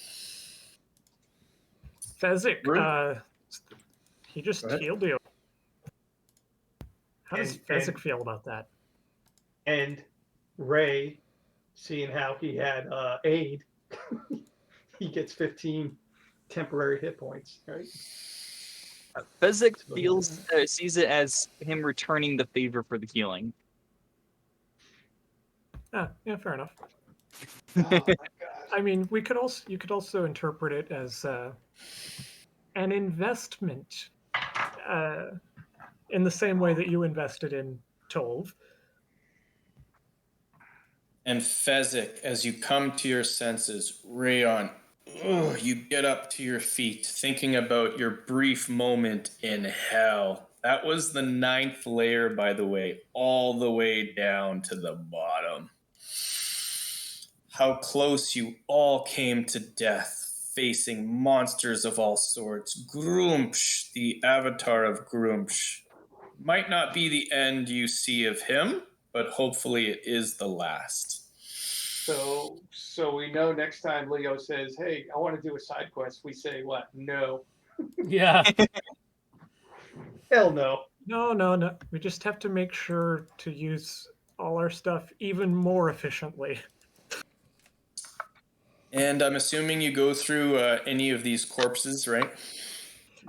Speaker 4: Fezzik, he just
Speaker 3: Go ahead.
Speaker 4: healed you. How does
Speaker 5: And-
Speaker 4: Fezzik
Speaker 5: and-
Speaker 4: feel about that?
Speaker 5: And Ray, seeing how he had aid, he gets 15 temporary hit points, right?
Speaker 2: Fezzik sees it as him returning the favor for the healing.
Speaker 4: Yeah, fair enough.
Speaker 5: Oh my God.
Speaker 4: I mean, you could also interpret it as an investment, in the same way that you invested in Tolv.
Speaker 3: And Fezzik, as you come to your senses, Rayon, you get up to your feet, thinking about your brief moment in hell. That was the 9th layer, by the way, all the way down to the bottom. How close you all came to death, facing monsters of all sorts. Grumpsh, the avatar of Grumpsh. Might not be the end you see of him, but hopefully it is the last.
Speaker 5: So we know next time Leo says, "Hey, I want to do a side quest," we say what? No.
Speaker 1: Yeah.
Speaker 5: Hell no.
Speaker 4: No. We just have to make sure to use all our stuff even more efficiently.
Speaker 3: And I'm assuming you go through any of these corpses, right?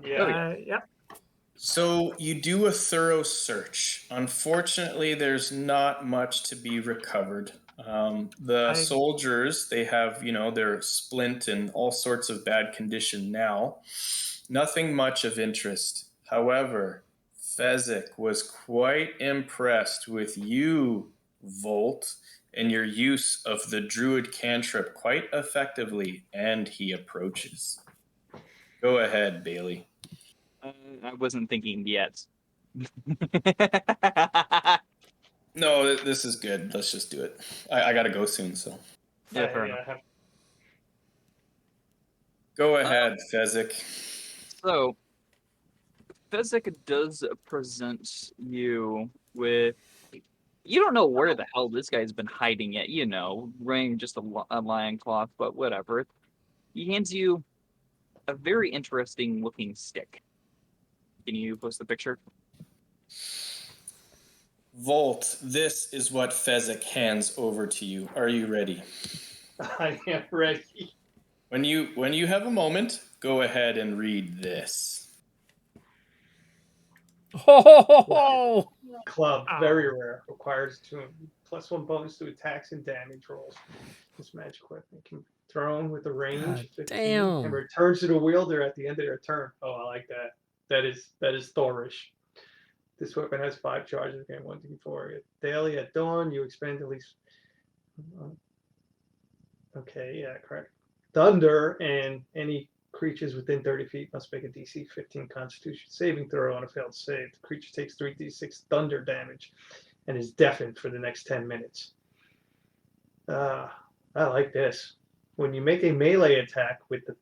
Speaker 5: Yeah.
Speaker 4: Yep.
Speaker 3: So you do a thorough search. Unfortunately, there's not much to be recovered. The soldiers, they have, they're splint and all sorts of bad condition now. Nothing much of interest. However, Fezzik was quite impressed with you, Volt, and your use of the druid cantrip quite effectively, and he approaches. Go ahead, Bailey.
Speaker 2: I wasn't thinking yet.
Speaker 3: No, this is good. Let's just do it. I gotta go soon, so.
Speaker 2: Yeah, fair enough.
Speaker 3: Go ahead, Fezzik.
Speaker 2: So, Fezzik does present you with. You don't know where the hell this guy's been hiding yet, wearing just a lion cloth, but whatever. He hands you a very interesting looking stick. Can you post the picture?
Speaker 3: Volt, this is what Fezzik hands over to you. Are you ready?
Speaker 5: I am ready.
Speaker 3: When you have a moment, go ahead and read this.
Speaker 1: Oh!
Speaker 5: Club, very rare. Requires +1 bonus to attacks and damage rolls. This magic weapon can thrown with a range of 15
Speaker 1: damn.
Speaker 5: and returns to the wielder at the end of their turn. Oh, I like that. That is Thorish. This weapon has 5 charges. Okay, 1, 2, 4. Daily at dawn, you expend at least. Okay, yeah, correct. Thunder, and any creatures within 30 feet must make a DC 15 Constitution saving throw on a failed save. The creature takes 3d6 thunder damage and is deafened for the next 10 minutes. I like this. When you make a melee attack with the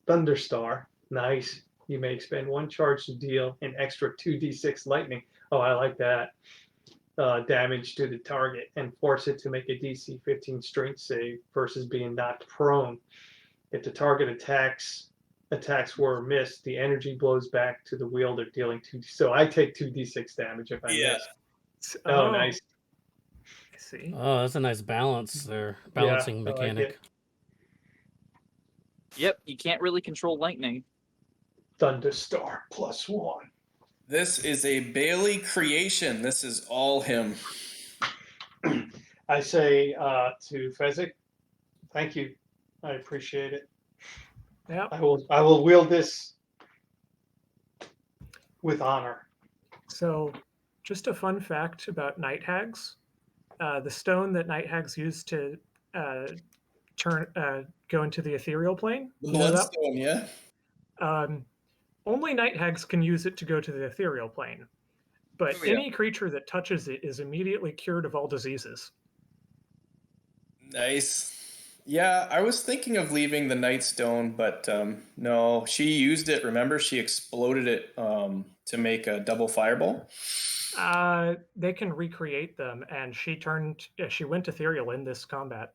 Speaker 5: Thunder Star, nice. You may expend 1 charge to deal an extra 2d6 lightning. Oh, I like that. Damage to the target and force it to make a DC 15 strength save versus being knocked prone. If the target attacks were missed, the energy blows back to the wielder, dealing 2. So I take 2d6 damage if I miss. Oh, nice.
Speaker 4: I see.
Speaker 1: Oh, that's a nice balance there. Balancing
Speaker 5: Yeah, I like
Speaker 1: mechanic.
Speaker 5: it.
Speaker 2: Yep, you can't really control lightning.
Speaker 5: Thunderstar +1.
Speaker 3: This is a Bailey creation. This is all him.
Speaker 5: I say to Fezzik, thank you. I appreciate it.
Speaker 4: Yeah.
Speaker 5: I will wield this with honor.
Speaker 4: So, just a fun fact about night hags: the stone that night hags use to go into the ethereal plane.
Speaker 3: The
Speaker 4: You know that?
Speaker 3: Bloodstone, yeah?
Speaker 4: Only night hags can use it to go to the ethereal plane, but
Speaker 2: Oh, yeah.
Speaker 4: any creature that touches it is immediately cured of all diseases.
Speaker 3: Nice. Yeah, I was thinking of leaving the Nightstone, but no, she used it. Remember, she exploded it to make a double fireball.
Speaker 4: They can recreate them, and she went ethereal in this combat.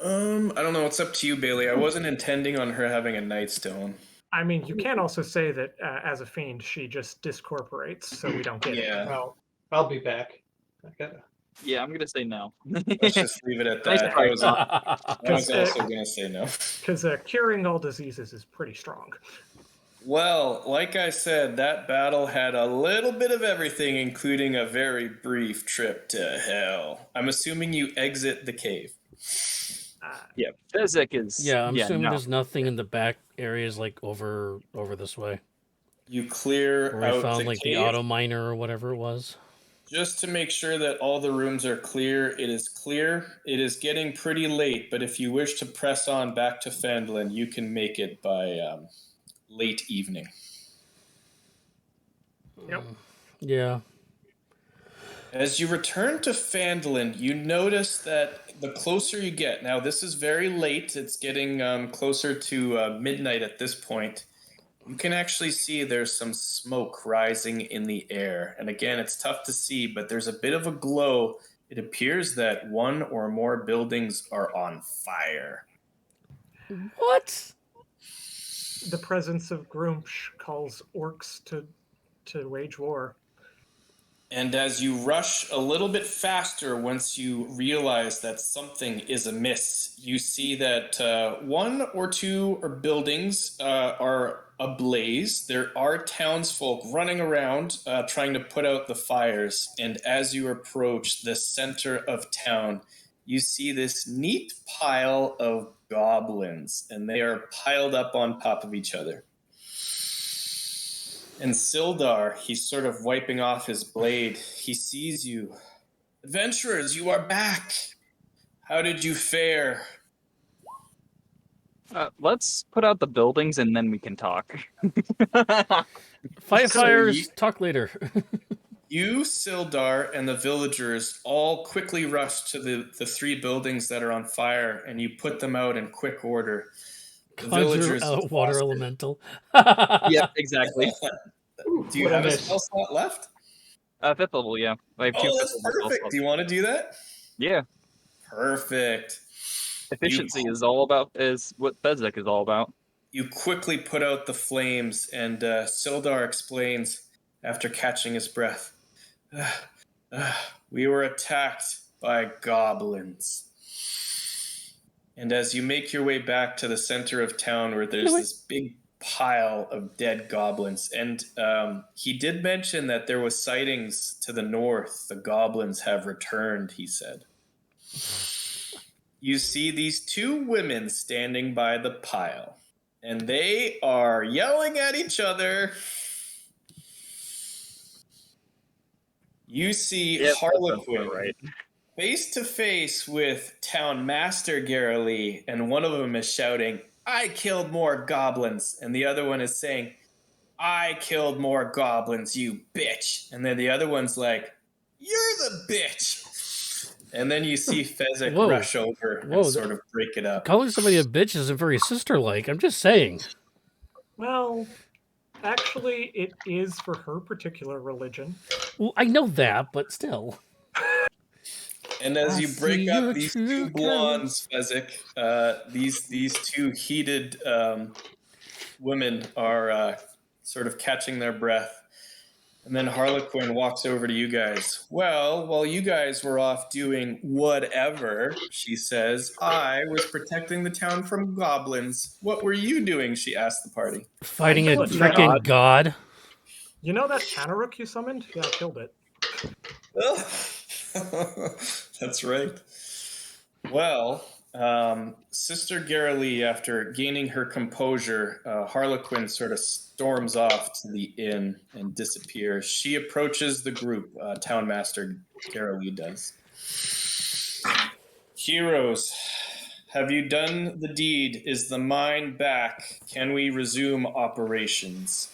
Speaker 3: I don't know. It's up to you, Bailey. I wasn't intending on her having a Nightstone.
Speaker 4: I mean, you can also say that as a fiend, she just discorporates, so we don't get it.
Speaker 3: Yeah,
Speaker 5: Well, I'll be back. I gotta.
Speaker 2: Yeah, I'm gonna say no.
Speaker 3: let's just leave it at
Speaker 2: Nice
Speaker 3: that.
Speaker 2: try,
Speaker 3: I was also going to say no.
Speaker 4: Because curing all diseases is pretty strong.
Speaker 3: Well, like I said, that battle had a little bit of everything, including a very brief trip to hell. I'm assuming you exit the cave.
Speaker 2: Yeah, Fezzik is.
Speaker 1: Yeah, I'm assuming
Speaker 2: no.
Speaker 1: there's nothing in the back areas like over this way.
Speaker 3: You clear
Speaker 1: Where we
Speaker 3: out
Speaker 1: found
Speaker 3: the
Speaker 1: like
Speaker 3: cave.
Speaker 1: the auto miner or whatever it was.
Speaker 3: Just to make sure that all the rooms are clear, it is clear. It is getting pretty late, but if you wish to press on back to Fandlin, you can make it by late evening.
Speaker 4: Yep.
Speaker 1: Yeah.
Speaker 3: As you return to Fandlin, you notice that the closer you get, now this is very late, it's getting closer to midnight at this point, you can actually see there's some smoke rising in the air. And again, it's tough to see, but there's a bit of a glow. It appears that one or more buildings are on fire.
Speaker 1: What?
Speaker 4: The presence of Groomsh calls orcs to wage war.
Speaker 3: And as you rush a little bit faster, once you realize that something is amiss, you see that one or two buildings are ablaze. There are townsfolk running around trying to put out the fires. And as you approach the center of town, you see this neat pile of goblins, and they are piled up on top of each other. And Sildar, he's sort of wiping off his blade. He sees you. Adventurers, you are back. How did you fare?
Speaker 2: Let's put out the buildings and then we can talk.
Speaker 1: Fight
Speaker 3: So
Speaker 1: fires, talk later.
Speaker 3: You, Sildar, and the villagers all quickly rush to the 3 buildings that are on fire, and you put them out in quick order. The villagers
Speaker 1: water elemental.
Speaker 2: Yep, exactly.
Speaker 3: Do you
Speaker 5: What I
Speaker 3: have a
Speaker 5: missed.
Speaker 3: spell slot left?
Speaker 2: 5th level, yeah. I have 2
Speaker 3: Oh,
Speaker 2: fifth
Speaker 3: that's
Speaker 2: level spell
Speaker 3: perfect.
Speaker 2: slots.
Speaker 3: Do you want to do that?
Speaker 2: Yeah,
Speaker 3: Perfect.
Speaker 2: efficiency is what Fezzik is all about.
Speaker 3: You quickly put out the flames, and Sildar explains, after catching his breath, we were attacked by goblins. And as you make your way back to the center of town where there's this big pile of dead goblins, and he did mention that there was sightings to the north. The goblins have returned, he said. you see these two women standing by the pile, and they are yelling at each other. You see Harlequin
Speaker 2: right.
Speaker 3: face to face with Town Master Garrely, and one of them is shouting, "I killed more goblins," and the other one is saying, "I killed more goblins, you bitch." And then the other one's like, "You're the bitch." And then you see Fezzik
Speaker 1: Whoa.
Speaker 3: rush over and sort of break it up.
Speaker 1: Calling somebody a bitch isn't very sister-like. I'm just saying.
Speaker 4: Well, actually, it is for her particular religion.
Speaker 1: Well, I know that, but still.
Speaker 3: And as
Speaker 1: I
Speaker 3: you break
Speaker 1: see
Speaker 3: up
Speaker 1: your
Speaker 3: these
Speaker 1: true
Speaker 3: two blondes, Fezzik, these two heated women are sort of catching their breath. And then Harlequin walks over to you guys. "Well, while you guys were off doing whatever," she says, "I was protecting the town from goblins. What were you doing?" she asked the party.
Speaker 1: Fighting
Speaker 4: I
Speaker 1: a
Speaker 4: killed
Speaker 1: freaking god.
Speaker 4: You know that Tanaruk you summoned? Yeah, I killed it.
Speaker 3: That's right. Well, Sister Garrely, after gaining her composure, Harlequin sort of storms off to the inn and disappears. She approaches the group, Town Master Garrely does. "Heroes, have you done the deed? Is the mine back? Can we resume operations?"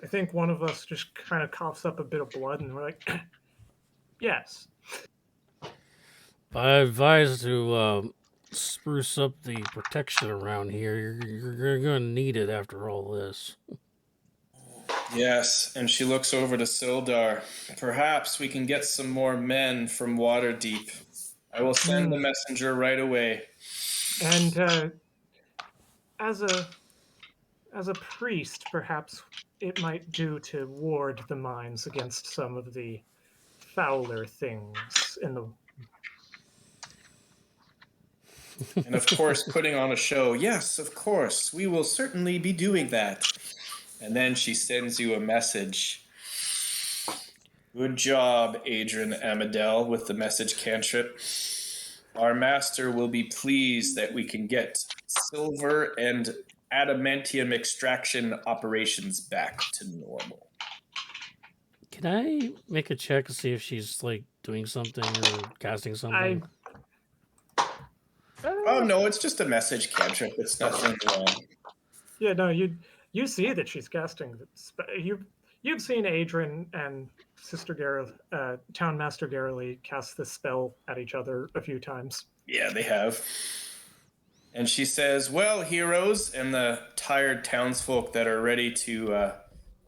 Speaker 4: I think one of us just kind of coughs up a bit of blood, and we're like, yes.
Speaker 1: I advise to spruce up the protection around here. You're going to need it after all this.
Speaker 3: Yes, and she looks over to Sildar. "Perhaps we can get some more men from Waterdeep. I will send the messenger right away."
Speaker 4: And as a priest, perhaps it might do to ward the mines against some of the fouler things in the.
Speaker 3: And of course, putting on a show. "Yes, of course, we will certainly be doing that." And then she sends you a message. "Good job, Adrian Amadel," with the message cantrip. "Our master will be pleased that we can get silver and adamantium extraction operations back to normal."
Speaker 1: Can I make a check to see if she's like doing something or casting something?
Speaker 3: Oh no, it's just a message cantrip. It's nothing.
Speaker 4: Yeah, no, you see that she's casting. You've seen Adrian and Sister Town Master Garrely cast this spell at each other a few times.
Speaker 3: Yeah, they have. And she says, "Well, heroes," and the tired townsfolk that are ready to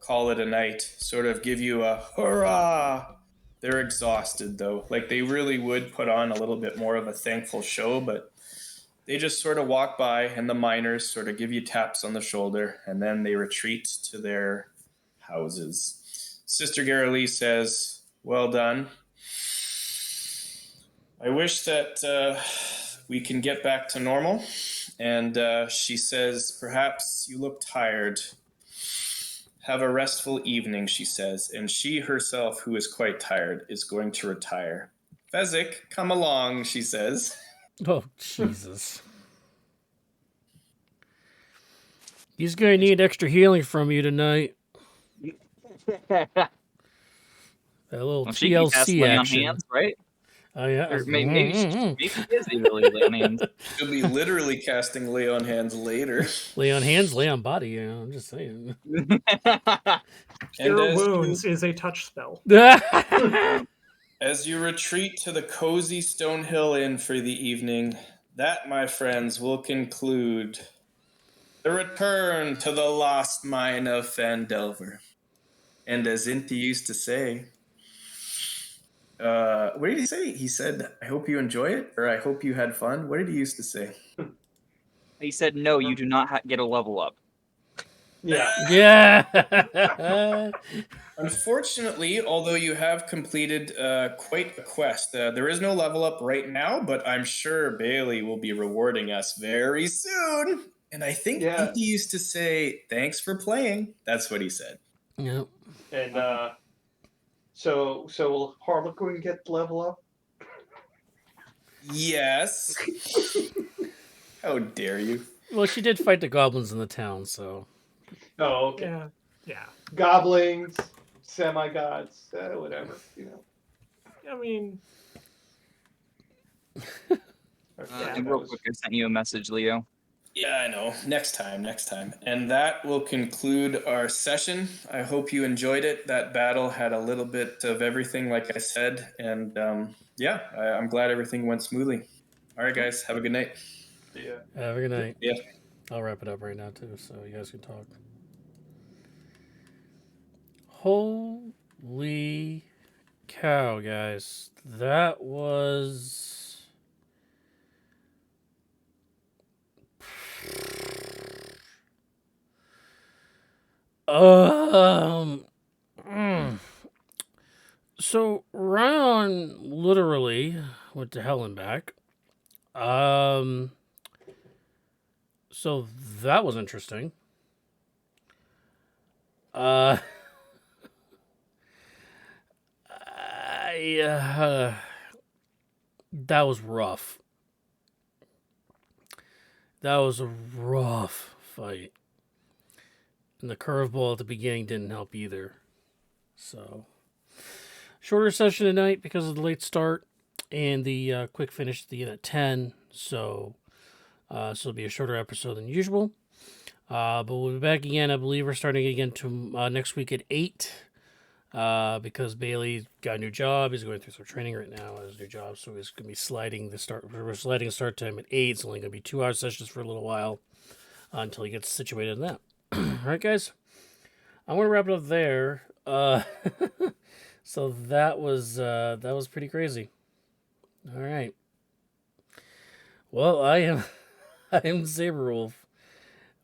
Speaker 3: call it a night sort of give you a hurrah. They're exhausted, though. Like, they really would put on a little bit more of a thankful show, but they just sort of walk by, and the miners sort of give you taps on the shoulder, and then they retreat to their houses. Sister Garrely says, "Well done. I wish that we can get back to normal." And she says, "Perhaps you look tired. Have a restful evening," she says. And she herself, who is quite tired, is going to retire. "Fezzik, come along," she says.
Speaker 1: Oh, Jesus. He's going to need extra healing from you tonight. That little
Speaker 2: Well, she can cast
Speaker 1: TLC
Speaker 2: lay on
Speaker 1: action.
Speaker 2: hands, right?
Speaker 1: Oh, yeah.
Speaker 2: Or maybe she is the ability to lay on hands.
Speaker 3: She'll be literally casting lay on hands later.
Speaker 1: Lay on hands, lay on body. You know, I'm just saying.
Speaker 4: Cure Wounds is a touch spell.
Speaker 3: As you retreat to the cozy Stonehill Inn for the evening, that, my friends, will conclude the return to the lost mine of Phandelver. And as Inti used to say, what did he say? He said, "I hope you enjoy it," or "I hope you had fun." What did he used to say?
Speaker 2: He said, "No, you do not get a level up."
Speaker 5: Yeah.
Speaker 1: Yeah.
Speaker 3: Unfortunately, although you have completed quite a quest, there is no level up right now, but I'm sure Bailey will be rewarding us very soon. And I think
Speaker 5: Yeah.
Speaker 3: he used to say, "Thanks for playing." That's what he said.
Speaker 1: Yep.
Speaker 5: And so will Harlequin get level up?
Speaker 3: Yes. How dare you?
Speaker 1: Well, she did fight the goblins in the town, so.
Speaker 5: Oh, okay.
Speaker 4: Yeah. Yeah.
Speaker 5: Goblins, semi-gods, whatever,
Speaker 4: I mean,
Speaker 5: Okay,
Speaker 2: And
Speaker 5: that
Speaker 2: real
Speaker 5: was-
Speaker 2: quick, I sent you a message, Leo.
Speaker 3: Yeah, I know. Next time. And that will conclude our session. I hope you enjoyed it. That battle had a little bit of everything, like I said. And I'm glad everything went smoothly. All right, guys. Have a good night.
Speaker 5: Yeah.
Speaker 1: Have a good night.
Speaker 3: Yeah.
Speaker 1: I'll wrap it up right now, too, so you guys can talk. Holy cow, guys. That was. Mm. So Ryan literally went to hell and back. So that was interesting. That was rough. That was a rough fight. And the curveball at the beginning didn't help either. So, shorter session tonight because of the late start and the quick finish at the end at 10. So it'll be a shorter episode than usual. But we'll be back again. I believe we're starting again to next week at 8. Because Bailey got a new job. He's going through some training right now at his new job. So he's going to be sliding the start. We're sliding a start time at 8. It's only going to be 2-hour sessions for a little while until he gets situated in that. All right, guys. I'm going to wrap it up there. So that was pretty crazy. All right. Well, I am Saberwolf.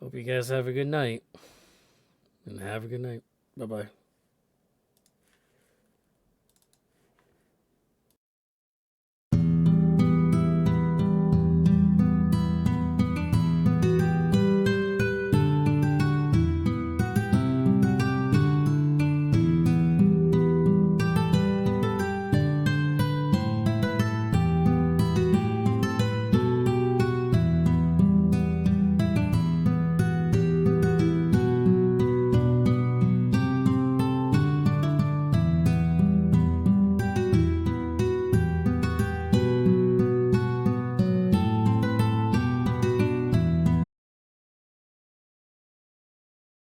Speaker 1: Hope you guys have a good night. And have a good night. Bye-bye.